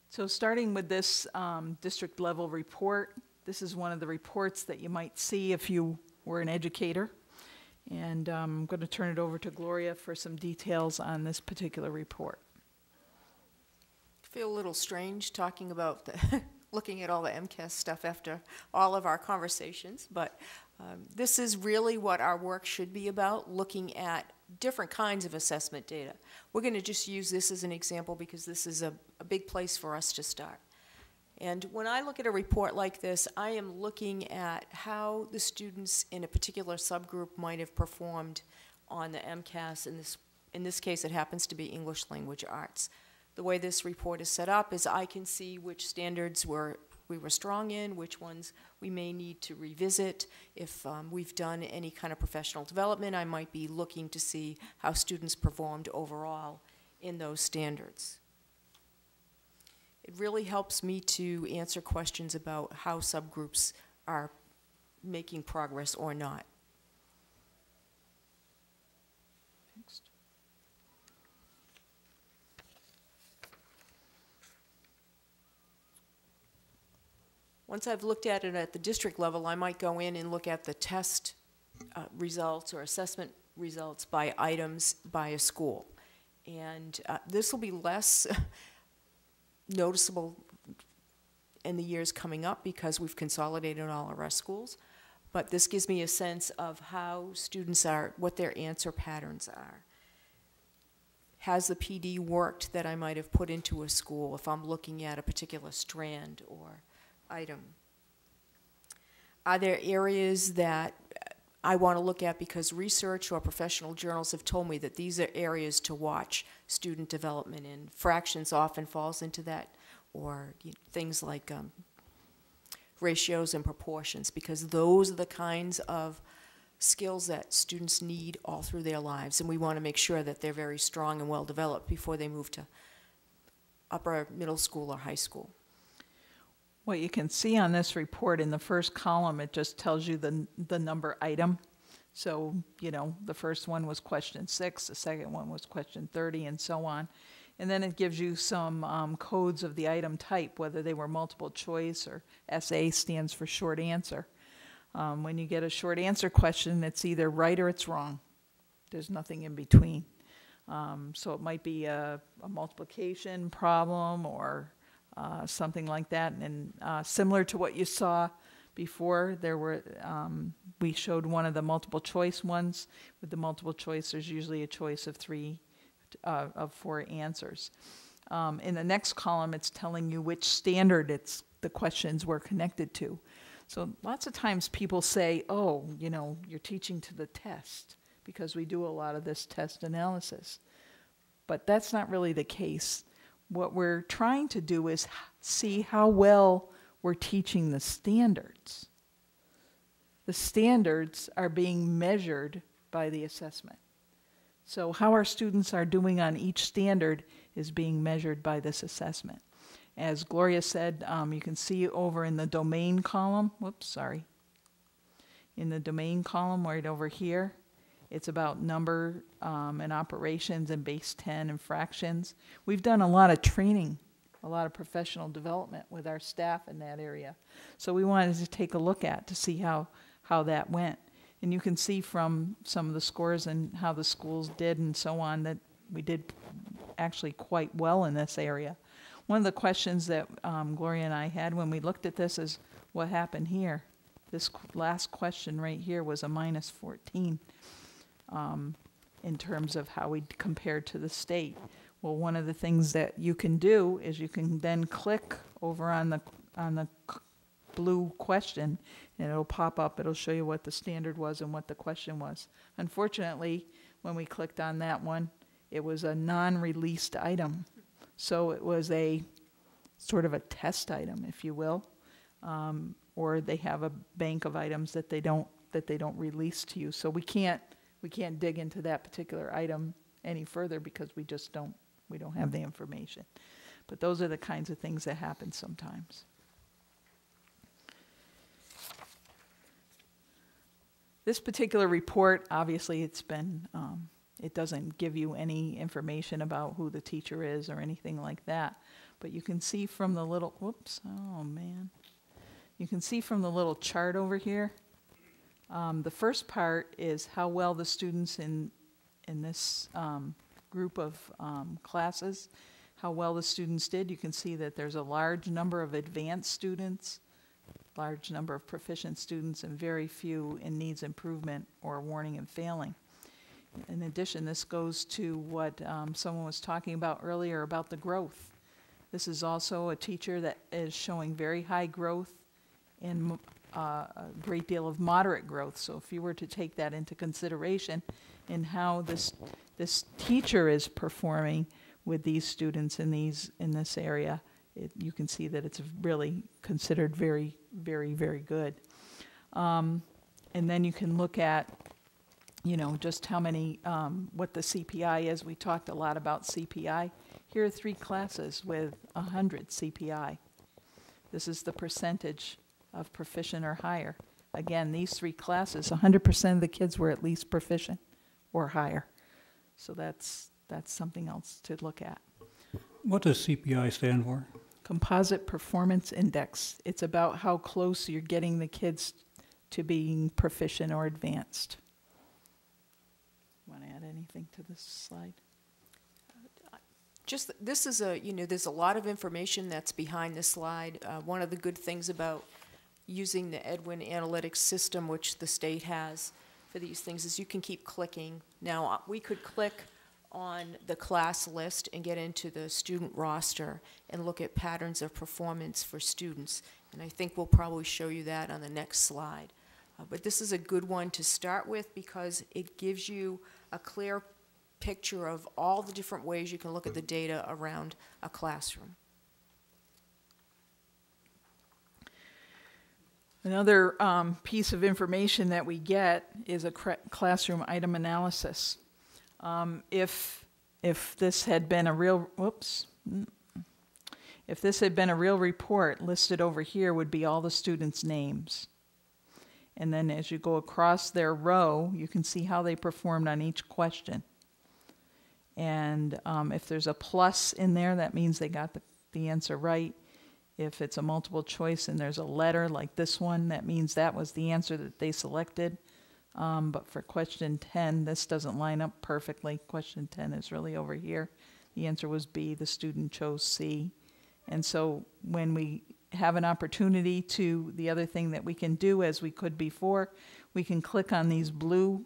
So starting with this district level report, this is one of the reports that you might see if you were an educator. And I'm going to turn it over to Gloria for some details on this particular report. I feel a little strange talking about looking at all the MCAS stuff after all of our conversations, but this is really what our work should be about, looking at different kinds of assessment data. We're going to just use this as an example because this is a big place for us to start. And when I look at a report like this, I am looking at how the students in a particular subgroup might have performed on the MCAS. In this case, it happens to be English Language Arts. The way this report is set up is I can see which standards we were strong in, which ones we may need to revisit. If we've done any kind of professional development, I might be looking to see how students performed overall in those standards. It really helps me to answer questions about how subgroups are making progress or not. Next. Once I've looked at it at the district level, I might go in and look at the test results or assessment results by items by a school. And this will be less noticeable in the years coming up because we've consolidated all of our schools. But this gives me a sense of how students are, what their answer patterns are. Has the PD worked that I might have put into a school if I'm looking at a particular strand or item? Are there areas that I want to look at because research or professional journals have told me that these are areas to watch student development in? Fractions often falls into that, or things like ratios and proportions, because those are the kinds of skills that students need all through their lives, and we want to make sure that they're very strong and well developed before they move to upper middle school or high school. What you can see on this report in the first column, it just tells you the number item. So, you know, the first one was question 6, the second one was question 30, and so on. And then it gives you some codes of the item type, whether they were multiple choice or SA stands for short answer. When you get a short answer question, it's either right or it's wrong. There's nothing in between. So it might be a multiplication problem or something like that. And similar to what you saw before, there were we showed one of the multiple choice ones. With the multiple choice, there's usually a choice of 4 answers. In the next column, it's telling you which standard the questions were connected to. So lots of times people say, oh, you know, you're teaching to the test, because we do a lot of this test analysis. But that's not really the case. What we're trying to do is see how well we're teaching the standards. The standards are being measured by the assessment. So how our students are doing on each standard is being measured by this assessment. As Gloria said, you can see over in the domain column, in the domain column right over here, it's about number and operations and base 10 and fractions. We've done a lot of training, a lot of professional development with our staff in that area. So we wanted to take a look at to see how that went. And you can see from some of the scores and how the schools did and so on that we did actually quite well in this area. One of the questions that Gloria and I had when we looked at this is, what happened here? This last question right here was a minus 14 in terms of how we compared to the state. Well, one of the things that you can do is you can then click over on the blue question, and it'll pop up. It'll show you what the standard was and what the question was. Unfortunately, when we clicked on that one, it was a non-released item. So it was a sort of a test item, if you will, or they have a bank of items that they don't release to you. So we can't dig into that particular item any further because we don't have the information. But those are the kinds of things that happen sometimes. This particular report, obviously, it doesn't give you any information about who the teacher is or anything like that. But you can see from the little, you can see from the little chart over here, the first part is how well the students in this group of classes, how well the students did. You can see that there's a large number of advanced students, large number of proficient students, and very few in needs improvement or warning and failing. In addition, this goes to what someone was talking about earlier about the growth. This is also a teacher that is showing very high growth and a great deal of moderate growth. So if you were to take that into consideration in how this teacher is performing with these students in this area, you can see that it's really considered very, very, very good. And then you can look at, you know, just how many, what the CPI is. We talked a lot about CPI. Here are 3 classes with 100 CPI. This is the percentage of proficient or higher. Again, these 3 classes, 100% of the kids were at least proficient or higher. So that's something else to look at. What does CPI stand for? Composite Performance Index. It's about how close you're getting the kids to being proficient or advanced. Want to add anything to this slide? Just, this is a, you know, there's a lot of information that's behind this slide. One of the good things about using the Edwin Analytics system, which the state has for these things, is you can keep clicking. Now, we could click on the class list and get into the student roster and look at patterns of performance for students. And I think we'll probably show you that on the next slide. But this is a good one to start with because it gives you a clear picture of all the different ways you can look at the data around a classroom. Another piece of information that we get is a classroom item analysis. If this had been a real, if this had been a real report, listed over here would be all the students' names. And then as you go across their row, you can see how they performed on each question. And if there's a plus in there, that means they got the answer right. If it's a multiple choice and there's a letter like this one, that means that was the answer that they selected. But for question 10, this doesn't line up perfectly. Question 10 is really over here. The answer was B. The student chose C. And so when we have an opportunity to, the other thing that we can do, as we could before, we can click on these blue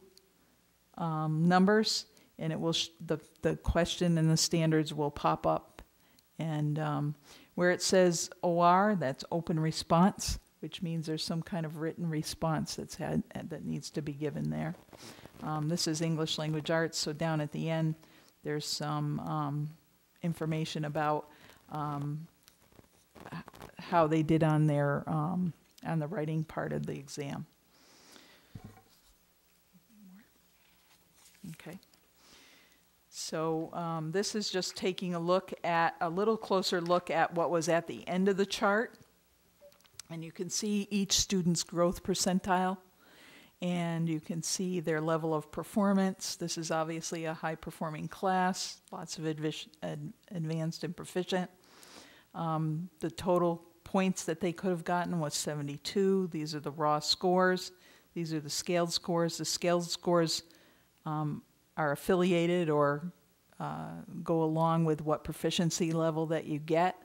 numbers, and it will the question and the standards will pop up. And where it says OR, that's open response, which means there's some kind of written response that needs to be given there. This is English Language Arts, so down at the end there's some information about how they did on their on the writing part of the exam. Okay. So this is just taking a little closer look at what was at the end of the chart. And you can see each student's growth percentile, and you can see their level of performance. This is obviously a high-performing class, lots of advanced and proficient. The total points that they could have gotten was 72. These are the raw scores. These are the scaled scores. The scaled scores are affiliated or go along with what proficiency level that you get.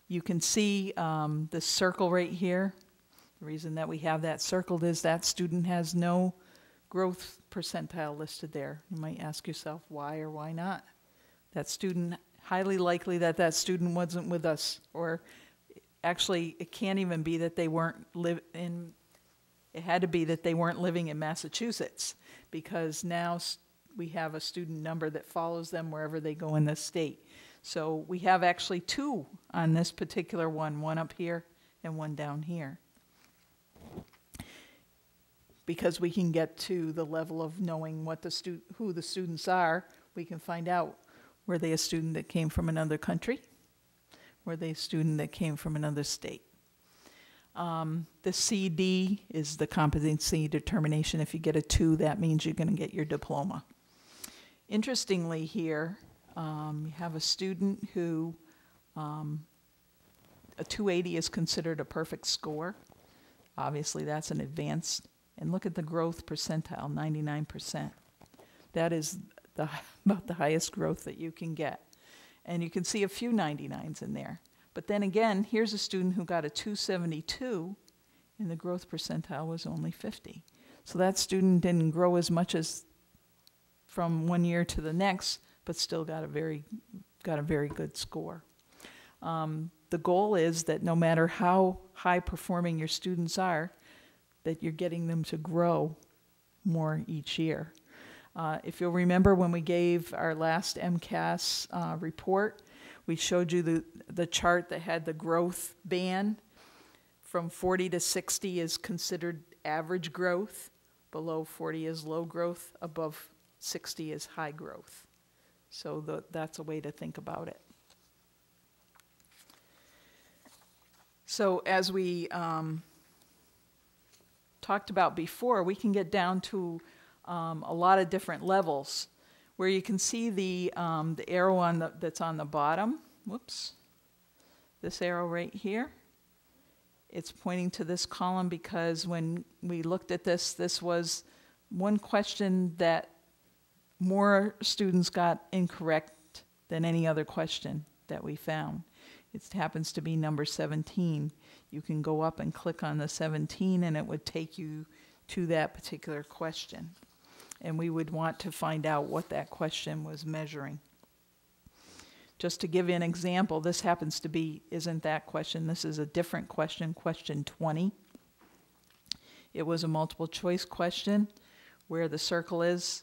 You can see this circle right here. The reason that we have that circled is that student has no growth percentile listed there. You might ask yourself why or why not. That student, highly likely that that student wasn't with us, or actually it can't even be that they weren't it had to be that they weren't living in Massachusetts, because now we have a student number that follows them wherever they go in the state. So we have actually 2 on this particular one up here and one down here. Because we can get to the level of knowing what who the students are, we can find out, were they a student that came from another country? Were they a student that came from another state? The CD is the competency determination. If you get a 2, that means you're going to get your diploma. Interestingly here, you have a student who, a 280 is considered a perfect score. Obviously that's an advanced. And look at the growth percentile, 99%. That is about the highest growth that you can get. And you can see a few 99s in there. But then again, here's a student who got a 272, and the growth percentile was only 50. So that student didn't grow as much as from one year to the next, but still got a very got a very good score. The goal is that no matter how high performing your students are, that you're getting them to grow more each year. If you'll remember when we gave our last MCAS report, we showed you the chart that had the growth band. From 40 to 60 is considered average growth. Below 40 is low growth. Above 60 is high growth. So that's a way to think about it. So as we talked about before, we can get down to a lot of different levels, where you can see the arrow that's on the bottom. Whoops. This arrow right here. It's pointing to this column because when we looked at this, this was one question that more students got incorrect than any other question that we found. It happens to be number 17. You can go up and click on the 17 and it would take you to that particular question. And we would want to find out what that question was measuring. Just to give you an example, this happens to be, isn't that question, this is a different question, question 20. It was a multiple choice question where the circle is,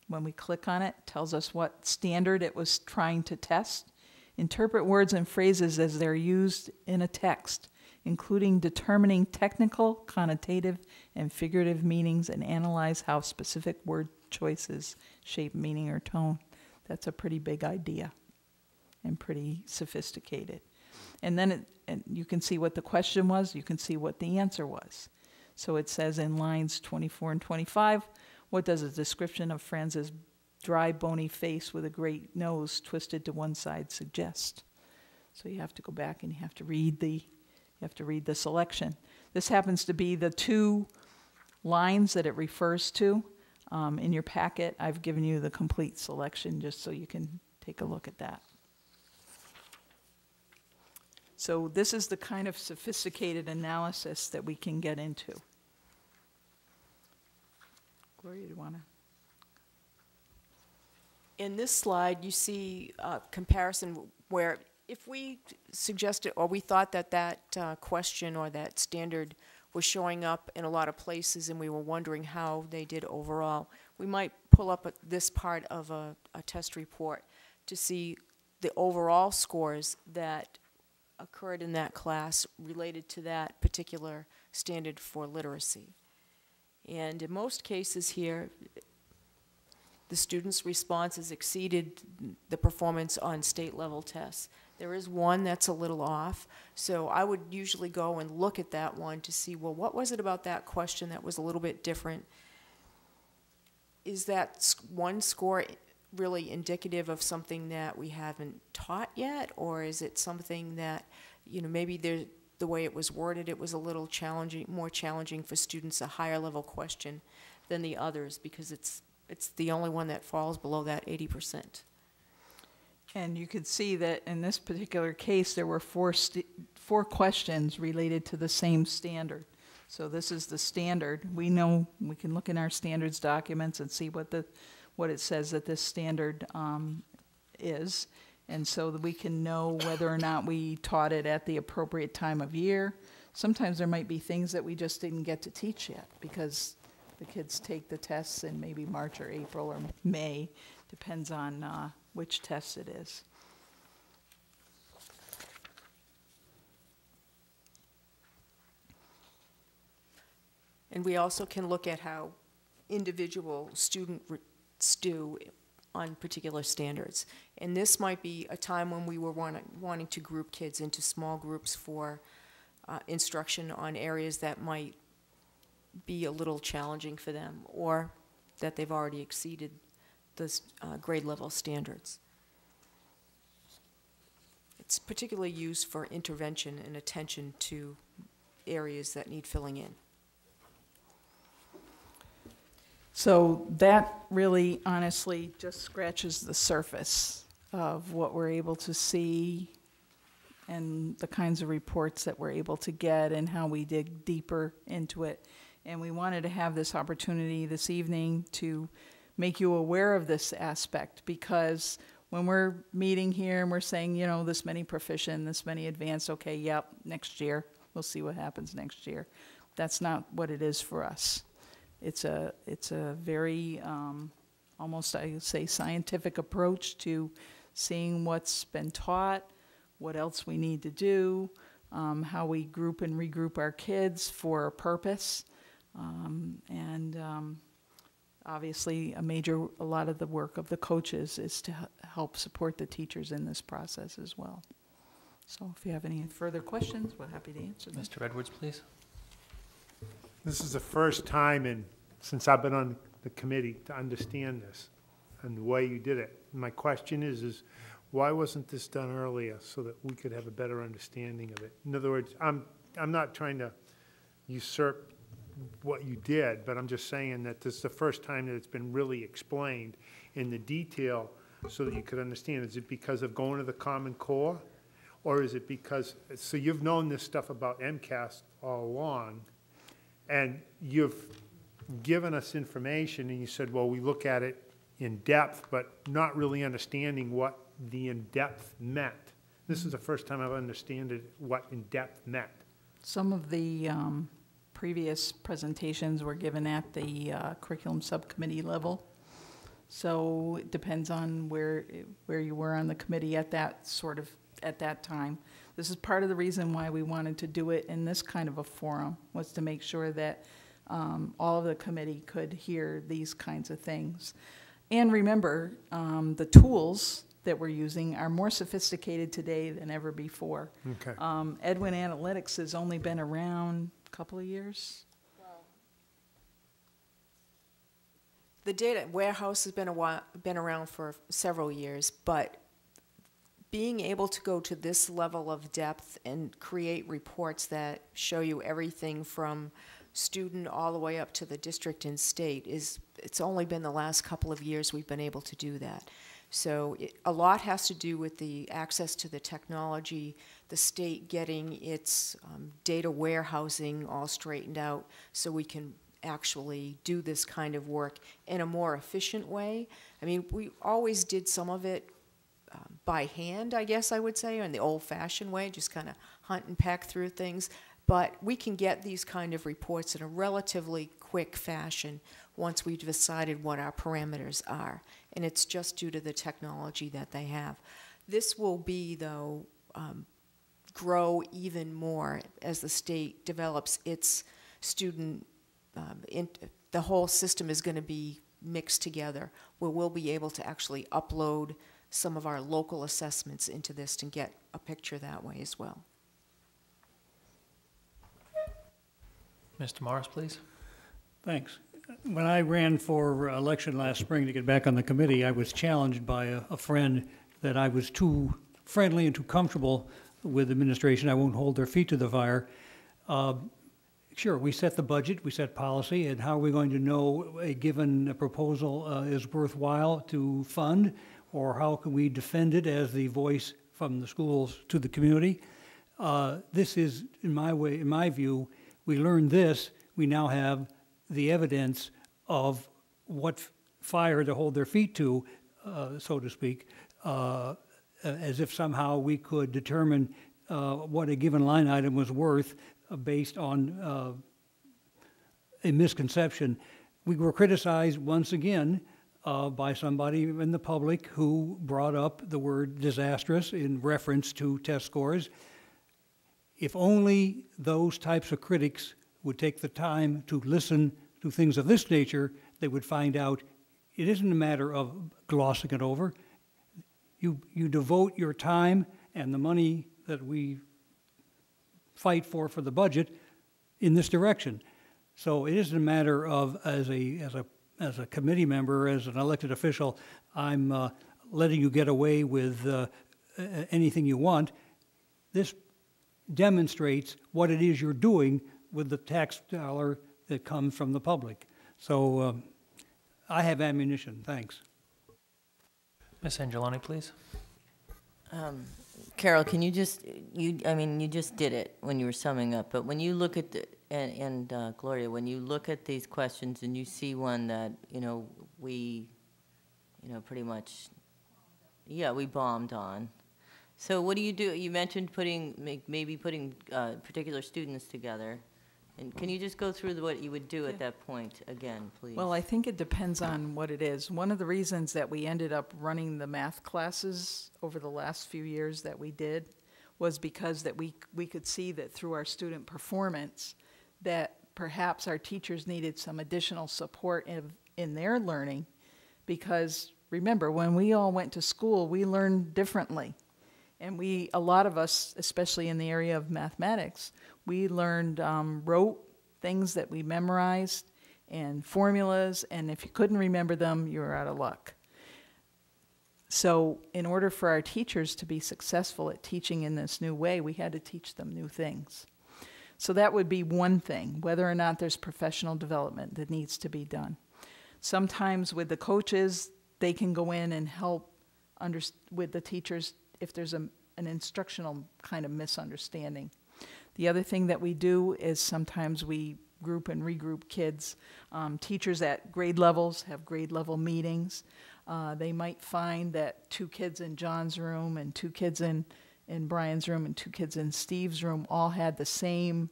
when we click on it, tells us what standard it was trying to test. Interpret words and phrases as they're used in a text, including determining technical, connotative, and figurative meanings, and analyze how specific word choices shape meaning or tone. That's a pretty big idea and pretty sophisticated. And then and you can see what the question was, you can see what the answer was. So it says in lines 24 and 25, what does a description of Franz's dry, bony face with a great nose twisted to one side suggest? So you have to go back and you have to read the selection. This happens to be the two lines that it refers to. In your packet, I've given you the complete selection just so you can take a look at that. So this is the kind of sophisticated analysis that we can get into. Gloria, do you want to? In this slide, you see a comparison where if we suggested or we thought that that question or that standard was showing up in a lot of places and we were wondering how they did overall, we might pull up this part of a test report to see the overall scores that occurred in that class related to that particular standard for literacy. And in most cases here, the students' responses exceeded the performance on state level tests. There is one that's a little off, so I would usually go and look at that one to see, well, what was it about that question that was a little bit different? Is that one score really indicative of something that we haven't taught yet, or is it something that, you know, maybe the way it was worded, it was a little challenging, more challenging for students, a higher level question than the others, because it's the only one that falls below that 80%. And you could see that in this particular case, there were four questions related to the same standard. So this is the standard. We know, we can look in our standards documents and see what it says that this standard is. And so that we can know whether or not we taught it at the appropriate time of year. Sometimes there might be things that we just didn't get to teach yet because the kids take the tests in maybe March or April or May, depends on which test it is. And we also can look at how individual students do on particular standards. And this might be a time when we were wanting to group kids into small groups for instruction on areas that might be a little challenging for them, or that they've already exceeded the grade level standards. It's particularly used for intervention and attention to areas that need filling in. So that really, honestly, just scratches the surface of what we're able to see and the kinds of reports that we're able to get and how we dig deeper into it. And we wanted to have this opportunity this evening to make you aware of this aspect, because when we're meeting here and we're saying, you know, this many proficient, this many advanced, okay, yep, next year, we'll see what happens next year. That's not what it is for us. It's a very, almost I would say scientific approach to seeing what's been taught, what else we need to do, how we group and regroup our kids for a purpose. Obviously, a lot of the work of the coaches is to help support the teachers in this process as well. So if you have any further questions, we're happy to answer them. Mr. Edwards, please. This is the first time since I've been on the committee to understand this and the way you did it. My question is why wasn't this done earlier so that we could have a better understanding of it? In other words, I'm not trying to usurp what you did, but I'm just saying that this is the first time that it's been really explained in the detail so that you could understand. Is it because of going to the Common Core? Or is it because, so you've known this stuff about MCAS all along, and you've given us information, and you said, well, we look at it in depth, but not really understanding what the in-depth meant. This is the first time I've understood what in-depth meant. Some of the previous presentations were given at the curriculum subcommittee level. So it depends on where you were on the committee at that time. This is part of the reason why we wanted to do it in this kind of a forum, was to make sure that all of the committee could hear these kinds of things. And remember, the tools that we're using are more sophisticated today than ever before. Okay. Edwin Analytics has only been around a couple of years. The data warehouse has been around for several years, but being able to go to this level of depth and create reports that show you everything from student all the way up to the district and state it's only been the last couple of years we've been able to do that. So a lot has to do with the access to the technology, the state getting its data warehousing all straightened out so we can actually do this kind of work in a more efficient way. I mean, we always did some of it by hand, I guess I would say, or in the old-fashioned way, just kind of hunt and peck through things. But we can get these kind of reports in a relatively quick fashion once we've decided what our parameters are. And it's just due to the technology that they have. This will be, though, grow even more as the state develops its student, the whole system is going to be mixed together, where we'll be able to actually upload some of our local assessments into this and get a picture that way as well. Mr. Morris, please. Thanks. When I ran for election last spring to get back on the committee, I was challenged by a friend that I was too friendly and too comfortable with administration. I won't hold their feet to the fire. Sure, we set the budget, we set policy, and how are we going to know a given proposal is worthwhile to fund, or how can we defend it as the voice from the schools to the community? This is, in my view, we learned this, we now have the evidence of what fire to hold their feet to, so to speak, as if somehow we could determine what a given line item was worth based on a misconception. We were criticized once again by somebody in the public who brought up the word disastrous in reference to test scores. If only those types of critics would take the time to listen to things of this nature, they would find out it isn't a matter of glossing it over. You devote your time and the money that we fight for the budget in this direction. So it isn't a matter of, as a committee member, as an elected official, I'm letting you get away with anything you want. This demonstrates what it is you're doing with the tax dollar that comes from the public. So I have ammunition. Thanks. Ms. Angeloni, please. Carol, can you just, I mean, you just did it when you were summing up, but when you look at and Gloria, when you look at these questions and you see one that, we, pretty much yeah, we bombed on. So what do? You mentioned maybe putting particular students together. And can you just go through what you would do at that point again, please? Well, I think it depends on what it is. One of the reasons that we ended up running the math classes over the last few years that we did was because that we could see that through our student performance that perhaps our teachers needed some additional support in their learning, because remember, when we all went to school, we learned differently. And a lot of us, especially in the area of mathematics, we learned rote things that we memorized and formulas, and if you couldn't remember them, you were out of luck. So in order for our teachers to be successful at teaching in this new way, we had to teach them new things. So that would be one thing, whether or not there's professional development that needs to be done. Sometimes with the coaches, they can go in and help with the teachers if there's an instructional kind of misunderstanding. The other thing that we do is sometimes we group and regroup kids. Teachers at grade levels have grade level meetings. They might find that 2 kids in John's room and 2 kids in Brian's room and 2 kids in Steve's room all had the same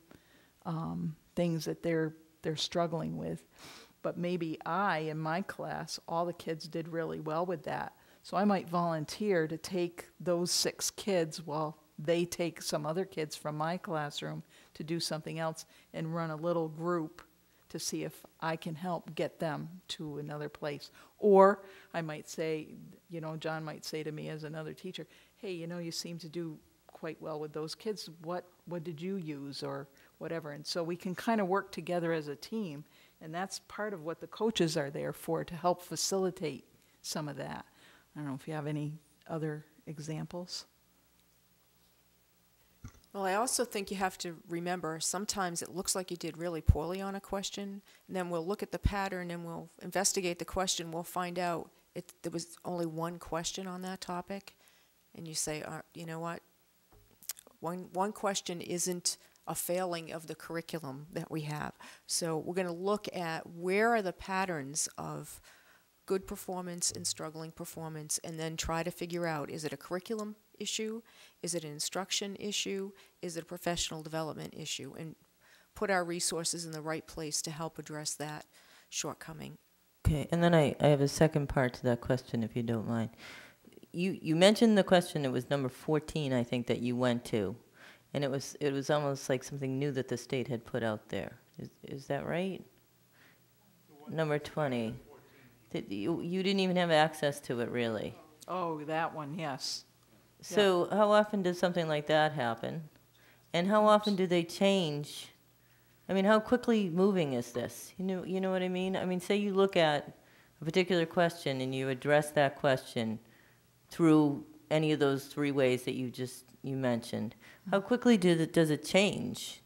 things that they're struggling with. But maybe in my class, all the kids did really well with that. So I might volunteer to take those 6 kids while they take some other kids from my classroom to do something else and run a little group to see if I can help get them to another place. Or I might say, John might say to me as another teacher, hey, you seem to do quite well with those kids. What did you use or whatever? And so we can kind of work together as a team, and that's part of what the coaches are there for, to help facilitate some of that. I don't know if you have any other examples. Well, I also think you have to remember sometimes it looks like you did really poorly on a question, and then we'll look at the pattern and we'll investigate the question. We'll find out there was only one question on that topic, and you say, you know what, one question isn't a failing of the curriculum that we have. So we're going to look at where are the patterns of good performance and struggling performance, and then try to figure out, is it a curriculum issue? Is it an instruction issue? Is it a professional development issue? And put our resources in the right place to help address that shortcoming. Okay, and then I have a second part to that question, if you don't mind. You mentioned the question, it was number 14, I think, that you went to, and it was almost like something new that the state had put out there. Is that right? Number 20. You didn't even have access to it, really. Oh, that one, yes. So how often does something like that happen? And how often do they change? I mean, how quickly moving is this? You know what I mean? I mean, say you look at a particular question and you address that question through any of those 3 ways that you mentioned. How quickly does it change?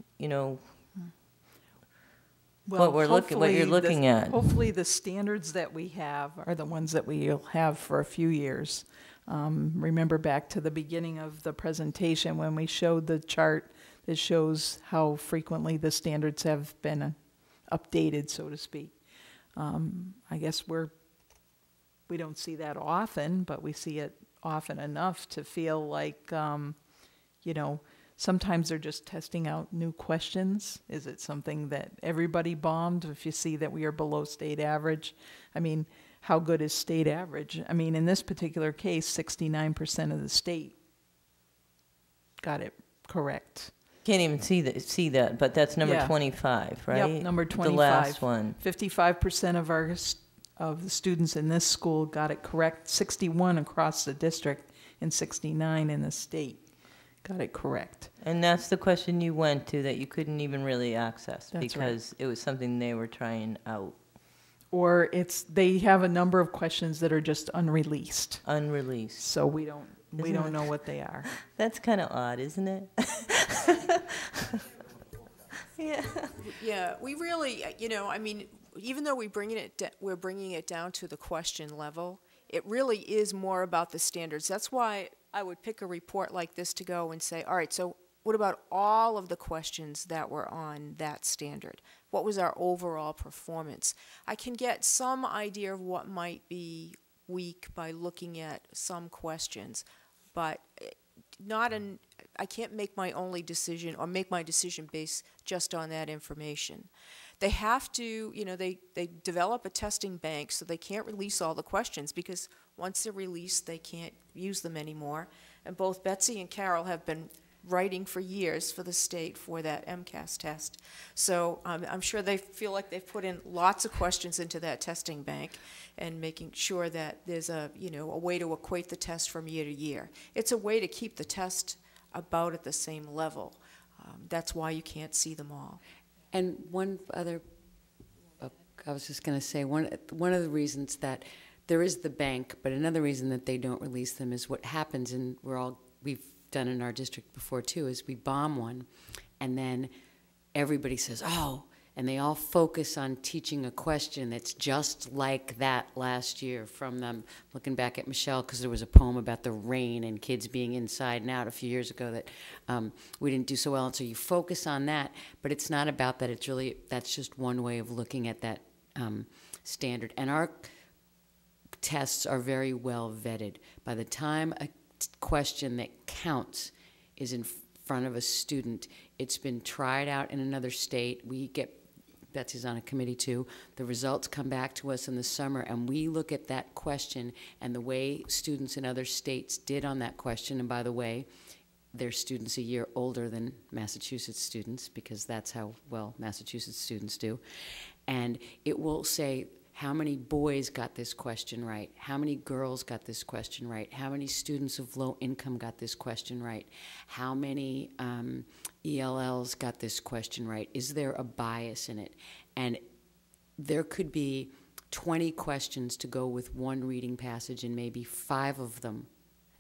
Well, what you're looking at. Hopefully the standards that we have are the ones that we'll have for a few years. Remember back to the beginning of the presentation when we showed the chart that shows how frequently the standards have been updated, so to speak. I guess we don't see that often, but we see it often enough to feel like, sometimes they're just testing out new questions. Is it something that everybody bombed if you see that we are below state average? I mean, how good is state average? I mean, in this particular case, 69% of the state got it correct. Can't even see that, but that's number 25, right? Yep, number 25. The last one. 55% of the students in this school got it correct, 61 across the district, and 69 in the state got it correct. And that's the question you went to that you couldn't even really access. That's because right. It was something they were trying out. Or they have a number of questions that are just unreleased. Unreleased. So we don't know what they are. That's kind of odd, isn't it? Yeah. Yeah, we really, I mean, even though we're bringing it down to the question level, it really is more about the standards. That's why I would pick a report like this to go and say, all right, so what about all of the questions that were on that standard? What was our overall performance? I can get some idea of what might be week by looking at some questions, but not an, I can't make my only decision or make my decision based just on that information. They have to, you know, they develop a testing bank, so they can't release all the questions, because once they're released, they can't use them anymore. And both Betsy and Carol have been writing for years for the state for that MCAS test. So I'm sure they feel like they've put in lots of questions into that testing bank and making sure that there's a, you know, a way to equate the test from year to year. It's a way to keep the test about at the same level. That's why you can't see them all. And one other, I was just going to say, one of the reasons that there is the bank, but another reason that they don't release them is what happens, and we've done in our district before too, is we bomb one, and then everybody says, oh, and they all focus on teaching a question that's just like that last year from them. Looking back at Michelle, because there was a poem about the rain and kids being inside and out a few years ago that we didn't do so well, and so you focus on that, but it's not about that. It's really, that's just one way of looking at that standard. And our tests are very well vetted. By the time a question that counts is in front of a student, it's been tried out in another state. We get, Betsy's on a committee too, the results come back to us in the summer, and we look at that question and the way students in other states did on that question. And by the way, they're students a year older than Massachusetts students, because that's how well Massachusetts students do. And it will say how many boys got this question right, how many girls got this question right, how many students of low income got this question right, how many ELLs got this question right, is there a bias in it? And there could be 20 questions to go with one reading passage, and maybe 5 of them,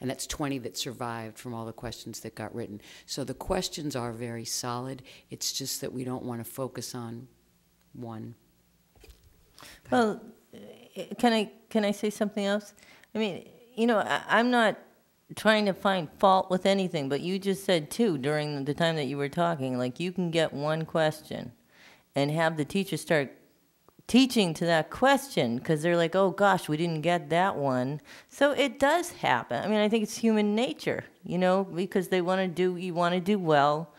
and that's 20 that survived from all the questions that got written. So the questions are very solid. It's just that we don't want to focus on one. Well, can I say something else? I mean, you know, I'm not trying to find fault with anything, but you just said too during the time that you were talking, like you can get one question and have the teacher start teaching to that question because they're like, oh gosh, we didn't get that one. So it does happen. I mean, I think it's human nature, you know, because you want to do well.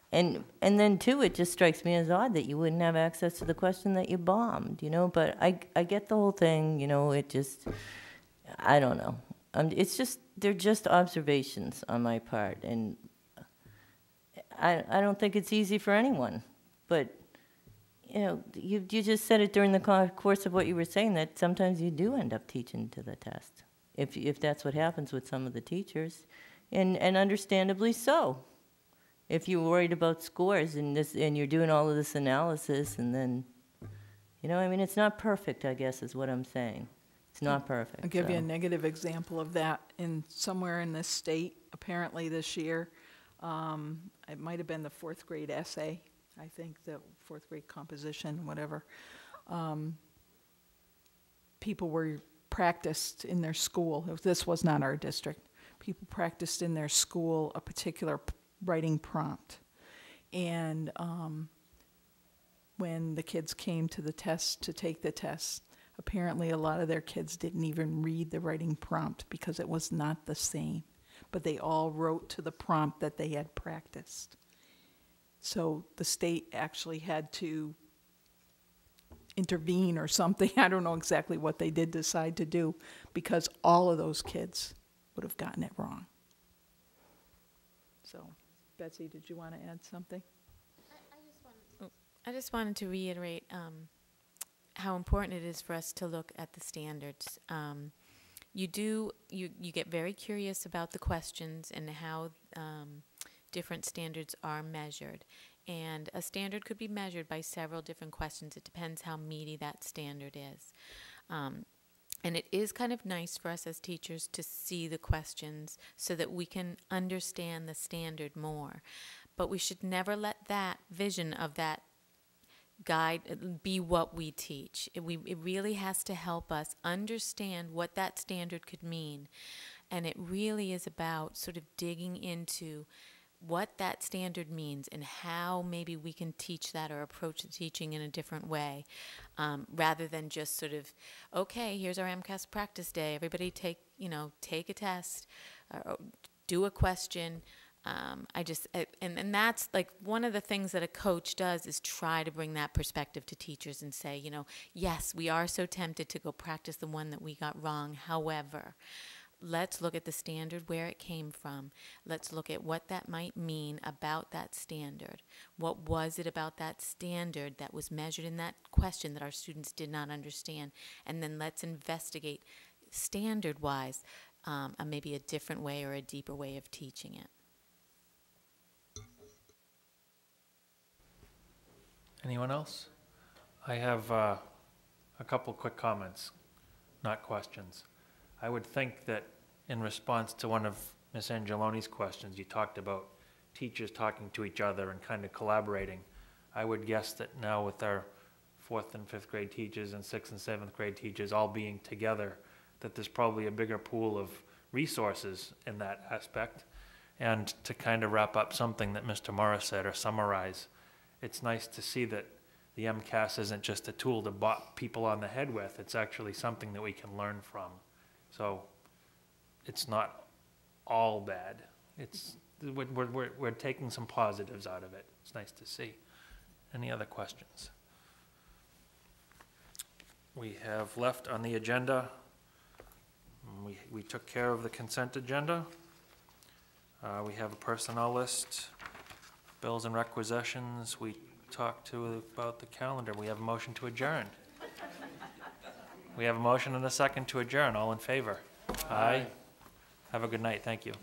And then, too, it just strikes me as odd that you wouldn't have access to the question that you bombed, you know. But I get the whole thing, you know, it just, I don't know. It's just, they're just observations on my part. And I don't think it's easy for anyone. But, you know, you just said it during the course of what you were saying, that sometimes you do end up teaching to the test, if that's what happens with some of the teachers. And understandably so. If you're worried about scores and you're doing all of this analysis, and then, you know, I mean, it's not perfect, I guess, is what I'm saying. It's not perfect. I'll give you a negative example of that. Somewhere in this state, apparently this year, it might have been the 4th grade essay, I think, the 4th grade composition, whatever. People were practiced in their school. This was not our district. People practiced in their school a particular writing prompt. And when the kids came to the test to take the test, apparently a lot of their kids didn't even read the writing prompt because it was not the same. But they all wrote to the prompt that they had practiced. So the state actually had to intervene or something. I don't know exactly what they did decide to do, because all of those kids would have gotten it wrong. So, Betsy, did you want to add something? I just wanted to reiterate how important it is for us to look at the standards. You get very curious about the questions and how different standards are measured. And a standard could be measured by several different questions. It depends how meaty that standard is. And it is kind of nice for us as teachers to see the questions so that we can understand the standard more. But we should never let that vision of that guide be what we teach. It really has to help us understand what that standard could mean. And it really is about sort of digging into what that standard means and how maybe we can teach that or approach the teaching in a different way, rather than just sort of, okay, here's our MCAS practice day. Everybody take a test, or do a question. And that's like one of the things that a coach does is try to bring that perspective to teachers and say, yes, we are so tempted to go practice the one that we got wrong. However, let's look at the standard, where it came from. Let's look at what that might mean about that standard. What was it about that standard that was measured in that question that our students did not understand? And then let's investigate standard-wise maybe a different way or a deeper way of teaching it. Anyone else? I have a couple quick comments, not questions. I would think that in response to one of Ms. Angeloni's questions, you talked about teachers talking to each other and kind of collaborating. I would guess that now with our 4th and 5th grade teachers and 6th and 7th grade teachers all being together, that there's probably a bigger pool of resources in that aspect. And to kind of wrap up something that Mr. Morris said or summarize, it's nice to see that the MCAS isn't just a tool to bop people on the head with. It's actually something that we can learn from. So it's not all bad. We're taking some positives out of it. It's nice to see. Any other questions? We have left on the agenda, we took care of the consent agenda. We have a personnel list, bills and requisitions. We talked about the calendar. We have a motion to adjourn. We have a motion and a second to adjourn. All in favor? Aye. Have a good night. Thank you.